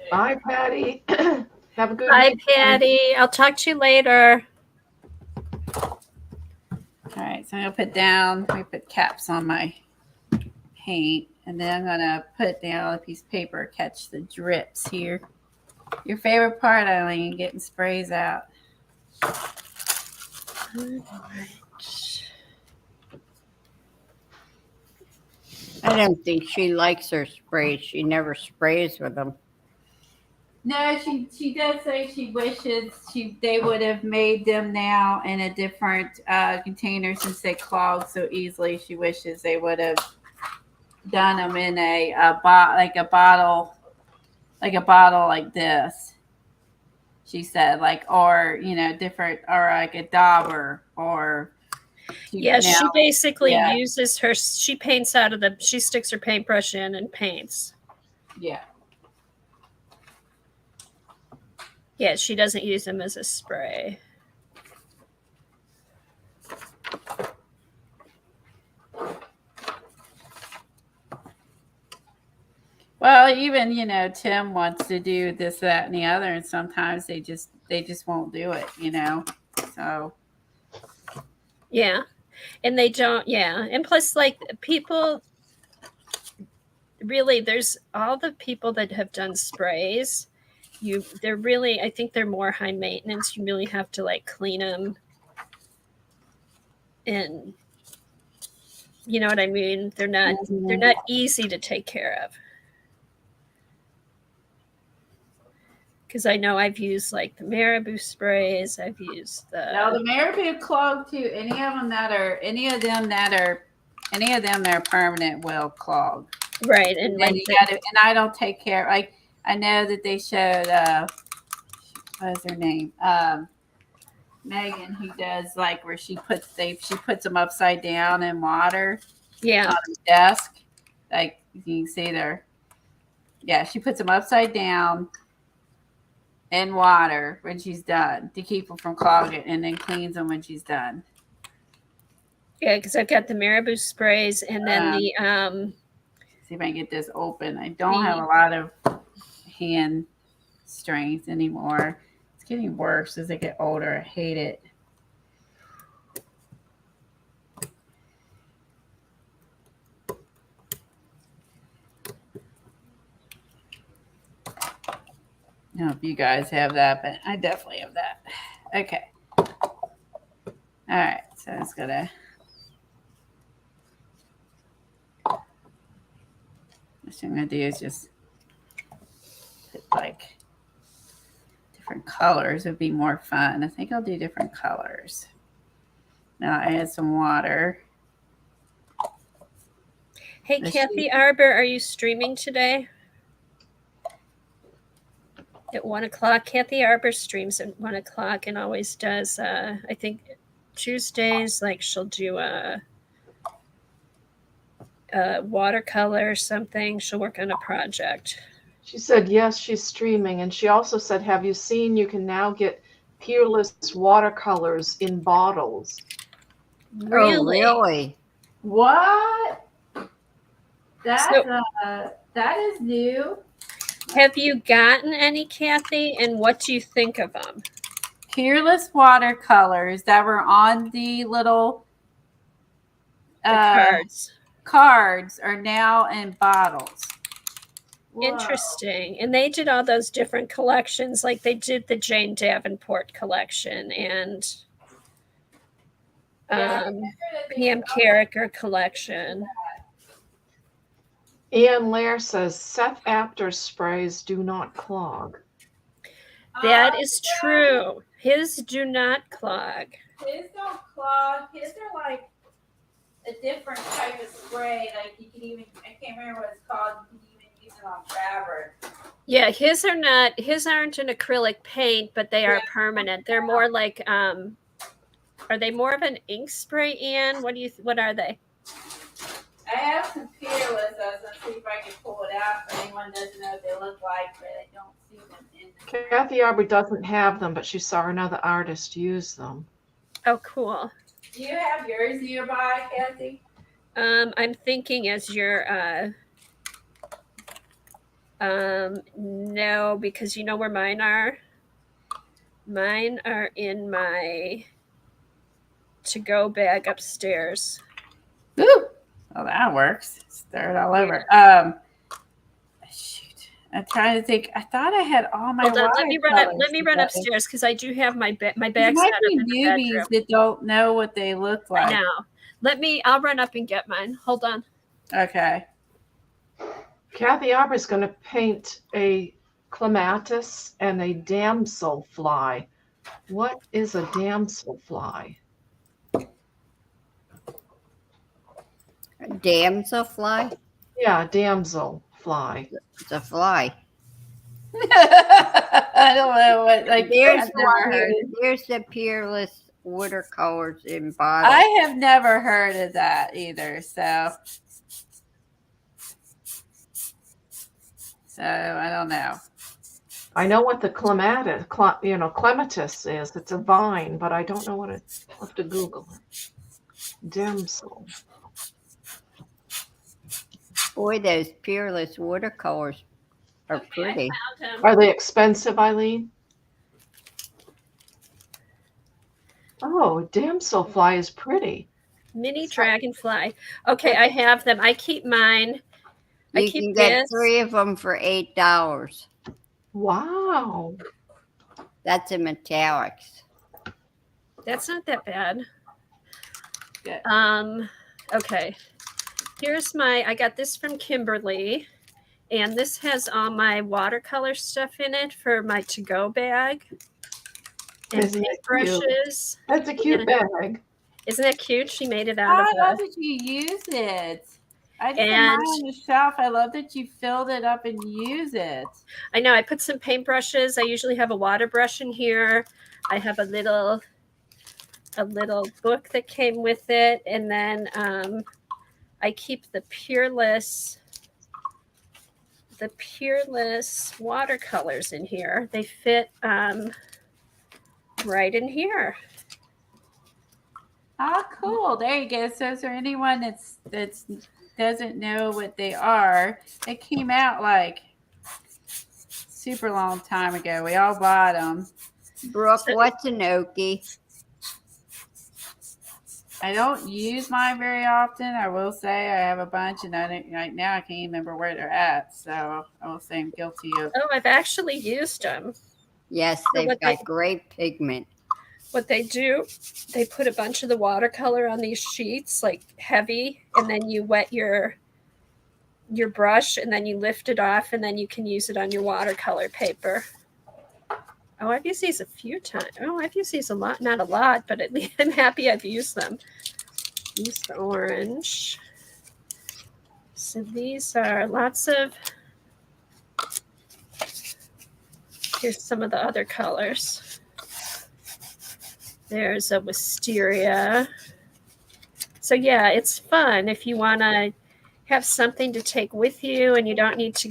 Bye, Patty. Have a good Bye, week. Patty. I'll talk to you later. All right, so I'm gonna put down. Let me put caps on my paint, and then I'm gonna put down a piece of paper, catch the drips here. Your favorite part, Eileen, getting sprays out. I don't think she likes her sprays. She never sprays with them. No, she does say she wishes they would have made them now in a different container since they clog so easily. She wishes they would have done them in a bottle like this. She said, or different, or like a dauber, or yeah. She basically uses her. She paints out of the. She sticks her paintbrush in and paints. Yeah. Yeah, she doesn't use them as a spray. Well, even Tim wants to do this, that, and the other, and sometimes they just won't do it, So yeah, and they don't. Yeah, and plus, people. Really, there's all the people that have done sprays. They're really, I think they're more high maintenance. You really have to clean them, and you know what I mean. They're not easy to take care of. Because I know I've used the Marabou sprays. I've used the Marabou clog too. Any of them that are permanent will clog. Right, and I don't take care. I know that they showed what is her name? Megan, who does where she puts them upside down in water. Yeah. On the desk. You can see there. Yeah, she puts them upside down in water when she's done to keep them from clogging, and then cleans them when she's done. Yeah, because I've got the Marabou sprays, and then the see if I can get this open. I don't have a lot of hand strength anymore. It's getting worse as I get older. I hate it. I don't know if you guys have that, but I definitely have that. Okay. All right. So it's gonna. What I'm gonna do is just put different colors. Would be more fun. I think I'll do different colors. Now I add some water. Hey, Kathy Arbor, are you streaming today? At 1:00. Kathy Arbor streams at 1:00 and always does. I think Tuesdays, she'll do a watercolor or something. She'll work on a project. She said yes, she's streaming, and she also said, "Have you seen? You can now get peerless watercolors in bottles." Really? Oh, really? What? That is new. Have you gotten any, Kathy? And what do you think of them? Peerless watercolors that were on the little cards. cards are now in bottles. Whoa. Interesting. And they did all those different collections, like they did the Jane Davenport collection and P.M. Carricker collection. Ian Lair says Seth Apter's sprays do not clog. That is true. His do not clog. His don't clog. His are like a different type of spray. Like you can even, I can't remember what it's called. You can even use it on fabric. Yeah, his aren't an acrylic paint, but they are permanent. They're more like, are they more of an ink spray, Ian? What are they? I have some Peerless. I was going to see if I can pull it out if anyone doesn't know what they look like, but I don't see them in the Kathy Aubrey doesn't have them, but she saw another artist use them. Oh, cool. Do you have yours nearby, Kathy? I'm thinking as you're, no, because you know where mine are? Mine are in my to-go bag upstairs. Woo! Oh, that works. Stir it all over. Shoot. I'm trying to think. I thought I had all my. Hold on, let me run upstairs because I do have my bag's might set up be in the newbies bedroom. that don't know what they look like. I know. I'll run up and get mine. Hold on. Okay. Kathy Aubrey's going to paint a clematis and a damselfly. What is a damselfly? A damselfly? Yeah, damselfly. It's a fly. I don't know what. Like, There's the Peerless watercolors in bottles. I have never heard of that either. So I don't know. I know what the clematis is. It's a vine, but I don't know what I'll have to Google it. Damsel. Boy, those Peerless watercolors are pretty. Are they expensive, Eileen? Oh, damselfly is pretty. Mini dragonfly. Okay, I have them. I keep mine. You can get 3 of them for $8. Wow. That's in metallics. That's not that bad. Yeah. Okay. Here's I got this from Kimberly, and this has all my watercolor stuff in it for my to-go bag. And Isn't it brushes. That's a cute bag. Isn't that cute? She made it out of I love that you use it. I just And- have mine on the shelf. I love that you filled it up and use it. I know. I put some paintbrushes. I usually have a water brush in here. I have a little book that came with it, and then I keep the Peerless watercolors in here. They fit right in here. Oh, cool. There you go. So is there anyone that's doesn't know what they are? They came out like super long time ago. We all bought them. Brooke, what's an okie? I don't use mine very often. I will say I have a bunch, and right now I can't even remember where they're at. So I will say I'm guilty of. Oh, I've actually used them. Yes, they've got great pigment. What they do, they put a bunch of the watercolor on these sheets, like heavy, and then you wet your brush, and then you lift it off, and then you can use it on your watercolor paper. Oh, I've used these a few times. Oh, I've used these a lot. Not a lot, but at least I'm happy I've used them. Use the orange. So these are lots of... Here's some of the other colors. There's a wisteria. So yeah, it's fun if you want to have something to take with you, and you don't need to,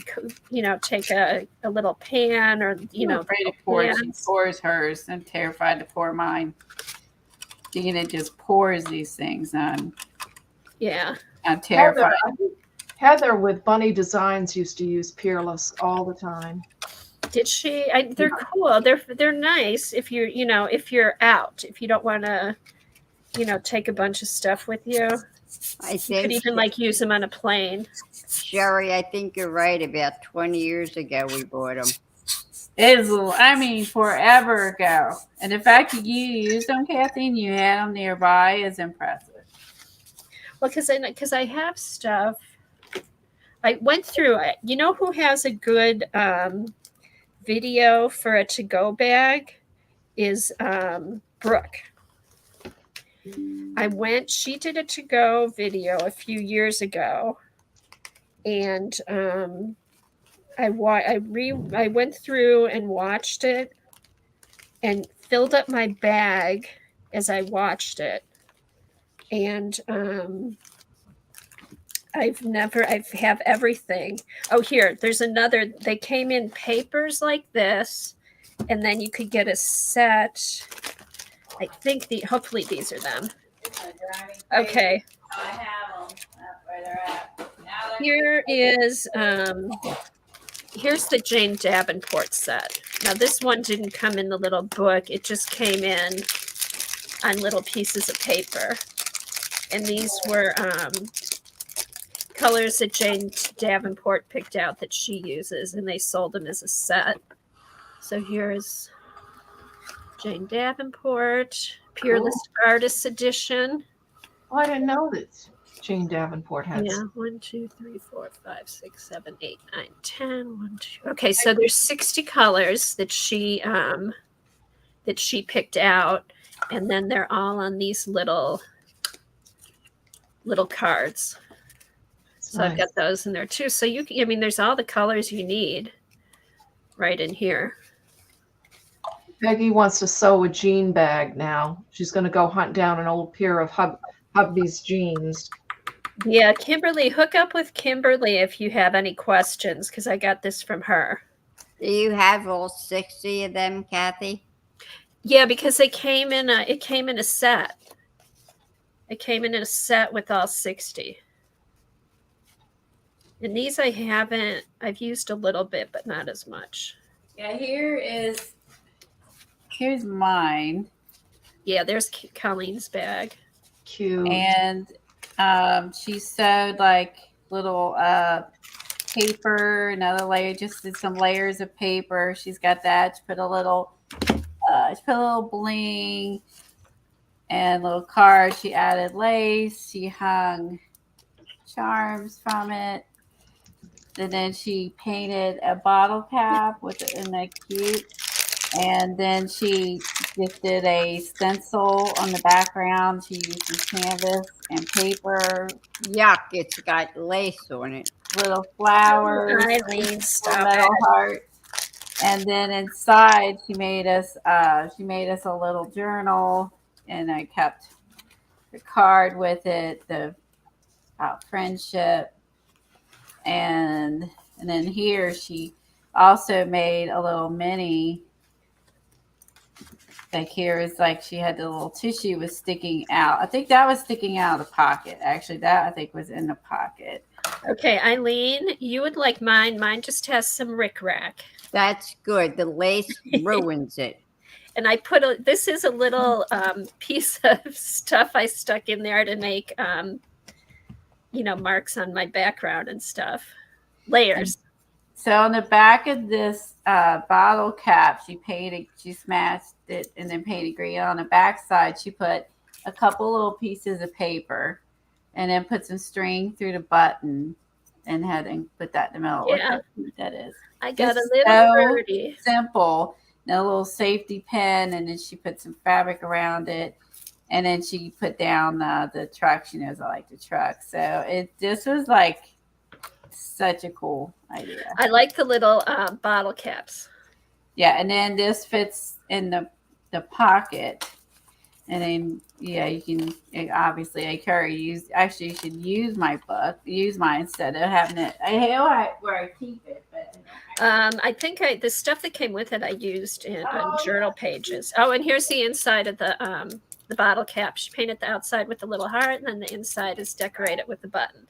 take a little pan or, I'm afraid to pour. She pours hers. I'm terrified to pour mine. Dina just pours these things on. Yeah. I'm terrified. Heather with Bunny Designs used to use Peerless all the time. Did she? They're cool. They're nice if you're out. If you don't want to, take a bunch of stuff with you. I You could think, even like use them on a plane. Sherry, I think you're right. About 20 years ago, we bought them. It's, I mean, forever ago. And the fact that you used them, Kathy, and you had them nearby is impressive. Well, because I have stuff. I went through. You know who has a good video for a to-go bag is Brooke. She did a to-go video a few years ago, and I went through and watched it and filled up my bag as I watched it. And I have everything. Oh, here, there's another. They came in papers like this, and then you could get a set. I think hopefully these are them. Okay. I have them. That's where they're at. Here's the Jane Davenport set. Now this one didn't come in the little book. It just came in on little pieces of paper. And these were colors that Jane Davenport picked out that she uses, and they sold them as a set. So here's Jane Davenport, Peerless Artist Edition. Oh, I didn't know that Jane Davenport has. Yeah, 1, 2, 3, 4, 5, 6, 7, 8, 9, 10. 1, 2. Okay, so there's 60 colors that she picked out, and then they're all on these little cards. So nice. I've got those in there too. So there's all the colors you need right in here. Peggy wants to sew a jean bag now. She's going to go hunt down an old pair of hubby's jeans. Yeah, Kimberly, hook up with Kimberly if you have any questions, because I got this from her. Do you have all 60 of them, Kathy? Yeah, because it came in a set. It came in a set with all 60. And these I've used a little bit, but not as much. Yeah, here's mine. Yeah, there's Colleen's bag. Cute. And she sewed like little paper, another layer, just did some layers of paper. She's got that. She put a little bling and little card. She added lace. She hung charms from it. And then she painted a bottle cap isn't that cute? And then she just did a stencil on the background. She used some canvas and paper. Yuck, it's got lace on it. Little flowers. Eileen, stop metal it. heart. And then inside she made us a little journal, and I kept the card with it, about friendship. And then here she also made a little mini. Like here is like she had the little tissue was sticking out. I think that was sticking out of the pocket. Actually, that I think was in the pocket. Okay, Eileen, you would like mine. Mine just has some rickrack. That's good. The lace ruins it. And I this is a little piece of stuff I stuck in there to make, marks on my background and stuff. Layers. So on the back of this bottle cap, she smashed it and then painted green. On the back side, she put a couple little pieces of paper and then put some string through the button and put that in the middle. Yeah. What that is. I got a little birdie. Simple. And a little safety pin, and then she put some fabric around it. And then she put down the truck. She knows I like the truck. So this was like such a cool idea. I like the little bottle caps. Yeah, and then this fits in the pocket. And then, yeah, you can obviously you should use my book. Use mine instead of having it. Where I keep it, but I think the stuff that came with it I used on journal pages. Oh, and here's the inside of the bottle cap. She painted the outside with the little heart, and then the inside is decorated with the button.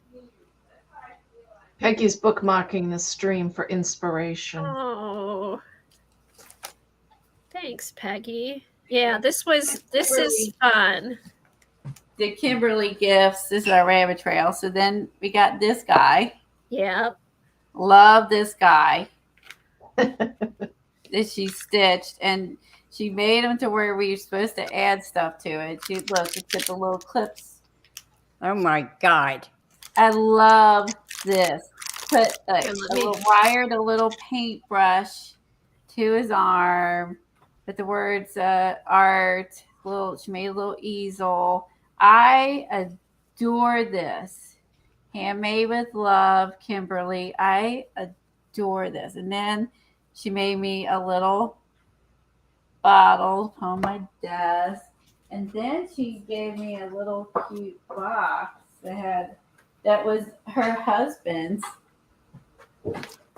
Peggy's bookmarking the stream for inspiration. Oh, thanks, Peggy. Yeah, this is fun. the Kimberly gifts. This is our rabbit trail. So then we got this guy. Yeah. Love this guy that she stitched, and she made them to where we were supposed to add stuff to it. She look, it's got the little clips. Oh my God. I love this. Put a Here, let me- little wired a little paintbrush to his arm. Put the words art. She made a little easel. I adore this. Handmade with love, Kimberly. I adore this. And then she made me a little bottle on my desk. And then she gave me a little cute box that was her husband's.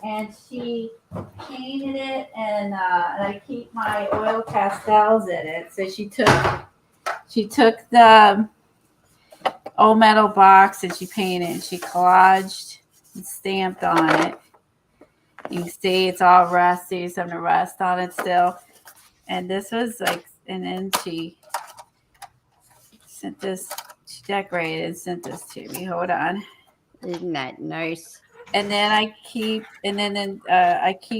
And she painted it, and I keep my oil pastels in it. So she took the old metal box and she painted and she collaged and stamped on it. You can see it's all rusty, some of the rust on it still. And this was like, and then she sent this, she decorated and sent this to me. Hold on. Isn't that nice? And then I keep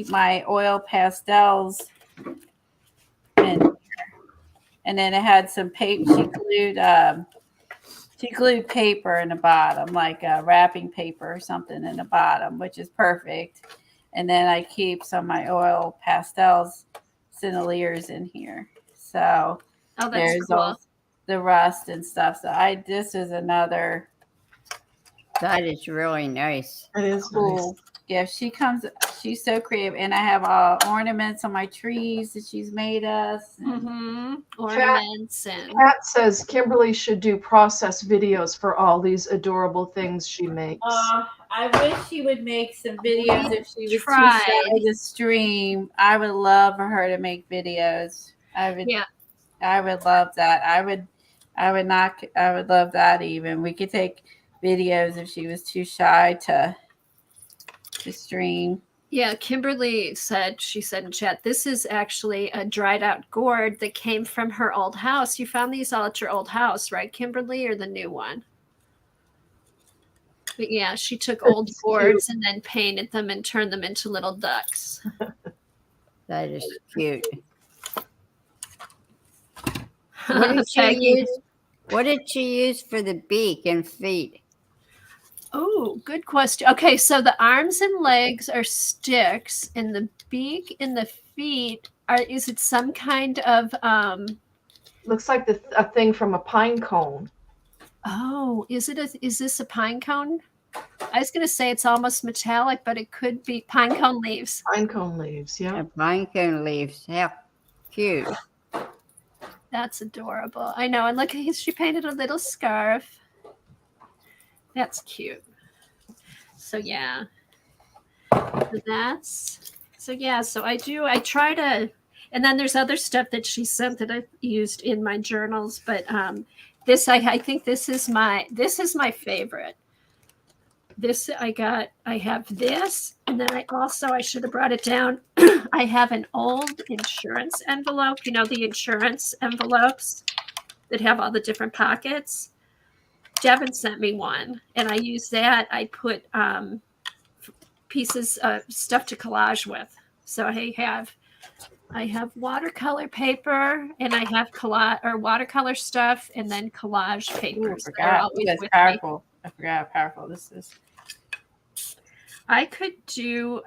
my oil pastels in. And then it had some paper. She glued paper in the bottom, like wrapping paper or something in the bottom, which is perfect. And then I keep some of my oil pastels cinneliers in here. So that's cool. all the rust and stuff. So this is another. That is really nice. It is Cool. nice. Yeah, she's so creative. And I have ornaments on my trees that she's made us. Ornaments and Kat says Kimberly should do process videos for all these adorable things she makes. I wish she would make some videos if she was tried. too shy to stream. I would love for her to make videos. I would love that. I would love that even. We could take videos if she was too shy to stream. Yeah, Kimberly said in chat, this is actually a dried out gourd that came from her old house. You found these all at your old house, right, Kimberly, or the new one? But yeah, she took old gourds and then painted them and turned them into little ducks. That is cute. What did she use for the beak and feet? Oh, good question. Okay, so the arms and legs are sticks, and the beak and the feet is it some kind of Looks like a thing from a pine cone. Oh, is this a pine cone? I was gonna say it's almost metallic, but it could be pine cone leaves. Pine cone leaves, yeah. Pine cone leaves. How cute. That's adorable. I know. And look, she painted a little scarf. That's cute. So yeah. So I try to, and then there's other stuff that she sent that I've used in my journals, but I think this is my favorite. I have this, and then I should have brought it down. I have an old insurance envelope, the insurance envelopes that have all the different pockets. Devin sent me one, and I use that. I put pieces of stuff to collage with. So I have watercolor paper, and I have watercolor stuff, and then collage papers. That's powerful. I forgot how powerful this is. I could do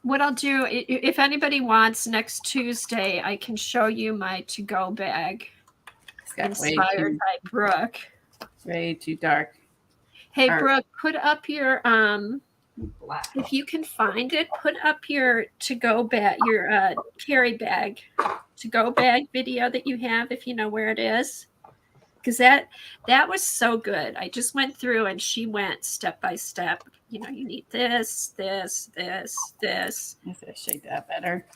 what I'll do, if anybody wants, next Tuesday, I can show you my to-go bag inspired by Brooke. Way too dark. Hey, Brooke, put up your if you can find it, put up your to-go bag, your carry bag to-go bag video that you have, if you know where it is. Because that was so good. I just went through and she went step by step. You need this. I should shake that better.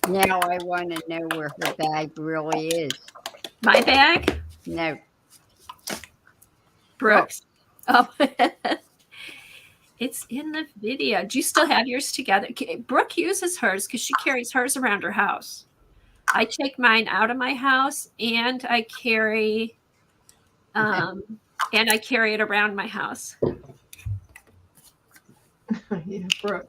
Now I want to know where her bag really is. My bag? No. Brooks. Oh. It's in the video. Do you still have yours together? Brooke uses hers because she carries hers around her house. I take mine out of my house, and I carry it around my house. Yeah, Brooke.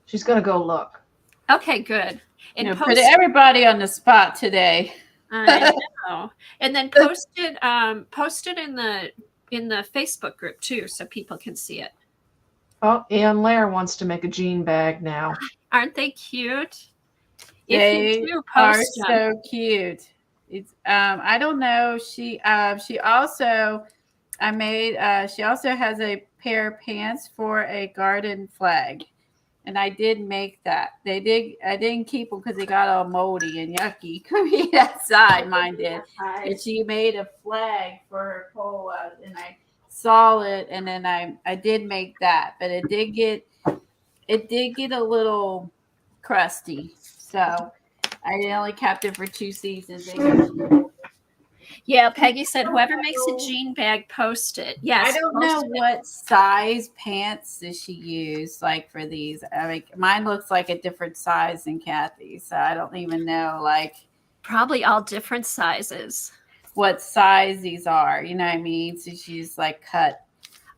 She's gonna go look. Okay, good. And put everybody on the spot today. I know. And then post it in the Facebook group too, so people can see it. Oh, Ann Lair wants to make a jean bag now. Aren't they cute? They if you do, are post them. so cute. It's I don't know. She also has a pair of pants for a garden flag, and I did make that. I didn't keep them because they got all moldy and yucky. Could be outside. Mine did. And she made a flag for her pole, and I saw it, and then I did make that, but it did get a little crusty. So I only kept it for 2 seasons. Yeah, Peggy said, whoever makes a jean bag, post it. Yes. I don't know what size pants does she use, like, for these. I mean, mine looks like a different size than Kathy's, so I don't even know, like, probably all different sizes. What size these are, you know what I mean? So she's like cut.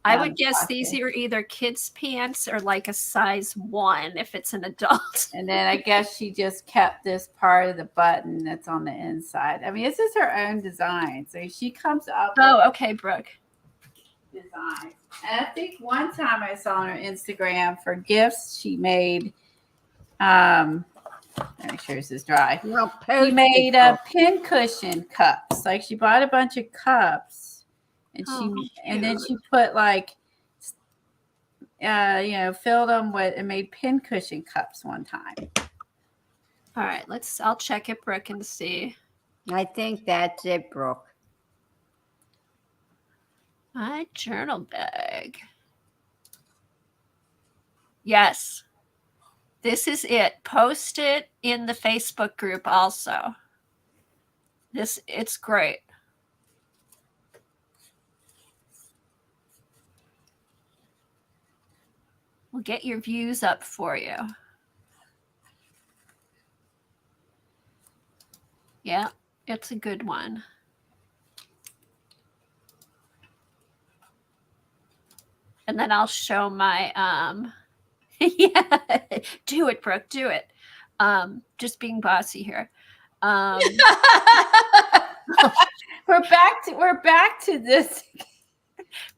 I would guess these are either kids' pants or like a size 1 if it's an adult. And then I guess she just kept this part of the button that's on the inside. I mean, this is her own design. So she comes up. Oh, okay, Brooke. Design. And I think one time I saw on her Instagram for gifts, she made, let me sure this is dry. She made pin cushion cups. Like she bought a bunch of cups. And then she put like, filled them with and made pin cushion cups one time. All right, I'll check it, Brooke, and see. I think that's it, Brooke. My journal bag. Yes, this is it. Post it in the Facebook group also. It's great. We'll get your views up for you. Yeah, it's a good one. And then I'll show my yeah, do it, Brooke, do it. Just being bossy here. We're back to this.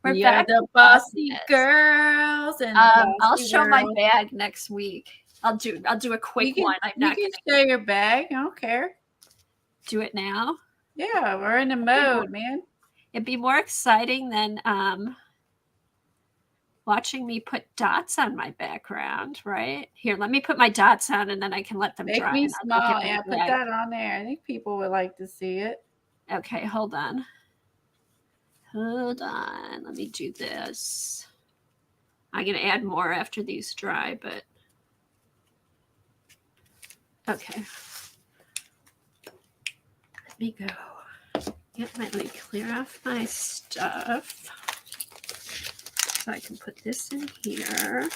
We're back the bossy girls, and I'll show my bag next week. I'll do a quick one. I'm not gonna show your bag. I don't care. Do it now. Yeah, we're in the mode, man. It'd be more exciting than watching me put dots on my background, right? Here, let me put my dots on, and then I can let them dry. Make me small. Yeah, put that on there. I think people would like to see it. Okay, hold on. Hold on. Let me do this. I'm going to add more after these dry, but okay. Let me go. Let me clear off my stuff. So I can put this in here.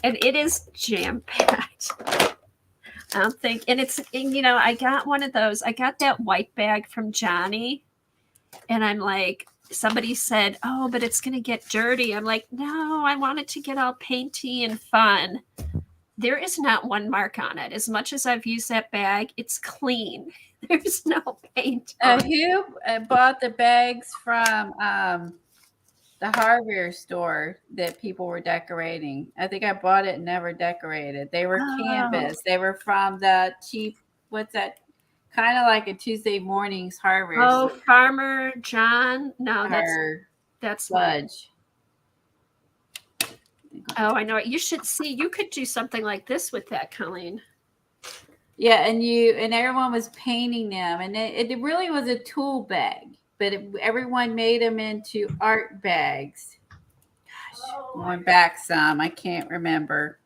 And it is jam-packed. I don't think, and I got one of those. I got that white bag from Johnny. And I'm like, somebody said, oh, but it's going to get dirty. I'm like, no, I want it to get all painty and fun. There is not one mark on it. As much as I've used that bag, it's clean. There's no paint. Who bought the bags from the hardware store that people were decorating? I think I bought it and never decorated. They were canvas. They were from the cheap, what's that? Kind of like a Tuesday morning's hardware. Oh, store. Farmer John. No, that's Sludge. Oh, I know. You should see. You could do something like this with that, Colleen. Yeah, and everyone was painting them, and it really was a tool bag, but everyone made them into art bags. Gosh, going back some, I can't remember.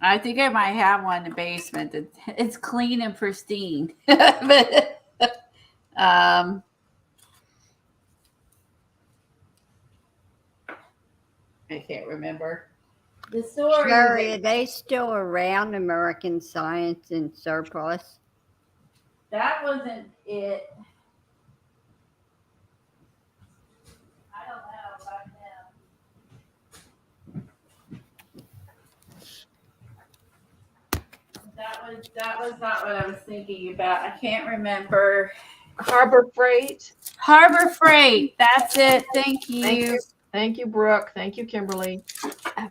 I think I might have one in the basement. It's clean and pristine. But I can't remember. The story. Sherry, are they still around, American Science and Surplus? That wasn't it. I don't know about them. That was not what I was thinking about. I can't remember. Harbor Freight. Harbor Freight. That's it. Thank you. Thank you. Thank you, Brooke. Thank you, Kimberly. Okay.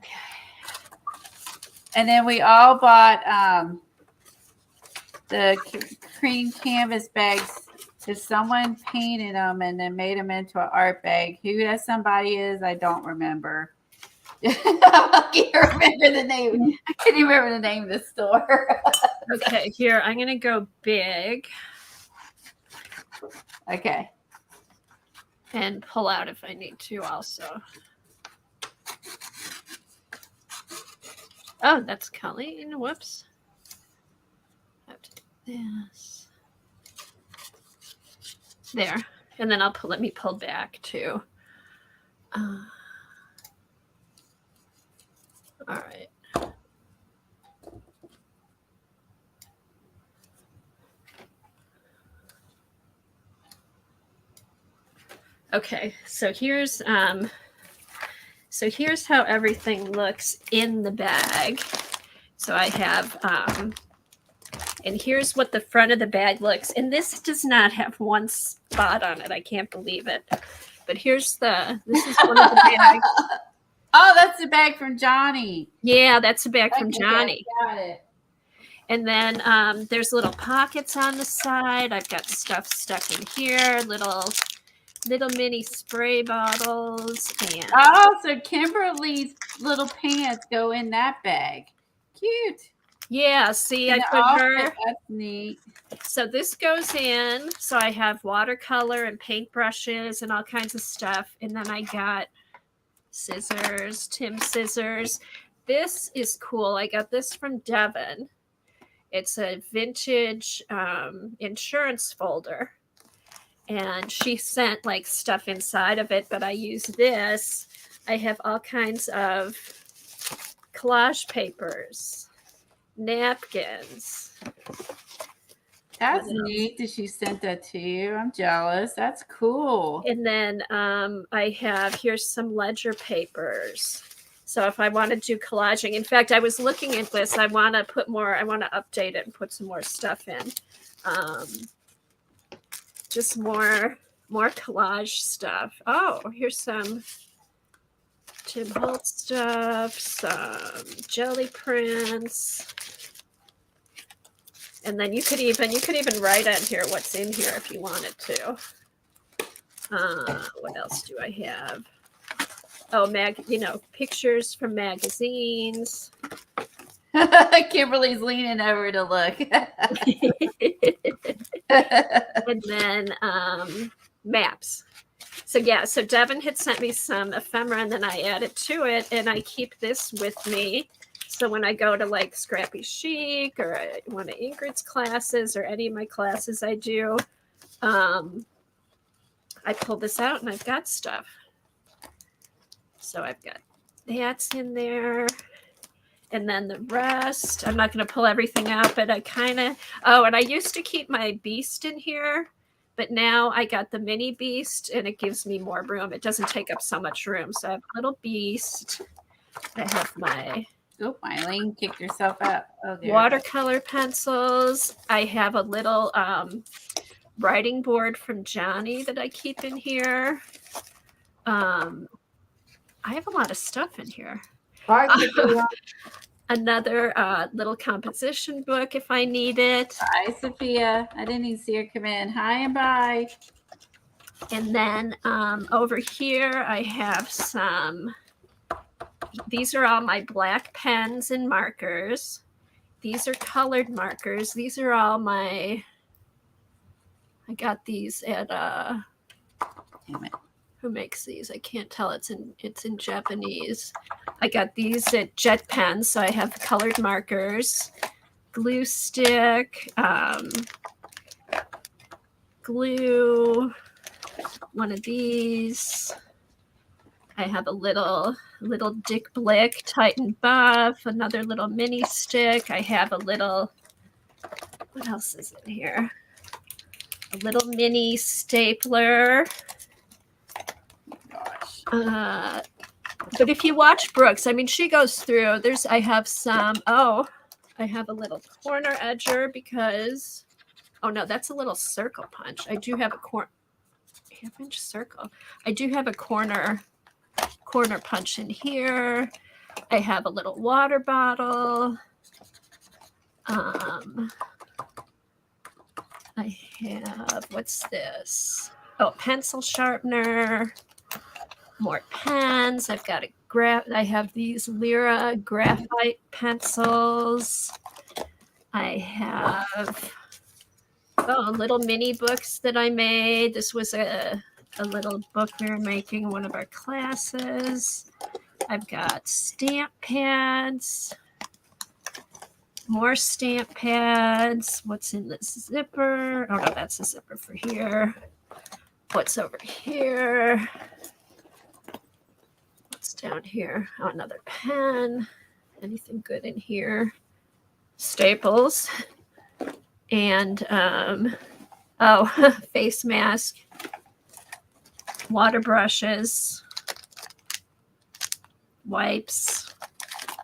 And then we all bought the cream canvas bags because someone painted them and then made them into an art bag. Who that somebody is, I don't remember. I can't remember the name. I can't even remember the name of the store. Okay, here, I'm going to go big. Okay. And pull out if I need to also. Oh, that's Colleen. Whoops. Have to do this. There. And then let me pull back too. All right. Okay, so here's how everything looks in the bag. So I have and here's what the front of the bag looks. And this does not have one spot on it. I can't believe it. But this is one of the bags. Oh, that's the bag from Johnny. Yeah, that's a bag from Johnny. Got it. And then there's little pockets on the side. I've got stuff stuck in here, little mini spray bottles. And oh, so Kimberly's little pants go in that bag. Cute. Yeah, see, and I put her. That's neat. So this goes in. So I have watercolor and paintbrushes and all kinds of stuff. And then I got scissors, Tim scissors. This is cool. I got this from Devin. It's a vintage insurance folder. And she sent like stuff inside of it, but I use this. I have all kinds of collage papers, napkins. That's neat that she sent that to you. I'm jealous. That's cool. And then here's some ledger papers. So if I want to do collaging, in fact, I was looking at this. I want to update it and put some more stuff in. Just more collage stuff. Oh, here's some Tim Holtz stuff, some jelly prints. And then you could even write on here what's in here if you wanted to. What else do I have? Oh, pictures from magazines. Kimberly's leaning over to look. And then maps. So Devin had sent me some ephemera and then I added to it, and I keep this with me. So when I go to like Scrappy Chic or one of Ingrid's classes or any of my classes I do, I pull this out and I've got stuff. So I've got that's in there. And then the rest, I'm not going to pull everything out, but and I used to keep my Beast in here, but now I got the mini Beast and it gives me more room. It doesn't take up so much room. So I have a little Beast. I have my Eileen kicked herself out. Oh, watercolor pencils. I have a little writing board from Johnny that I keep in here. I have a lot of stuff in here. Another little composition book if I need it. Hi, Sophia. I didn't even see her come in. Hi and bye. And then over here I have these are all my black pens and markers. These are colored markers. These are all I got these at Damn it. Who makes these? I can't tell. It's in Japanese. I got these at Jet Pen, so I have colored markers, glue stick, glue, one of these. I have a little little Dick Blick Titan Buff, another little mini stick. I have a little, what else is in here? A little mini stapler. Gosh. But if you watch Brooks, I mean, she goes through, I have a little corner edger because, oh no, that's a little circle punch. I do have a half-inch circle. I do have a corner punch in here. I have a little water bottle. I have, what's this? Oh, pencil sharpener. More pens. I've got I have these Lyra graphite pencils. I have little mini books that I made. This was a little book we were making in one of our classes. I've got stamp pads. More stamp pads. What's in this zipper? Oh no, that's a zipper for here. What's over here? What's down here? Oh, another pen. Anything good in here? Staples. And face mask. Water brushes. Wipes.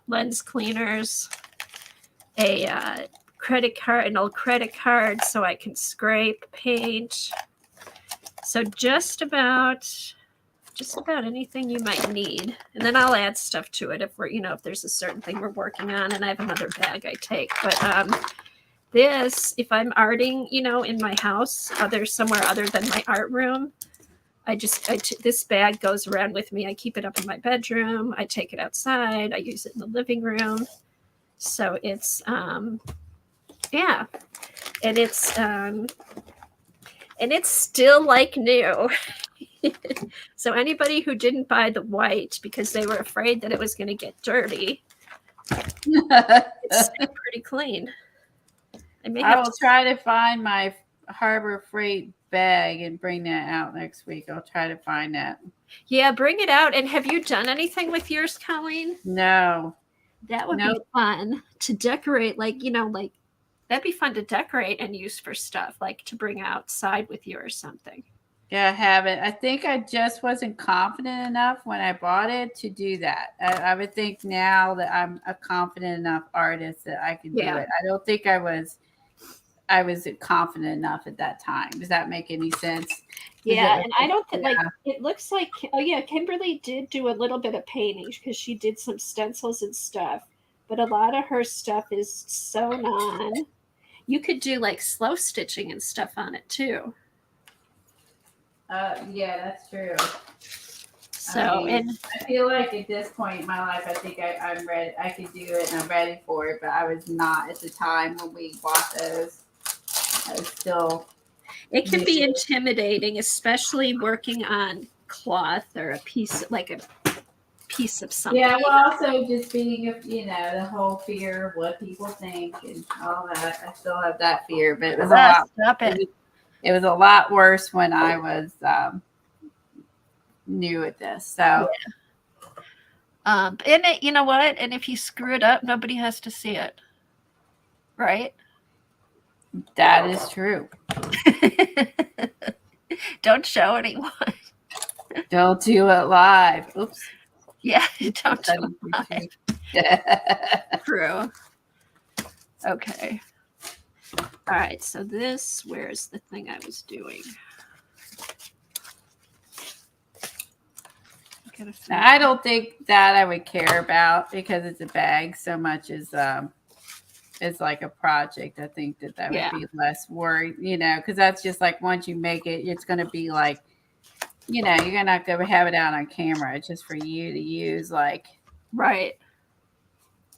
Lens cleaners. A credit card, an old credit card so I can scrape paint. So just about anything you might need. And then I'll add stuff to it if if there's a certain thing we're working on, and I have another bag I take. But this, if I'm arting, in my house, somewhere other than my art room, this bag goes around with me. I keep it up in my bedroom. I take it outside. I use it in the living room. So it's, and it's still like new. So anybody who didn't buy the white because they were afraid that it was going to get dirty, it's pretty clean. I will try to find my Harbor Freight bag and bring that out next week. I'll try to find that. Yeah, bring it out. And have you done anything with yours, Colleen? No. That would be fun to decorate, that'd be fun to decorate and use for stuff, like to bring outside with you or something. Yeah, I haven't. I think I just wasn't confident enough when I bought it to do that. I would think now that I'm a confident enough artist that I can do it. I don't think I was confident enough at that time. Does that make any sense? Yeah, and I don't think it looks like, Kimberly did do a little bit of painting because she did some stencils and stuff, but a lot of her stuff is sewn on. You could do slow stitching and stuff on it too. Yeah, that's true. So, I feel like at this point in my life, I think I'm ready. I could do it and I'm ready for it, but I was not at the time when we bought those. I was still. It can be intimidating, especially working on cloth or a piece of something. Yeah, well, also just being, the whole fear of what people think and all that. I still have that fear, but it was it was a lot worse when I was new at this. So, and you know what? And if you screw it up, nobody has to see it, right? That is true. Don't show anyone. Don't do it live. Oops. Yeah, don't do it live. True. Okay. All right. So where's the thing I was doing? Now, I don't think that I would care about because it's a bag so much as it's like a project. I think that would be less worried, because that's just once you make it, it's going to be you're not going to have it out on camera. It's just for you to use, right.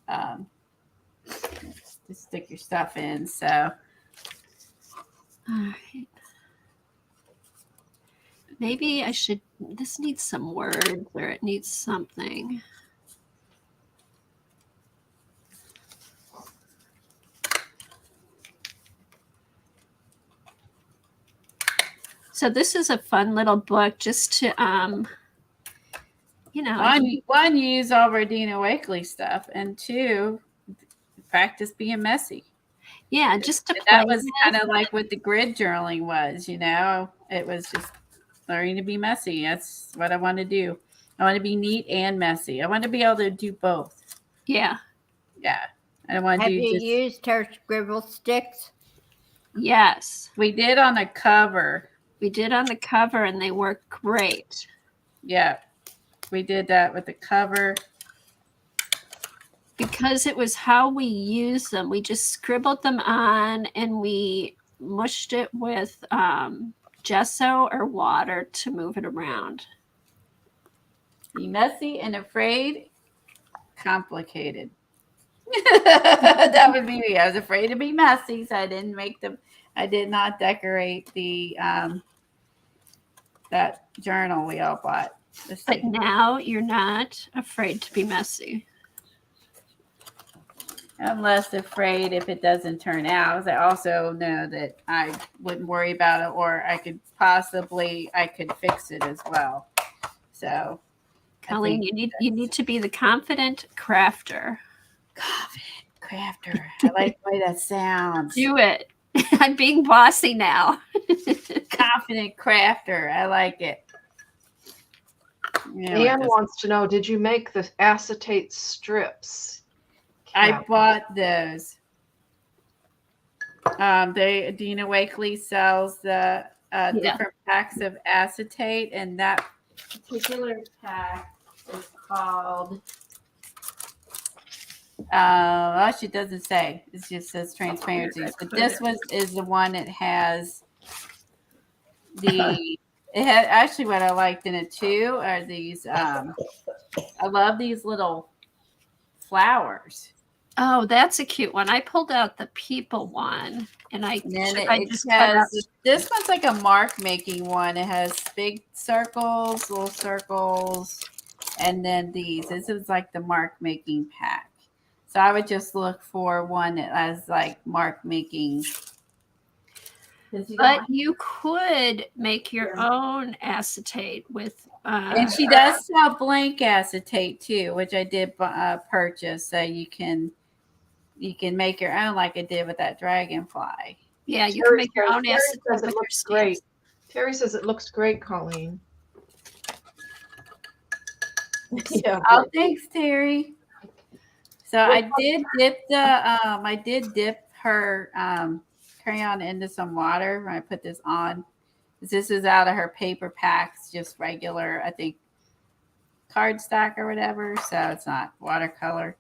To stick your stuff in. So, all right. Maybe I should. This needs some words, or it needs something. So this is a fun little book just to, you know, one, use all of our Dina Wakley stuff, and two, practice being messy. Yeah, just to play. That was kind of like what the grid journaling was, you know. It was just learning to be messy. That's what I want to do. I want to be neat and messy. I want to be able to do both. Yeah. Yeah. I don't want to Have do you just... used her scribble sticks? Yes. We did on the cover. We did on the cover, and they work great. Yeah. We did that with the cover. Because it was how we used them. We just scribbled them on, and we mushed it with gesso or water to move it around. Be messy and afraid, complicated. That would be me. I was afraid to be messy, so I didn't make them. I did not decorate the that journal we all bought. But now you're not afraid to be messy. I'm less afraid if it doesn't turn out. I also know that I wouldn't worry about it, or I could fix it as well. So, Colleen, you need to be the confident crafter. Confident crafter. I like the way that sounds. Do it. I'm being bossy now. Confident crafter. I like it. Anne wants to know, did you make the acetate strips? I bought those. Dina Wakley sells the different packs of acetate, and that particular pack is called she doesn't say. It just says transparency. But this is the one that has it had actually what I liked in it too are these I love these little flowers. Oh, that's a cute one. I pulled out the people one, and this one's like a mark making one. It has big circles, little circles, and then these. This is like the mark making pack. So I would just look for one that has like mark making. But you could make your own acetate with. And she does sell blank acetate too, which I did purchase. So you can make your own, like I did with that dragonfly. Yeah, you can make your own acetate. Says it looks great. Terry says it looks great, Colleen. Yeah. Oh, thanks, Terry. So I did dip her crayon into some water when I put this on. This is out of her paper packs, just regular, I think, cardstock or whatever. So it's not watercolor.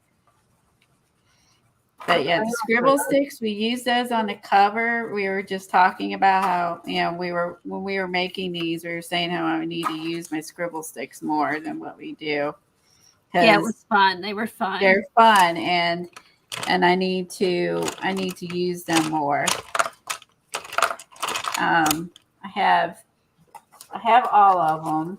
But yeah, the scribble sticks, we use those on the cover. We were just talking about how, when we were making these, we were saying how I need to use my scribble sticks more than what we do. Yeah, it was fun. They were fun. They're fun, and I need to use them more. I have all of them.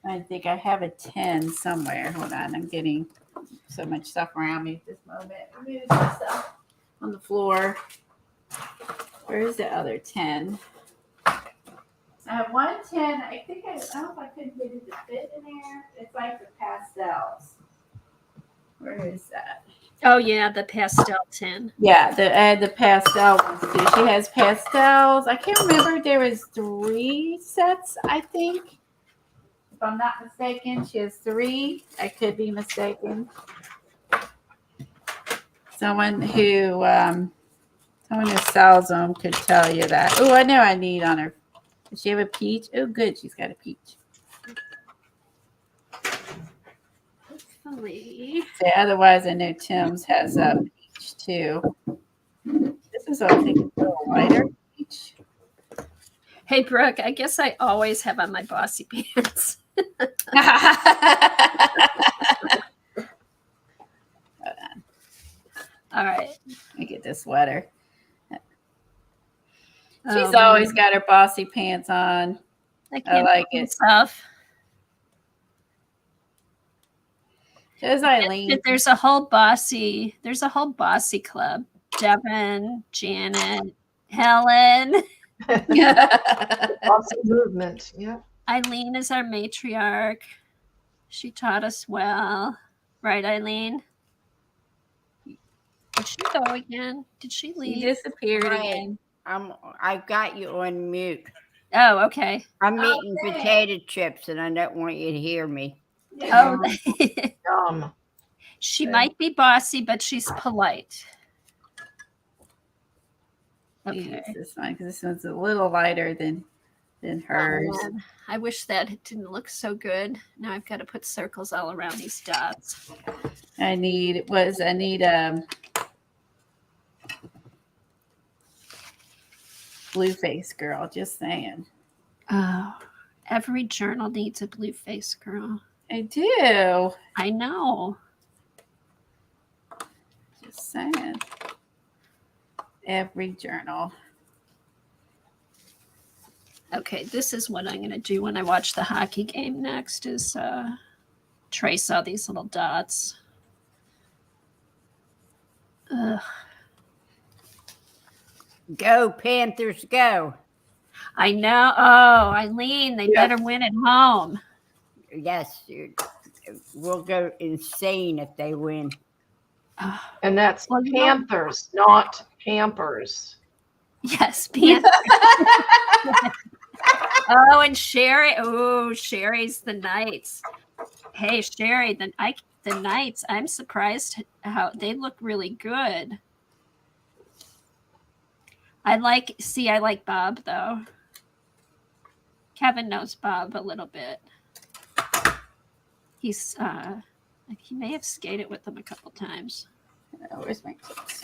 I think I have a 10 somewhere. Hold on, I'm getting so much stuff around me at this moment. Remove some stuff on the floor. Where is the other 10? I have one 10. I think I don't know if I could get it to fit in there. It's like the pastels. Where is that? Oh yeah, the pastel 10. Yeah, the pastel ones too. She has pastels. I can't remember. There was 3 sets, I think. If I'm not mistaken, she has 3. I could be mistaken. Someone who sells them could tell you that. Oh, I know I need on her. Does she have a peach? Oh, good. She's got a peach. Hopefully. So otherwise, I know Tim's has a peach too. This is, I think, a little lighter peach. Hey, Brooke, I guess I always have on my bossy pants. Hold on. All right. Let me get this sweater. She's always got her bossy pants on. I like it. Stuff. There's Eileen. There's a whole bossy club. Devin, Janet, Helen. Bossy movement. Yeah. Eileen is our matriarch. She taught us well. Right, Eileen? Did she go again? Did she She leave? disappeared Right. again. I've got you on mute. Oh, okay. I'm eating potato chips and I don't want you to hear me. Oh, Yum. she might be bossy, but she's polite. Okay. Use this one because this one's a little lighter than hers. Oh, man. I wish that it didn't look so good. Now I've got to put circles all around these dots. I need blue face girl, just saying. Oh, every journal needs a blue face girl. I do. I know. Just saying. Every journal. Okay, this is what I'm going to do when I watch the hockey game next is trace all these little dots. Ugh. Go, Panthers, go. I know. Oh, Eileen, they better win at home. Yes, we'll go insane if they win. And that's Well, Panthers, not Pampers. Yes, Panthers. Oh, and Sherry. Oh, Sherry's the Knights. Hey, Sherry, the Knights. I'm surprised how they look really good. I like Bob though. Kevin knows Bob a little bit. He's he may have skated with them a couple times. Oh, where's my clips?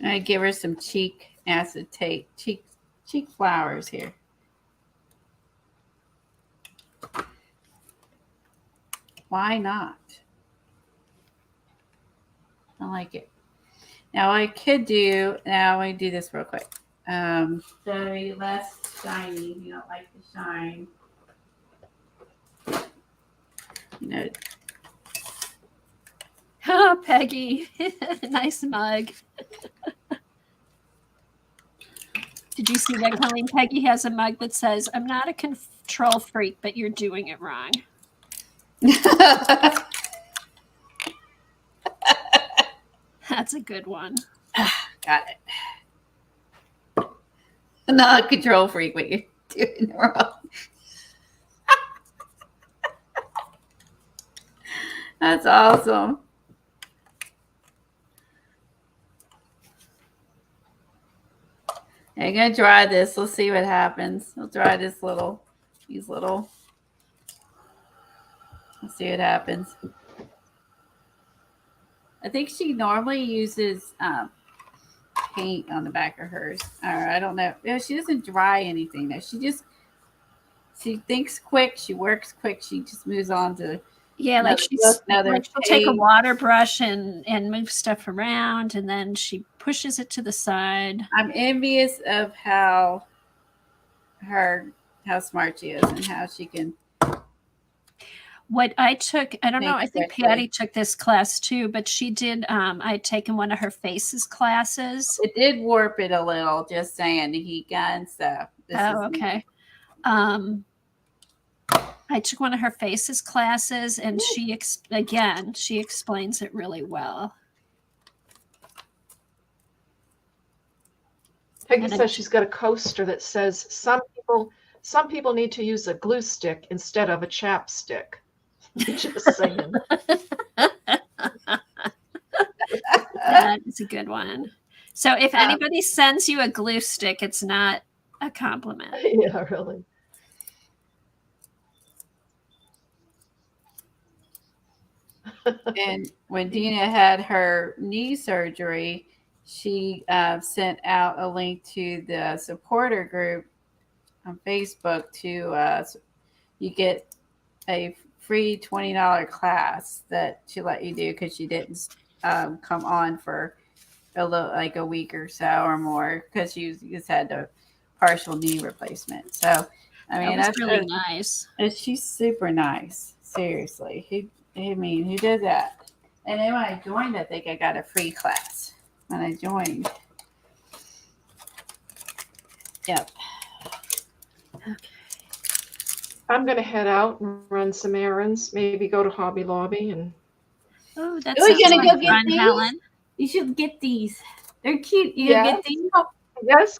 I give her some cheek acetate, cheek flowers here. Why not? I like it. Now I could do. Now I do this real quick. So less shiny. You don't like the shine. You know. Oh, Peggy. Nice mug. Did you see that, Colleen? Peggy has a mug that says, I'm not a control freak, but you're doing it wrong. That's a good one. Got it. Not a control freak, but you're doing it wrong. That's awesome. I'm gonna dry this. Let's see what happens. We'll dry these little. Let's see what happens. I think she normally uses paint on the back of hers. Or I don't know. No, she doesn't dry anything though. She thinks quick. She works quick. She just moves on to. Yeah, like she'll take a water brush and move stuff around, and then she pushes it to the side. I'm envious of how smart she is and how she can. What I took, I don't know, I think Patty took this class too, but she did, I'd taken one of her faces classes. It did warp it a little, just saying, the heat gun stuff. Okay. I took one of her faces classes, and she explains it really well. Peggy says she's got a coaster that says some people need to use a glue stick instead of a chapstick. Just saying. That is a good one. So if anybody sends you a glue stick, it's not a compliment. Yeah, really. And when Dina had her knee surgery, she sent out a link to the supporter group on Facebook to you get a free $20 class that she let you do because she didn't come on for a week or so or more because she just had a partial knee replacement. So I mean that's really nice. She's super nice. Seriously, who does that? And then when I joined, I think I got a free class when I joined. Yep. Okay. I'm going to head out and run some errands. Maybe go to Hobby Lobby and. Oh, that's We're gonna go get fun, these? Helen. You should get these. They're cute. You gonna get these? Yes.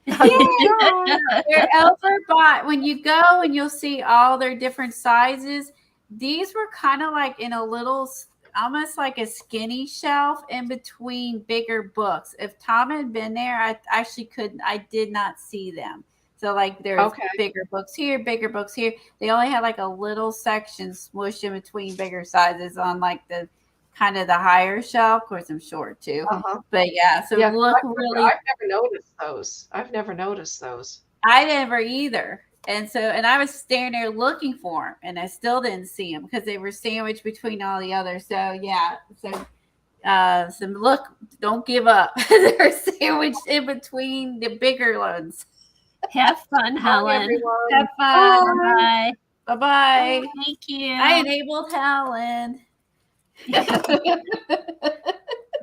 They're over by when you go and you'll see all their different sizes. These were kind of like in a little, almost like a skinny shelf in between bigger books. If Tom had been there, I actually couldn't. I did not see them. So like there's bigger books here, bigger books here. They only had like a little section smushed in between bigger sizes on like the kind of the higher shelf. Of course, I'm short too. But yeah, so look really. I've never noticed those. I never either. And I was standing there looking for them, and I still didn't see them because they were sandwiched between all the others. So yeah, so look, don't give up. They're sandwiched in between the bigger ones. Have fun, Helen. Have fun. Bye. Bye-bye. Thank you. I enabled Helen.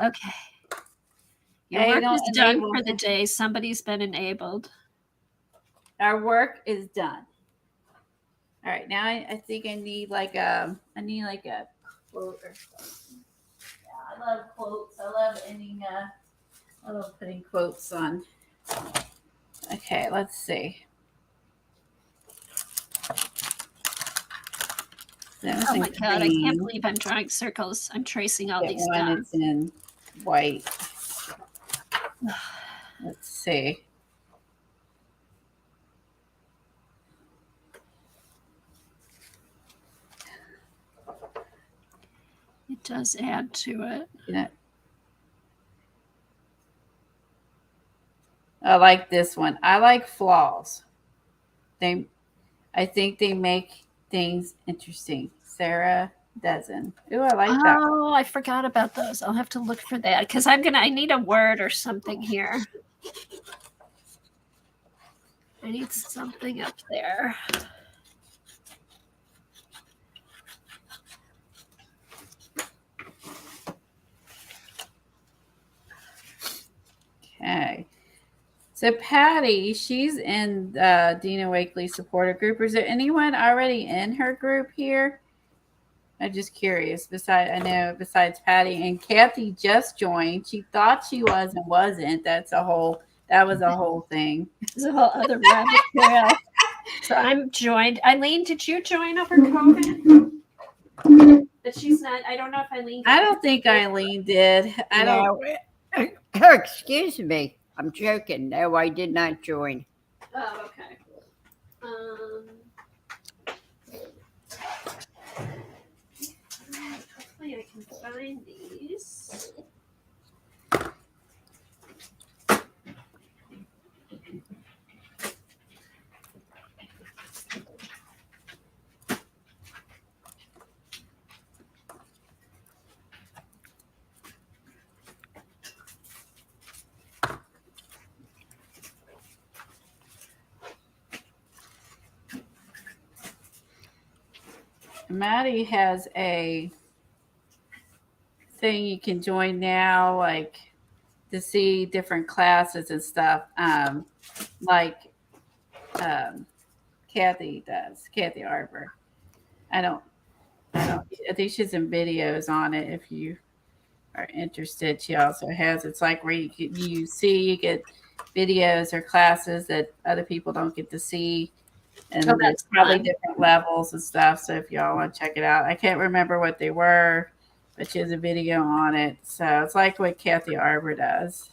Okay. Your work is done for the day. Somebody's been enabled. Our work is done. All right, now I think I need like a quote or something. Yeah, I love quotes. I love ending. I love putting quotes on. Okay, let's see. Oh my God, I can't believe I'm drawing circles. I'm tracing all these down. It's in white. Let's see. It does add to it. Yeah. I like this one. I like flaws. I think they make things interesting. Sarah doesn't. Ooh, I like that. Oh, I forgot about those. I'll have to look for that because I need a word or something here. I need something up there. Okay. So Patty, she's in Dina Wakley supporter group. Is there anyone already in her group here? I'm just curious. Besides Patty and Kathy just joined. She thought she was and wasn't. That was a whole thing. It's a whole other rabbit trail. So I'm joined. Eileen, did you join over COVID? But she's not. I don't know if Eileen. I don't think Eileen did. Excuse me. I'm joking. No, I did not join. Oh, okay. Hopefully I can find these. Maddie has a thing you can join now, like to see different classes and stuff. Kathy does. Kathy Arbor. I think she's in videos on it. If you are interested, she also has. It's like where you get videos or classes that other people don't get to see. And it's probably different levels and stuff. So if y'all want to check it out, I can't remember what they were, but she has a video on it. So it's like what Kathy Arbor does.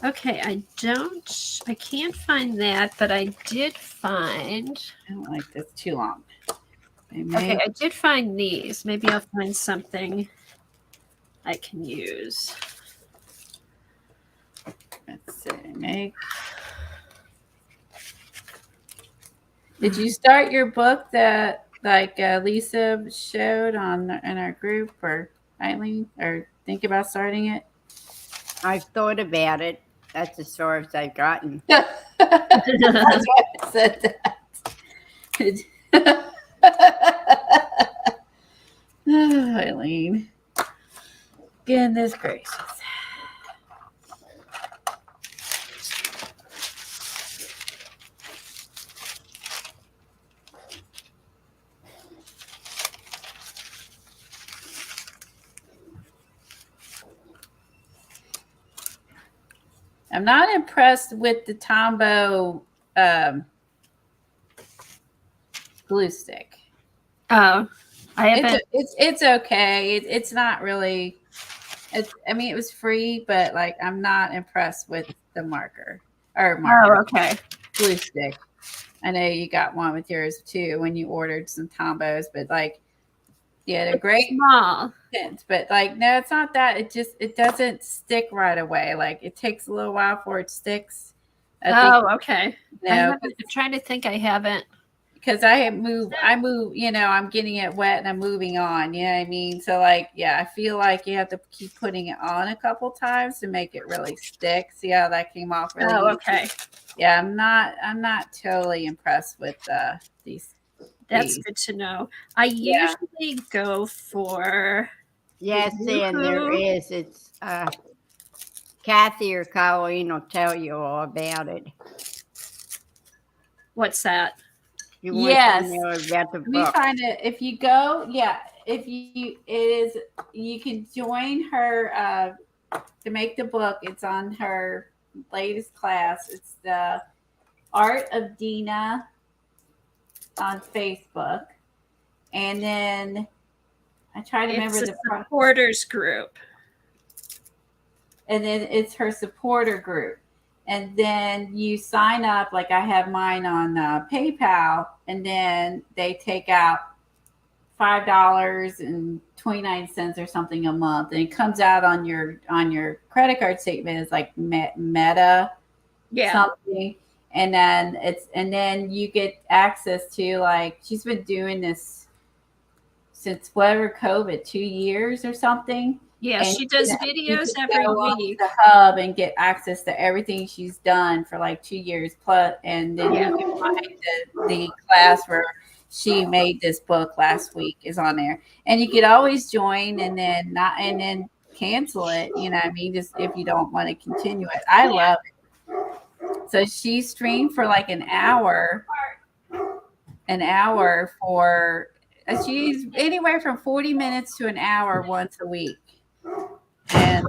Okay, I can't find that, but I did find. I don't like this too long. Okay, I did find these. Maybe I'll find something I can use. Let's see. Did you start your book that Lisa showed in our group, or Eileen, or think about starting it? I've thought about it. That's as far as I've gotten. That's why I said that. Colleen. Goodness gracious. I'm not impressed with the Tombow glue stick. Oh, I haven't. It's okay. It's not really. I mean, it was free, but like I'm not impressed with the marker. Oh, okay. Glue stick. I know you got one with yours too when you ordered some Tombows, but like, yeah, they're great. Small. But like, no, it's not that. It doesn't stick right away. Like it takes a little while before it sticks. Okay. No, I'm trying to think. I haven't. Because I move, I'm getting it wet and I'm moving on, you know what I mean? So like, yeah, I feel like you have to keep putting it on a couple times to make it really stick. See how that came off really easy? Okay. Yeah, I'm not totally impressed with these. That's good to know. I usually go for. Yes, and there is. It's Kathy or Colleen will tell you all about it. What's that? You want to know about the book. We find it if you go. Yeah, you can join her to make the book. It's on her latest class. It's the Art of Dina on Facebook, and then I try to remember the supporters group, and then it's her supporter group. And then you sign up, like I have mine on PayPal, and then they take out $5.29 or something a month, and it comes out on your credit card statement as like Meta, something, and then you get access to, like, she's been doing this since whatever COVID, 2 years or something. Yeah, she does videos every week. The hub and get access to everything she's done for like 2 years plus, and then you can find the class where she made this book last week is on there, and you could always join and then cancel it. You know what I mean? Just if you don't want to continue it. I love it. So she streamed for like an hour for. She's anywhere from 40 minutes to an hour once a week. And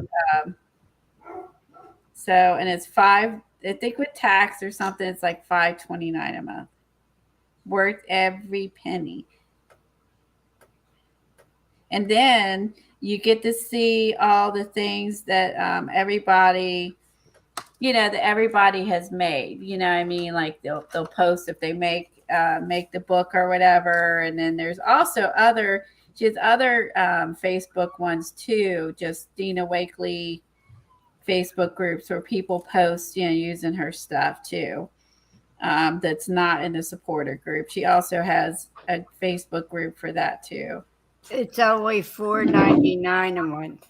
and it's I think with tax or something, it's like $5.29 a month. Worth every penny. And then you get to see all the things that everybody has made. You know what I mean? Like they'll post if they make the book or whatever. And then there's also she has other Facebook ones too, just Dina Wakley Facebook groups where people post, using her stuff too. That's not in the supporter group. She also has a Facebook group for that too. It's only $4.99 a month.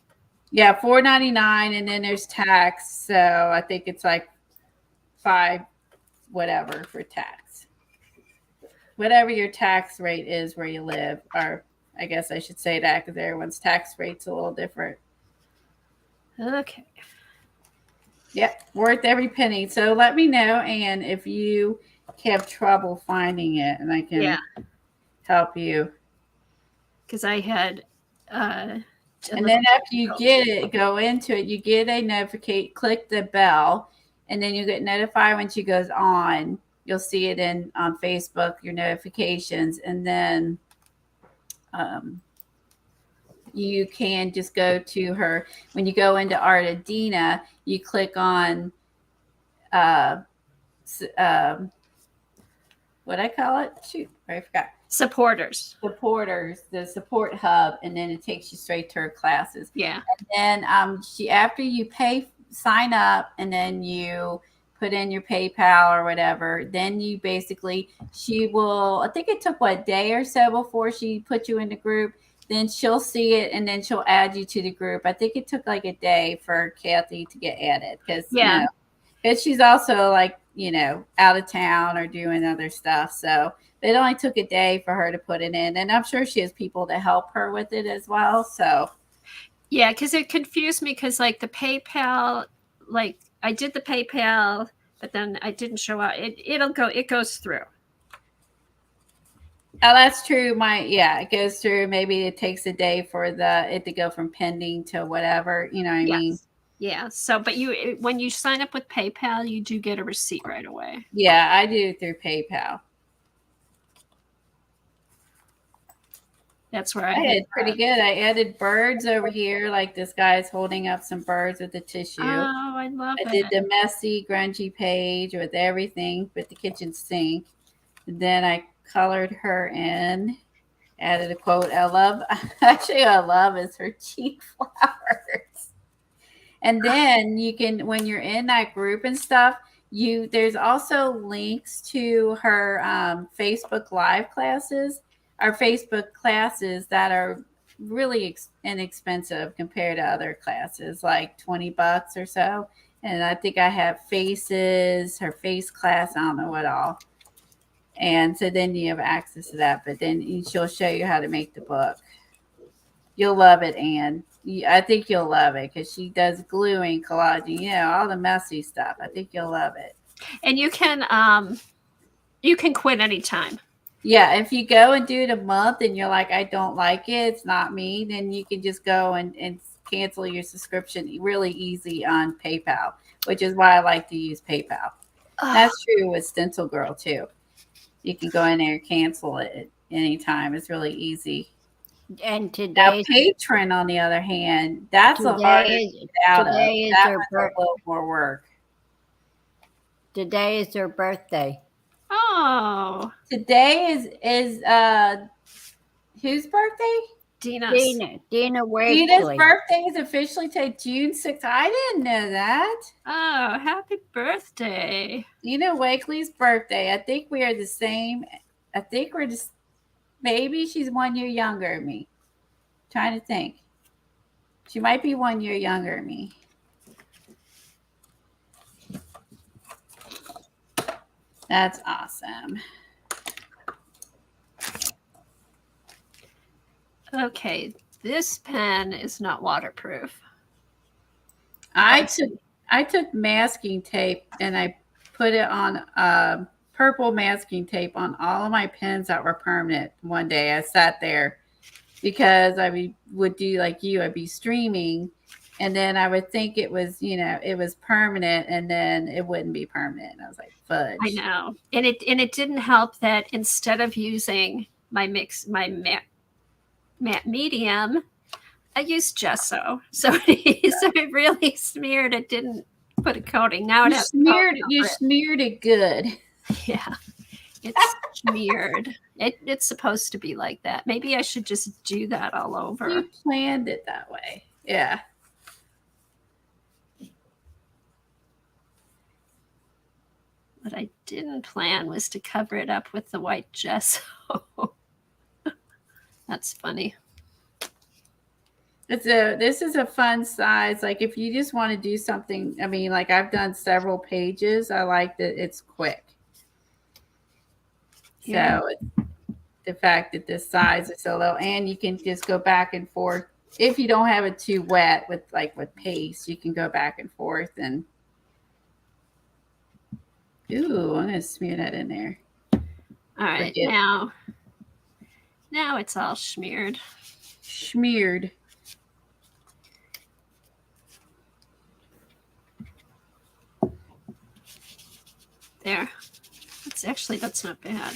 Yeah, $4.99, and then there's tax. So I think it's like $5 whatever for tax. Whatever your tax rate is where you live, or I guess I should say that because everyone's tax rate's a little different. Okay. Yep, worth every penny. So let me know, and if you have trouble finding it, and I can help you. Because I had. And then after you get it, go into it, you get a notification, click the bell, and then you get notified when she goes on. You'll see it on Facebook, your notifications, and then you can just go to her. When you go into Art of Dina, you click on what I call it? Shoot, I forgot. Supporters, the support hub, and then it takes you straight to her classes. Yeah. And then after you sign up, and then you put in your PayPal or whatever, then you basically, she will, I think it took a day or so before she put you in the group. Then she'll see it, and then she'll add you to the group. I think it took like a day for Kathy to get added because she's also like, out of town or doing other stuff. So, It only took a day for her to put it in, and I'm sure she has people to help her with it as well. So yeah, because it confused me because like the PayPal, like I did the PayPal, but then I didn't show up. It goes through. Oh, that's true. It goes through. Maybe it takes a day for it to go from pending to whatever. You know what I mean? Yeah. So, but when you sign up with PayPal, you do get a receipt right away. Yeah, I do through PayPal. That's where I did pretty good. I added birds over here, like this guy's holding up some birds with the tissue. Oh, I love it. I did the messy, grungy page with everything but the kitchen sink. And then I colored her in, added a quote. What I love is her cheek flowers. And then you can, when you're in that group and stuff, there's also links to her Facebook Live classes, our Facebook classes that are really inexpensive compared to other classes, like $20 or so. And I think I have her face class, I don't know what all. And so then you have access to that, but then she'll show you how to make the book. You'll love it, Anne. I think you'll love it because she does gluing, collaging, all the messy stuff. I think you'll love it. And you can quit anytime. Yeah, if you go and do it a month and you're like, I don't like it, it's not me, then you can just go and cancel your subscription really easy on PayPal, which is why I like to use PayPal. That's true with Stencil Girl too. You can go in there and cancel it anytime. It's really easy. And today, Patron, on the other hand, that's a hard to get out of. That was a little more work. Today is her birthday. Oh, today is whose birthday? Dina Wakley. Dina's birthday is officially today, June 6th. I didn't know that. Oh, happy birthday. Dina Wakley's birthday. I think we are the same. I think we're just, maybe she's 1 year younger than me. I'm trying to think. She might be 1 year younger than me. That's awesome. Okay, this pen is not waterproof. I took masking tape and I put it on purple masking tape on all of my pens that were permanent. One day I sat there because I would do like you. I'd be streaming, and then I would think it was permanent, and then it wouldn't be permanent. And I was like, fudge. I know, and it didn't help that instead of using my matte medium, I used gesso, so it really smeared. It didn't put a coating. Now it has you smeared it good. Yeah, it's smeared. It's supposed to be like that. Maybe I should just do that all over. You planned it that way. Yeah. What I didn't plan was to cover it up with the white gesso. That's funny. This is a fun size. Like if you just want to do something, I mean, like I've done several pages. I like that it's quick. Yeah. So the fact that this size is so low, and you can just go back and forth. If you don't have it too wet with paste, you can go back and forth and. Ooh, I'm gonna smear that in there. All right, now it's all smeared. Smeared. There. That's not bad.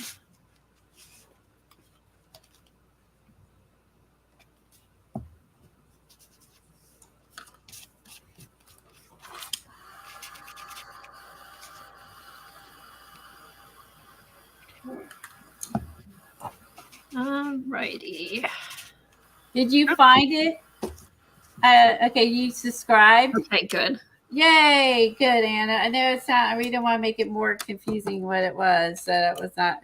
Alrighty. Did you find it? Okay, you subscribed. Okay, good. Yay, good, Anna. I know it's not. We don't want to make it more confusing what it was. So it was not.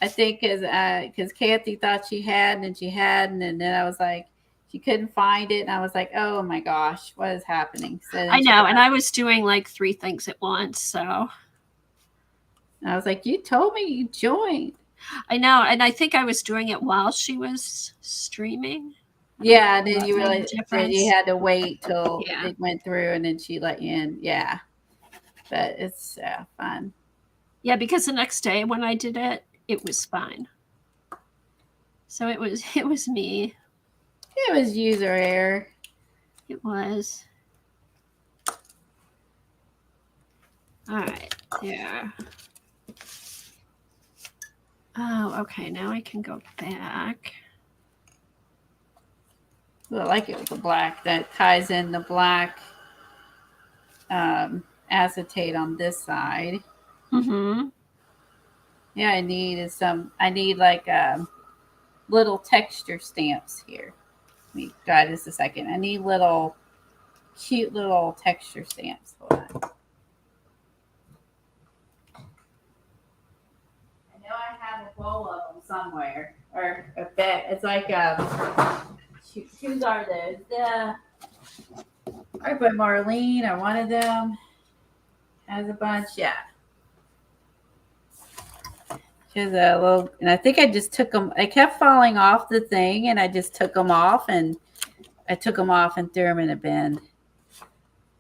I think because Kathy thought she had, and she hadn't, and then I was like, she couldn't find it, and I was like, oh my gosh, what is happening? So I know, and I was doing like 3 things at once, so. And I was like, you told me you joined. I know, and I think I was doing it while she was streaming. Yeah, and then you Made a realized that difference. you had to wait till Yeah. it went through, and then she let you in. Yeah, but it's fun. Yeah, because the next day when I did it, it was fine. So it was me. It was user error. It was. All right, there. Oh, okay. Now I can go back. Well, I like it with the black. That ties in the black acetate on this side. Mm-hmm. Yeah, I need like little texture stamps here. Let me try this a second. I need cute little texture stamps. Hold on. I know I have a bowl of them somewhere, or a bag. It's like whose are those? The Art by Marlene, or one of them has a bunch. Yeah. She has a little, and I think I just took them. I kept falling off the thing, and I just took them off, and I took them off and threw them in a bin.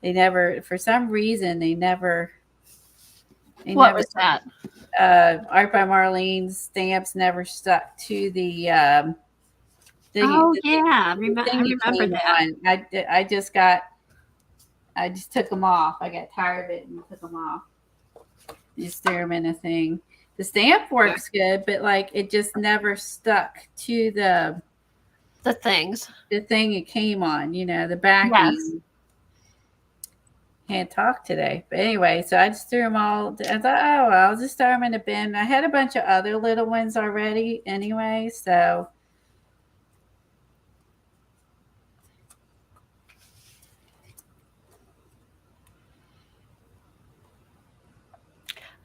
They never, for some reason, they never. What was that? Art by Marlene's stamps never stuck to the. Oh yeah, I remember that. I just took them off. I got tired of it and took them off. Just threw them in a thing. The stamp works good, but like it just never stuck to the things. The thing it came on, the backing. Yes. Can't talk today. But anyway, so I just threw them all. I thought, oh, well, I'll just throw them in a bin. I had a bunch of other little ones already anyway, so.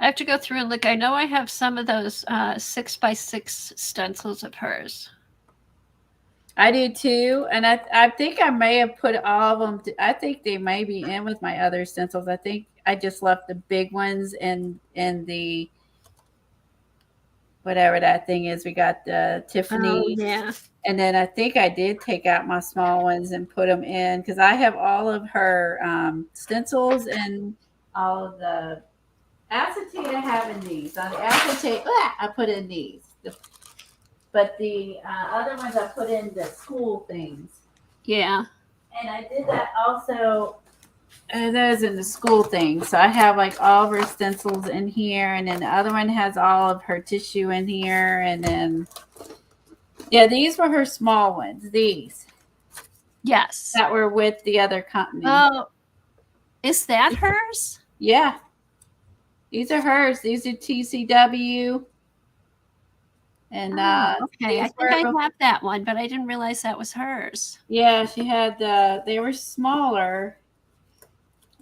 I have to go through and look. I know I have some of those 6x6 stencils of hers. I do too, and I think I may have put all of them. I think they may be in with my other stencils. I think I just left the big ones in the whatever that thing is. We got the Tiffany, oh, yeah, and then I think I did take out my small ones and put them in because I have all of her stencils and all of the acetate I have in these. On the acetate, I put in these. But the other ones I put in the school things. Yeah. And I did that also. Those in the school things. So I have like all of her stencils in here. And then the other one has all of her tissue in here. And then, yeah, these were her small ones. These. Yes. That were with the other company. Oh, is that hers? Yeah. These are hers. These are TCW. And okay, I think I have that one, but I didn't realize that was hers. Yeah, she had they were smaller.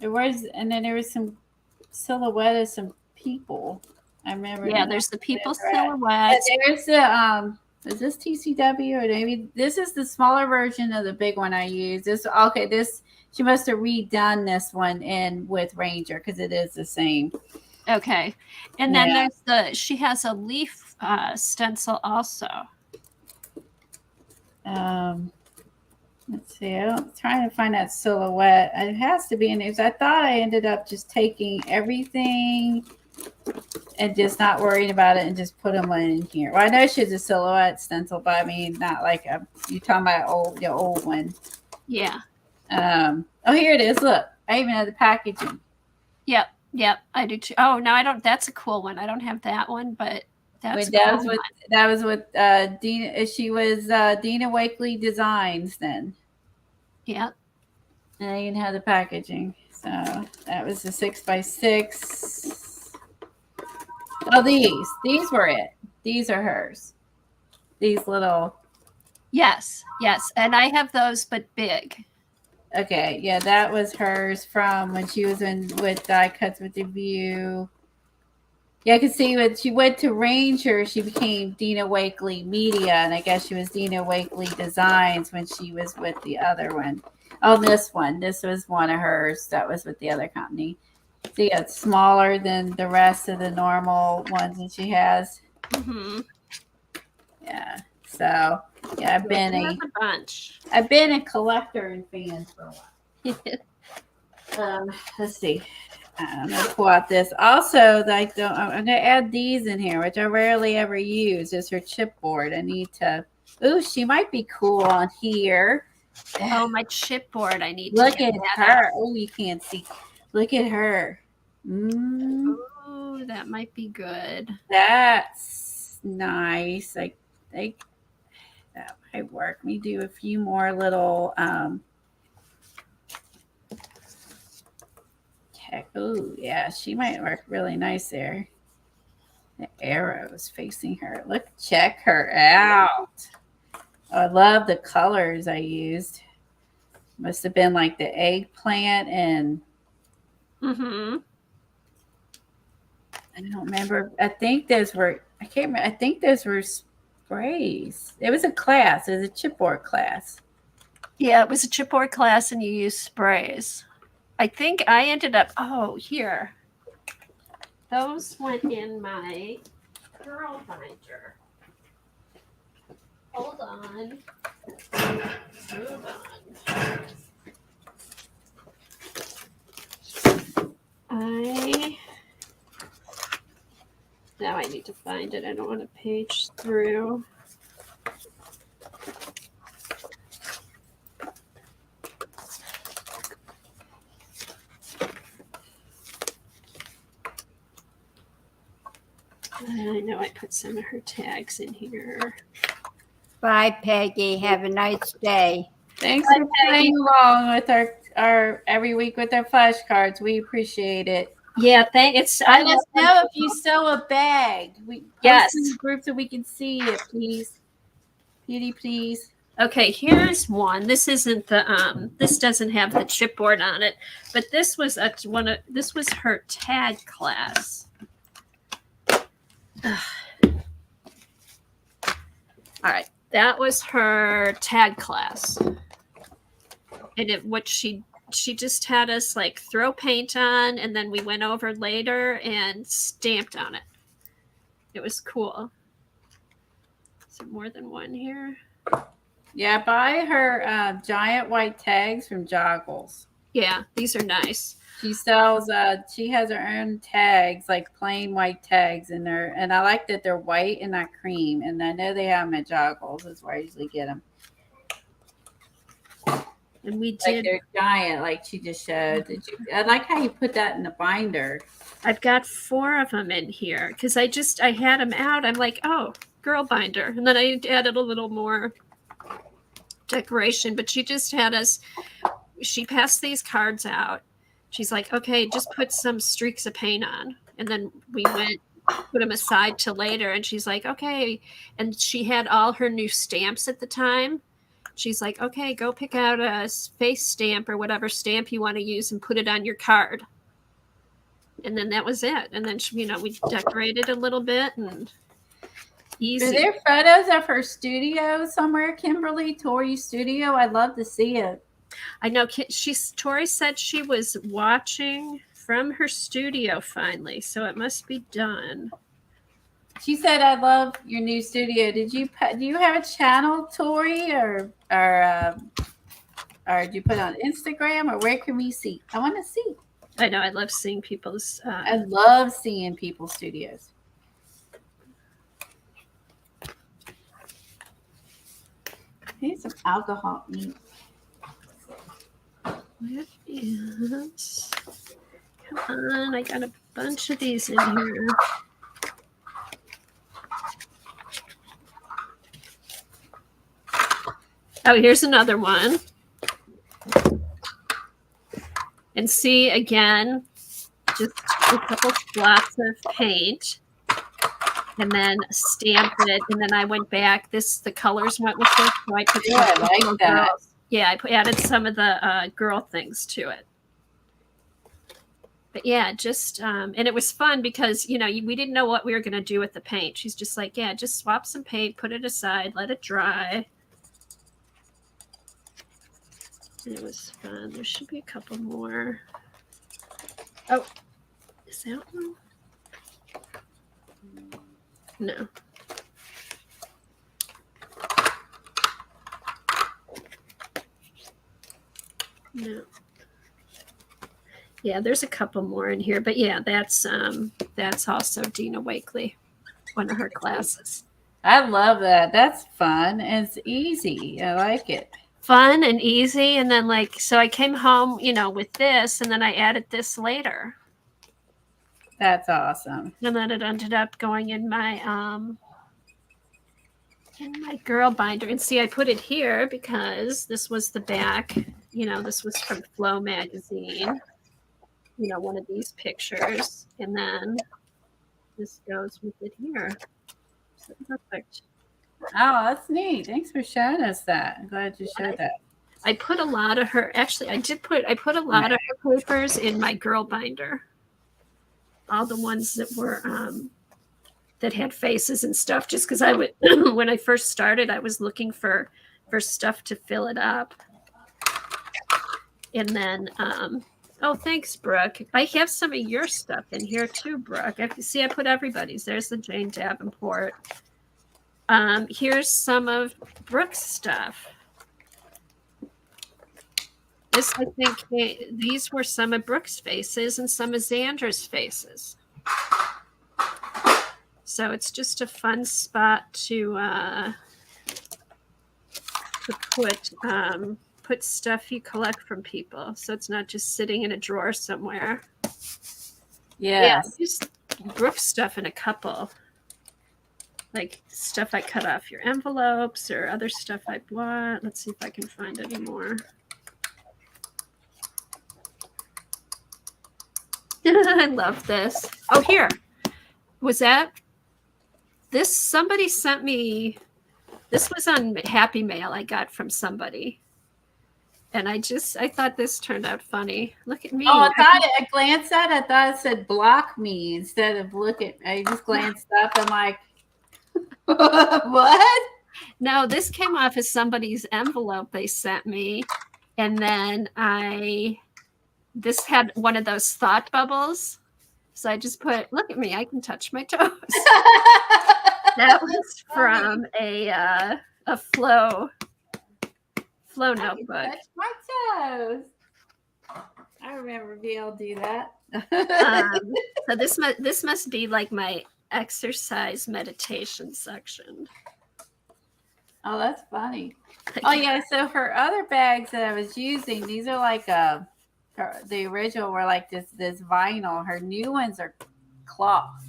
And then there was some silhouette of some people. I remember. Yeah, there's the people silhouette. There's the is this TCW or maybe this is the smaller version of the big one I use. She must have redone this one in with Ranger because it is the same. Okay, and then there's she has a leaf stencil also. Let's see. I'm trying to find that silhouette. It has to be in there. I thought I ended up just taking everything and just not worrying about it and just put them in here. Well, I know she's a silhouette stencil, but I mean, not like you talking about the old one. Yeah. Oh, here it is. Look, I even have the packaging. Yep, I do too. Oh, no, I don't. That's a cool one. I don't have that one, but that's that was with Dina. She was Dina Wakley Designs then. Yep. And I even have the packaging. So that was the 6x6. Oh, these were it. These are hers. These little. Yes, and I have those, but big. Okay, yeah, that was hers from when she was with Die Cuts with the View. Yeah, I could see when she went to Ranger, she became Dina Wakley Media, and I guess she was Dina Wakley Designs when she was with the other one. Oh, this one. This was one of hers that was with the other company. See, it's smaller than the rest of the normal ones that she has. Mm-hmm. Yeah. So yeah, I've been a bunch. I've been a collector and fan for a while. Let's see. I'm gonna pull out this. Also, I'm gonna add these in here, which I rarely ever use. Is her chipboard. I need to. Ooh, she might be cool on here. Oh, my chipboard. I need Look to at her. Oh, you can't see. Look at her. Oh, that might be good. That's nice. I think that might work. Let me do a few more little oh yeah, she might work really nice there. The arrows facing her. Look, check her out. Oh, I love the colors I used. Must have been like the eggplant and Mm-hmm. I don't remember. I think those were I can't remember. I think those were sprays. It was a class. It was a chipboard class. Yeah, it was a chipboard class and you used sprays. I think I ended up, oh, here. Those went in my girl binder. Hold on. Hold on. Now I need to find it. I don't want to page through. I know I put some of her tags in here. Bye, Peggy. Have a nice day. Thanks for playing along with our every week with our flashcards. We appreciate it. Yeah, thanks. Let us know if you sew a bag. We post in the group so we can see it, please. Beauty, please. Okay, here's one. This isn't the this doesn't have the chipboard on it, but this was this was her tag class. All right, that was her tag class, and what she just had us like throw paint on, and then we went over later and stamped on it. It was cool. Is there more than one here? Yeah, buy her giant white tags from Joggles. Yeah, these are nice. She sells, she has her own tags, like plain white tags in there. And I like that they're white and not cream. And I know they have them at Joggles. That's where I usually get them. And we did. Like they're giant, like she just showed. I like how you put that in the binder. I've got 4 of them in here because I had them out. I'm like, oh, girl binder. And then I added a little more decoration, but she just had us, she passed these cards out. She's like, okay, just put some streaks of paint on. And then we put them aside till later. And she's like, okay. And she had all her new stamps at the time. She's like, okay, go pick out a face stamp or whatever stamp you want to use and put it on your card. And then that was it. And then, we decorated a little bit and easy. Are there photos of her studio somewhere, Kimberly? Tori studio? I'd love to see it. I know. Tori said she was watching from her studio finally, so it must be done. She said, "I love your new studio." Do you have a channel, Tori, or do you put it on Instagram, or where can we see? I want to see. I know. I love seeing people's. I love seeing people's studios. Here's some alcohol ink. What is? Come on! I got a bunch of these in here. Oh, here's another one. And see, again, just a couple spots of paint. And then stamped it. And then I went back. The colors went with it. So I put I like that. Girls. Yeah, I added some of the girl things to it. But yeah, just, and it was fun because, we didn't know what we were going to do with the paint. She's just like, yeah, just swap some paint, put it aside, let it dry. And it was fun. There should be a couple more. Oh, Is that one? No. No. Yeah, there's a couple more in here, but yeah, that's also Dina Wakley, one of her classes. I love that. That's fun. It's easy. I like it. Fun and easy. And then so I came home, with this, and then I added this later. That's awesome. And then it ended up going in my girl binder. And see, I put it here because this was the back. This was from Flow magazine. One of these pictures. And then this goes with it here. So perfect. Oh, that's neat. Thanks for showing us that. I'm glad you showed that. I put a lot of her, actually, I put a lot of her papers in my girl binder. All the ones that were, that had faces and stuff, just because I would, when I first started, I was looking for stuff to fill it up. And then, oh, thanks, Brooke. I have some of your stuff in here too, Brooke. I put everybody's. There's the Jane Davenport. Here's some of Brooke's stuff. This, I think, these were some of Brooke's faces and some of Xandra's faces. So it's just a fun spot to put stuff you collect from people. So it's not just sitting in a drawer somewhere. Yeah, just Brooke's stuff in a couple. Like stuff I cut off your envelopes or other stuff I bought. Let's see if I can find any more. I love this. Oh, here. Was that this? Somebody sent me. This was on Happy Mail I got from somebody. And I thought this turned out funny. Look at me. Oh, I glanced at it. I thought it said block me instead of look at me. I just glanced up. I'm like, what? No, this came off as somebody's envelope they sent me. And then this had one of those thought bubbles. So I just put, look at me, I can touch my toes. That was from a flow notebook. Touch my toes. I remember being able to do that. So this must be like my exercise meditation section. Oh, that's funny. Oh yeah, so her other bags that I was using, these are like the original were like this vinyl. Her new ones are cloth.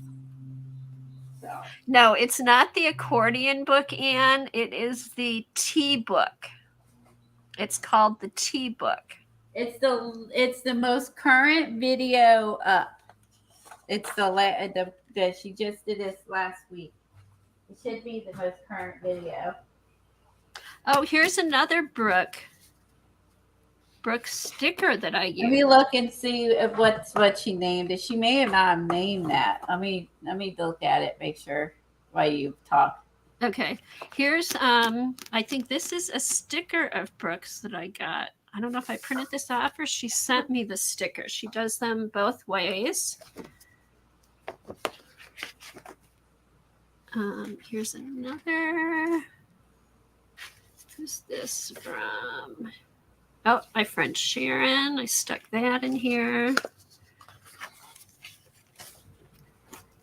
So. No, it's not the accordion book, Anne. It is the tea book. It's called the tea book. It's the most current video up. It's the she just did this last week. It should be the most current video. Oh, here's another Brooke sticker that I use. Let me look and see if what she named it. She may have not named that. Let me look at it, make sure while you talk. Okay. Here's I think this is a sticker of Brooke's that I got. I don't know if I printed this off or she sent me the sticker. She does them both ways. Here's another. Who's this from? Oh, my friend Sharon. I stuck that in here.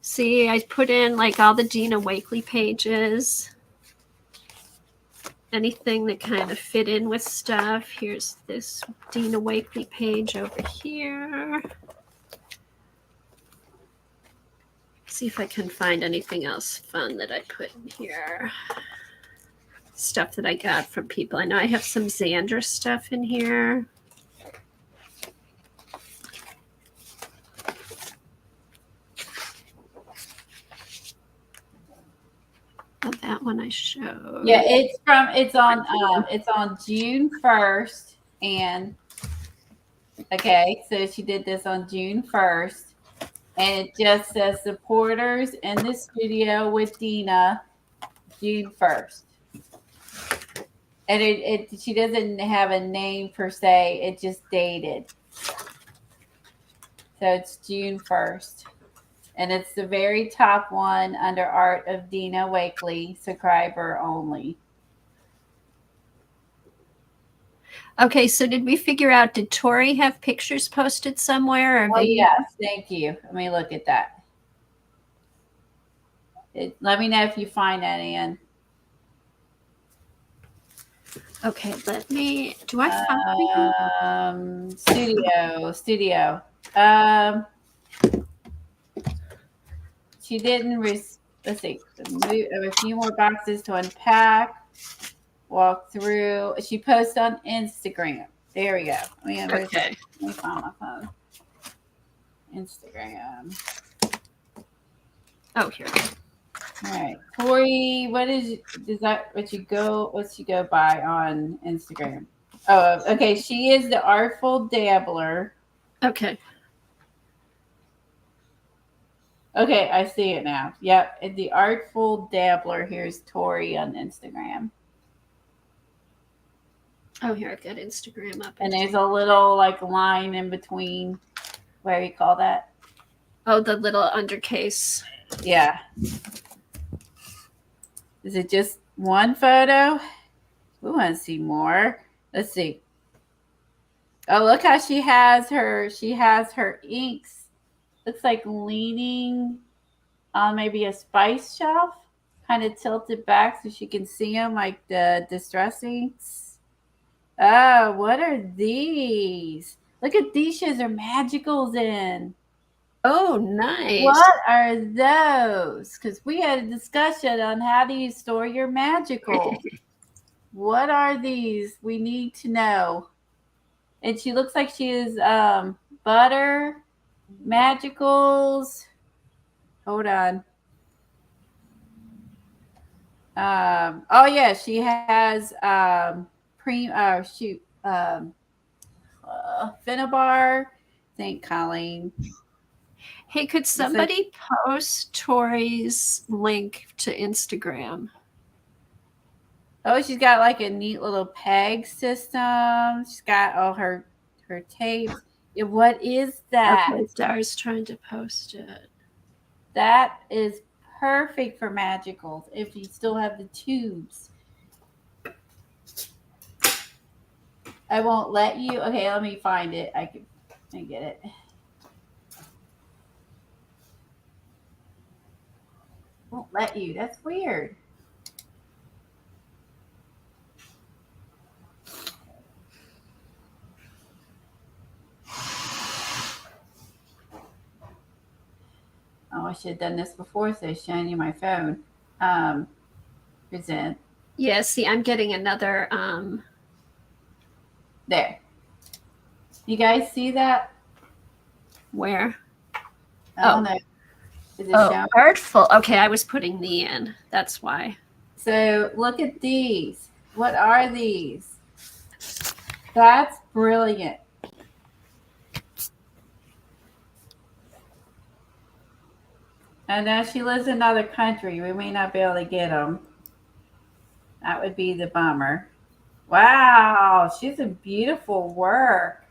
See, I put in like all the Dina Wakley pages. Anything that kind of fit in with stuff. Here's this Dina Wakley page over here. See if I can find anything else fun that I put in here. Stuff that I got from people. I know I have some Xandra stuff in here. Oh, that one I showed. Yeah, it's on June 1st, and okay, so she did this on June 1st, and it just says supporters in the studio with Dina, June 1st. And she doesn't have a name per se, it just dated. So it's June 1st. And it's the very top one under Art of Dina Wakley, subscriber only. Okay, so did we figure out, did Tori have pictures posted somewhere? Or Oh, yes. Thank you. Let me look at that. Let me know if you find that, Ann. Okay, do I find Studio. She didn't, let's see, a few more boxes to unpack, walk through. She posts on Instagram. There we go. Okay. Let me find my phone. Instagram. Oh, here. All right, Tori, what's she go by on Instagram? Oh, okay. She is the Artful Dabbler. Okay. Okay, I see it now. Yep, and the Artful Dabbler. Here's Tori on Instagram. Oh, here, I've got Instagram up. And there's a little like line in between. What do you call that? Oh, the little undercase. Yeah. Is it just one photo? We want to see more. Let's see. Oh, look how she has her inks. Looks like leaning on maybe a spice shelf, kind of tilted back so she can see them, like the distress inks. Oh, what are these? Look at these. She has her magicals in. Oh, nice. What are those? Because we had a discussion on how do you store your magical. What are these? We need to know. And she looks like she is butter, magicals. Hold on. Oh yeah, she has Finnabar, St. Colleen. Hey, could somebody post Tori's link to Instagram? Oh, she's got like a neat little peg system. She's got all her tapes. Yeah, what is that? Okay, Dara's trying to post it. That is perfect for magicals if you still have the tubes. I won't let you. Okay, let me find it. I get it. Won't let you. That's weird. Oh, I should have done this before, so it's showing you my phone. Present. Yeah, see, I'm getting another. There. You guys see that? Where? I don't know. Is it showing? Artful. Okay, I was putting the in. That's why. So look at these. What are these? That's brilliant. And now she lives in another country. We may not be able to get them. That would be the bummer. Wow, she's a beautiful work.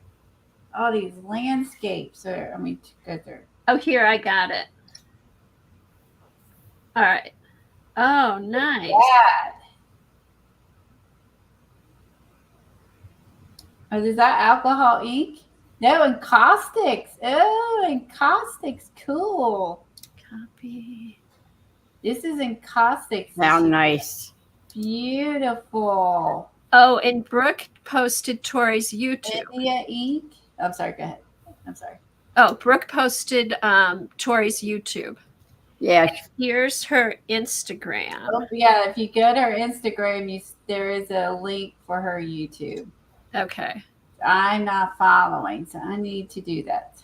All these landscapes. Go through. Oh, here, I got it. All right. Oh, nice. Yeah. Oh, is that alcohol ink? No, encaustics. Oh, encaustics. Cool. Copy. This is encaustics. How nice. Beautiful. Oh, and Brooke posted Tori's YouTube. India ink. I'm sorry. Go ahead. I'm sorry. Oh, Brooke posted Tori's YouTube. Yeah. Here's her Instagram. Oh, yeah, if you go to her Instagram, there is a link for her YouTube. Okay. I'm not following, so I need to do that.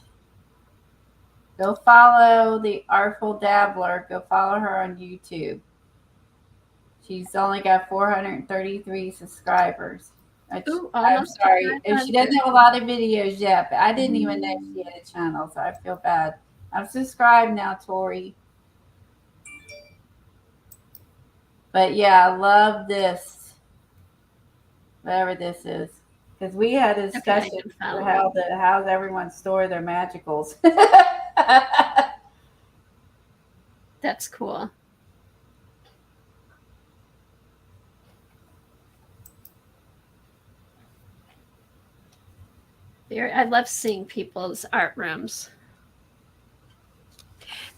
Go follow the Artful Dabbler. Go follow her on YouTube. She's only got 433 subscribers. I'm sorry. If she doesn't have a lot of videos yet, but I didn't even know she had a channel, so I feel bad. I'm subscribed now, Tori. But yeah, I love this. Whatever this is. because we had a discussion Okay, how's everyone store their magicals. That's cool. I love seeing people's art rooms.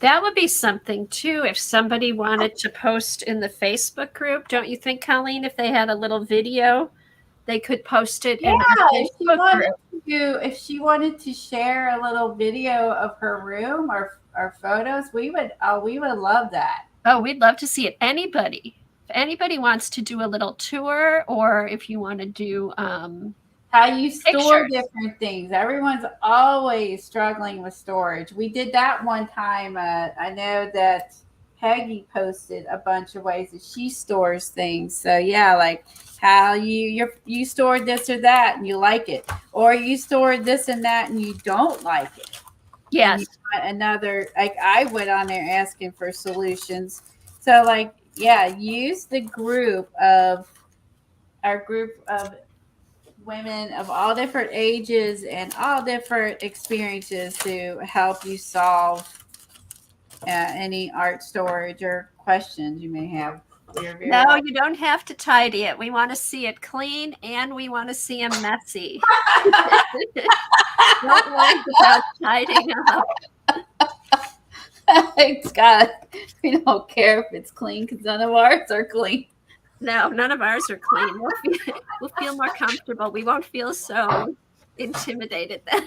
That would be something too if somebody wanted to post in the Facebook group. Don't you think, Colleen, if they had a little video, they could post it in our Facebook group? If she wanted to share a little video of her room or photos, we would love that. Oh, we'd love to see it. Anybody. If anybody wants to do a little tour, or if you want to do how you store pictures. Different things. Everyone's always struggling with storage. We did that one time. I know that Peggy posted a bunch of ways that she stores things. So yeah, like how you stored this or that and you like it, or you stored this and that and you don't like it. Yes. Another, like I went on there asking for solutions. So like, yeah, use the our group of women of all different ages and all different experiences to help you solve any art storage or questions you may have. No, you don't have to tidy it. We want to see it clean and we want to see them messy. Don't worry about tidying up. Scott, we don't care if it's clean because none of ours are clean. No, none of ours are clean. We'll feel more comfortable. We won't feel so intimidated then.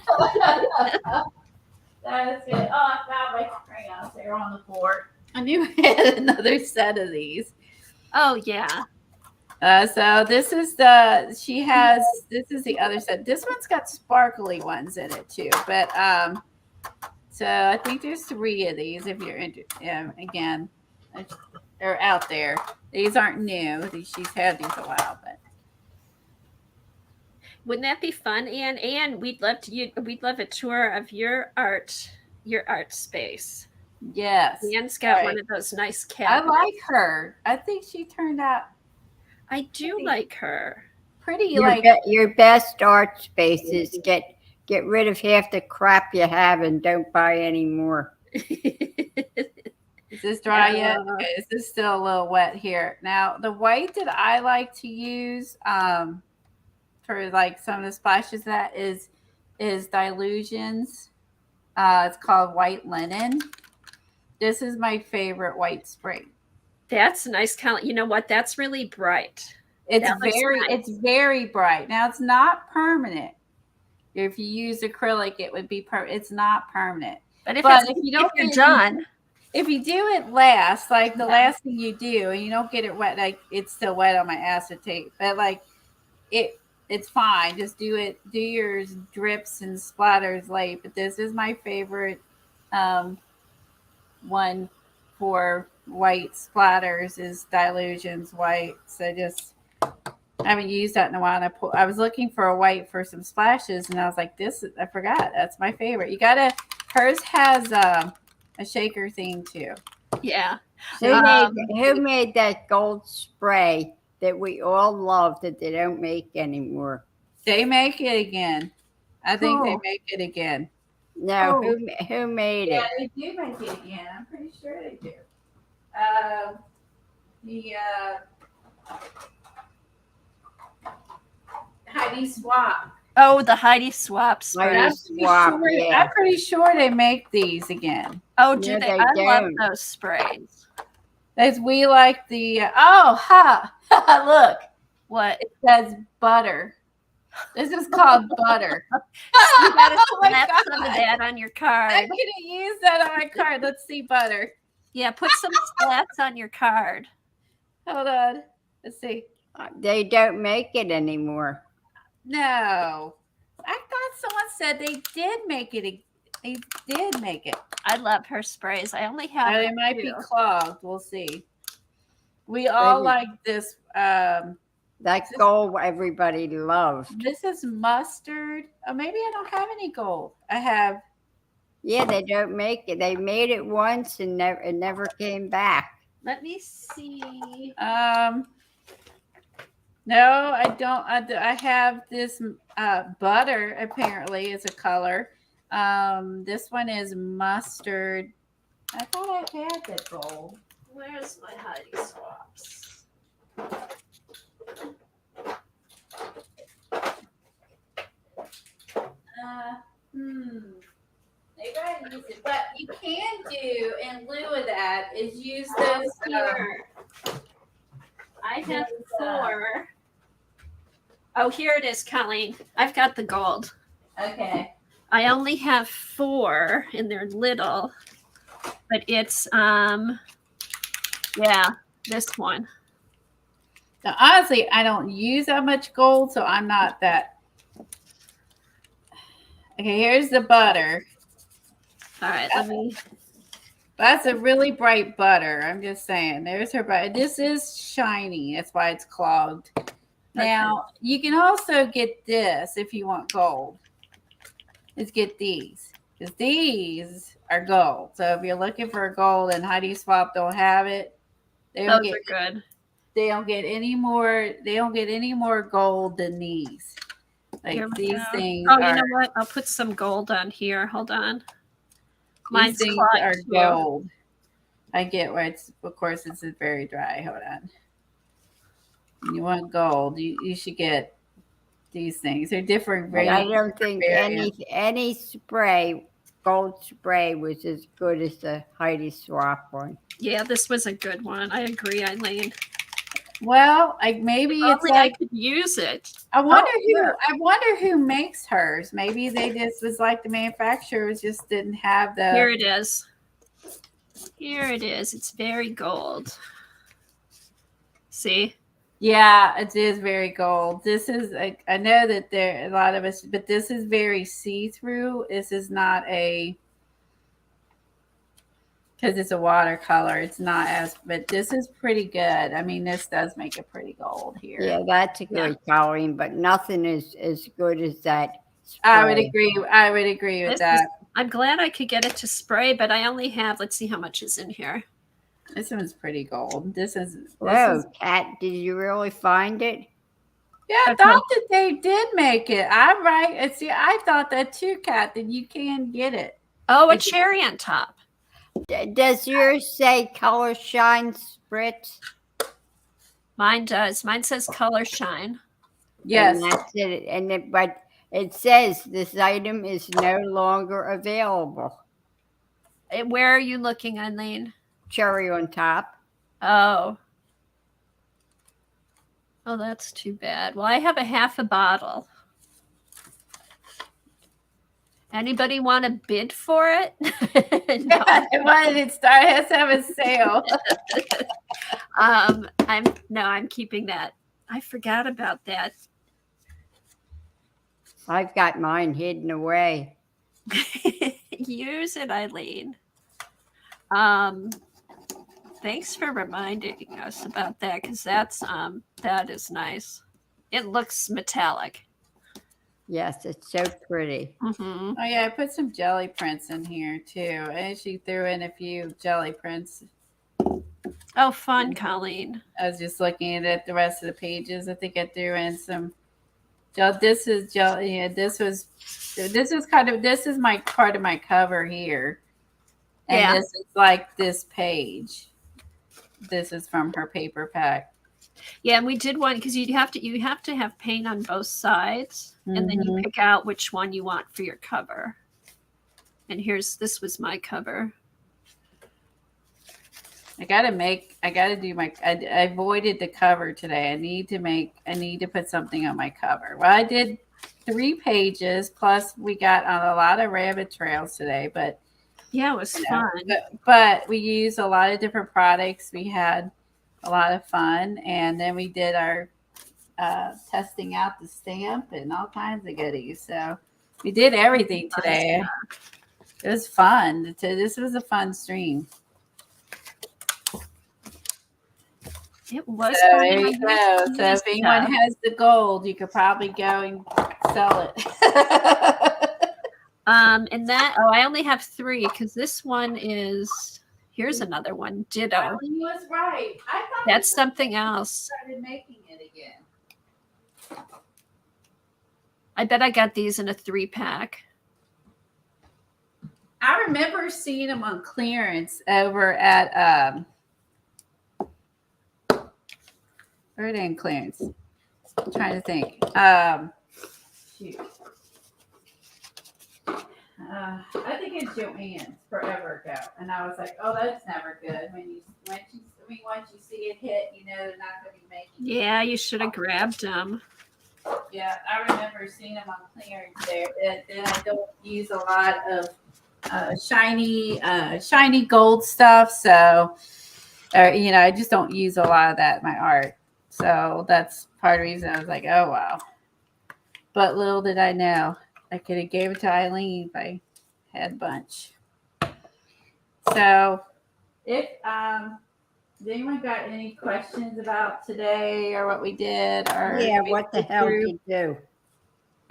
That is it. Oh, I found my crayons. They're on the board. I knew I had another set of these. Oh, yeah. So this is this is the other set. This one's got sparkly ones in it too. But so I think there's 3 of these if you're interested. Again, they're out there. These aren't new. She's had these a while, but wouldn't that be fun, Anne? Anne, we'd love a tour of your art space. Yes. Anne's got one of those nice cabinets. I like her. I think she turned out. I do like her. Pretty. Your best art spaces. Get rid of half the crap you have and don't buy any more. Is this dry yet? Okay, is this still a little wet here? Now, the white that I like to use for like some of the splashes that is Dilutions. It's called White Linen. This is my favorite white spray. That's a nice color. You know what? That's really bright. It's very bright. Now, it's not permanent. If you use acrylic, it would be It's not permanent. But if you're done. If you do it last, like the last thing you do, and you don't get it wet, like it's still wet on my acetate, but like it's fine. Just do your drips and splatters late. But this is my favorite one for white splatters is Dilutions White. So I haven't used that in a while. And I was looking for a white for some splashes, and I was like, I forgot. That's my favorite. Hers has a shaker thing too. Yeah. Who made that gold spray that we all love that they don't make anymore? They make it again. I think they make it again. No, who made it? Yeah, they do make it again. I'm pretty sure they do. Heidi Swap. Oh, the Heidi Swap spray. I'm pretty sure they make these again. Oh, do they? I love those sprays. As we like the look. What? It says butter. This is called butter. You gotta slap some of that on your card. I'm gonna use that on my card. Let's see butter. Yeah, put some slaps on your card. Hold on. Let's see. They don't make it anymore. No. I thought someone said they did make it. They did make it. I love her sprays. I only have It might be clogged. We'll see. We all like this. That gold everybody loves. This is mustard. Oh, maybe I don't have any gold. I have. Yeah, they don't make it. They made it once and never came back. Let me see. No, I don't. I have this butter, apparently, is a color. This one is mustard. I thought I had that gold. Where's my Heidi swaps? Maybe I use it. But you can do, in lieu of that, is use those Here. I have 4. Oh, here it is, Colleen. I've got the gold. Okay. I only have 4 and they're little, but it's yeah, this one. Now, honestly, I don't use that much gold, so I'm not that. Okay, here's the butter. All right, let me. That's a really bright butter. I'm just saying. There's her butter. This is shiny. That's why it's clogged. Now, you can also get this if you want gold. Let's get these. Because these are gold. So if you're looking for gold and Heidi Swap don't have it, they don't Those are good. They don't get any more. They don't get any more gold than these. Like these things. Oh, you know what? I'll put some gold on here. Hold on. Mine's these things are gold. I get where it's. Of course, it's very dry. Hold on. You want gold? You should get these things. They're different. I don't think any spray, gold spray, was as good as the Heidi Swap one. Yeah, this was a good one. I agree, Eileen. Well, maybe it's like I could use it. I wonder who makes hers. Maybe they just was like the manufacturers just didn't have the. Here it is. Here it is. It's very gold. See? Yeah, it is very gold. This is I know that there are a lot of us, but this is very see-through. This is not a. Because it's a watercolor, it's not as, but this is pretty good. I mean, this does make it pretty gold here. Yeah, that's a good coloring, but nothing is as good as that spray. I would agree with that. I'm glad I could get it to spray, but I only have, let's see how much is in here. This one's pretty gold. Kat, did you really find it? Yeah, I thought that they did make it. I'm right. See, I thought that too, Kat, that you can get it. Oh, a cherry on top. Does yours say Color Shine Spritz? Mine does. Mine says Color Shine. Yes. And that's it. But it says this item is no longer available. Where are you looking, Eileen? Cherry on top. Oh. Oh, that's too bad. Well, I have a half a bottle. Anybody want to bid for it? No. Why did it start? It has to have a sale. I'm keeping that. I forgot about that. I've got mine hidden away. Use it, Eileen. Thanks for reminding us about that, because that is nice. It looks metallic. Yes, it's so pretty. Mm-hmm. Oh yeah, I put some jelly prints in here too. And she threw in a few jelly prints. Oh, fun, Colleen. I was just looking at the rest of the pages. I think I threw in some. This is jelly. Yeah, this is my part of my cover here, and this is like this page. This is from her paper pack. Yeah, and we did one because you have to have paint on both sides, and then you pick out which one you want for your cover. And this was my cover. I avoided the cover today. I need to put something on my cover. Well, I did 3 pages, plus we got on a lot of rabbit trails today, but yeah, it was fun. But we used a lot of different products. We had a lot of fun, and then we did our testing out the stamp and all kinds of goodies. So we did everything today. It was fun. This was a fun stream. It was. So there you go. So if anyone has the gold, you could probably go and sell it. And that, I only have 3 because this one is, here's another one, ditto. He was right. I thought that's something else. Started making it again. I bet I got these in a 3-pack. I remember seeing them on clearance over at where are they in clearance? I'm trying to think. Shoot. I think it's Joann's forever ago, and I was like, "Oh, that's never good." Once you see it hit, you know they're not going to be making. Yeah, you should have grabbed them. Yeah, I remember seeing them on clearance there. And I don't use a lot of shiny gold stuff, so I just don't use a lot of that in my art. So that's part of the reason I was like, "Oh wow." But little did I know, I could have gave it to Eileen if I had a bunch. So if has anyone got any questions about today or what we did, or what the hell did you do?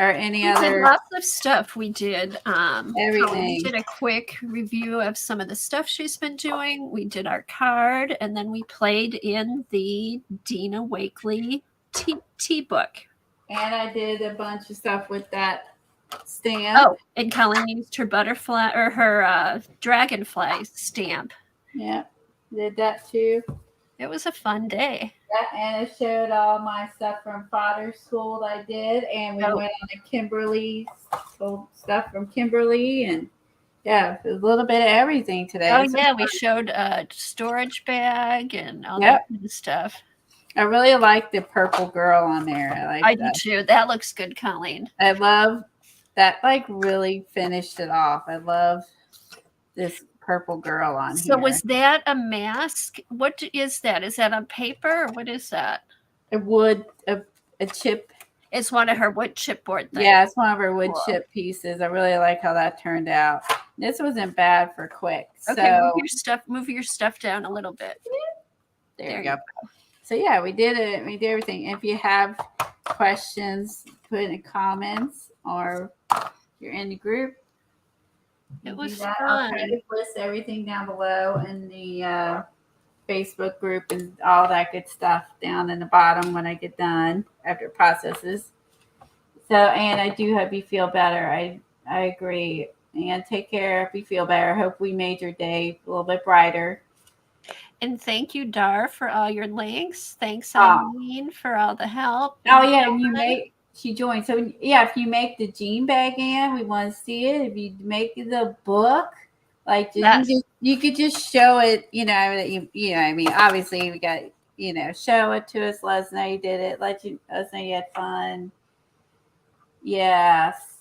or any We other did lots of stuff. We did everything? We did a quick review of some of the stuff she's been doing. We did our card, and then we played in the Dina Wakley tea book. And I did a bunch of stuff with that stamp. Oh, and Colleen used her butterfly or her dragonfly stamp. Yeah, did that too. It was a fun day. Yeah, and it showed all my stuff from Fodder school that I did, and we went on a Kimberly, sold stuff from Kimberly, and yeah, a little bit of everything today. Oh yeah, we showed a storage bag and all that kind of stuff. I really like the purple girl on there. I do too. That looks good, Colleen. I love that. Like really finished it off. I love this purple girl on here. So was that a mask? What is that? Is that on paper or what is that? A chip. It's one of her wood chipboard things. Yeah, it's one of her wood chip pieces. I really like how that turned out. This wasn't bad for quick. Okay, so, move your stuff down a little bit. There you go. So yeah, we did it. We did everything. If you have questions, put in the comments, or if you're in the group. It was fun. I'll try to list everything down below in the Facebook group and all that good stuff down in the bottom when I get done after it processes. So, and I do hope you feel better. I agree. And take care. Hope you feel better. Hope we made your day a little bit brighter. And thank you, Dar, for all your links. Thanks, Eileen, for all the help. Oh yeah, and she joined. So yeah, if you make the jean bag in, we want to see it. If you make the book, like you could just show it. That you know. I mean, obviously we got show it to us. Let us know you did it. Let us know you had fun. Yes.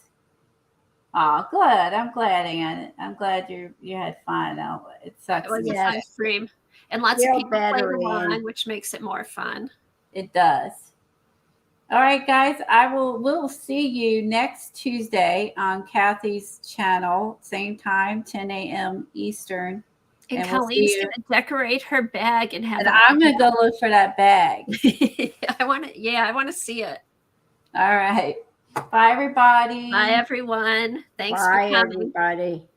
Oh, good. I'm glad, Ann. I'm glad you had fun. It sucks. It was a fun stream. And lots of people play along, which makes it more fun. It does. All right, guys. We'll see you next Tuesday on Kathy's channel, same time, 10 a.m. Eastern. And Colleen's going to decorate her bag and have. And I'm going to go look for that bag. I want to see it. All right. Bye, everybody. Bye, everyone. Thanks for coming. Bye, everybody.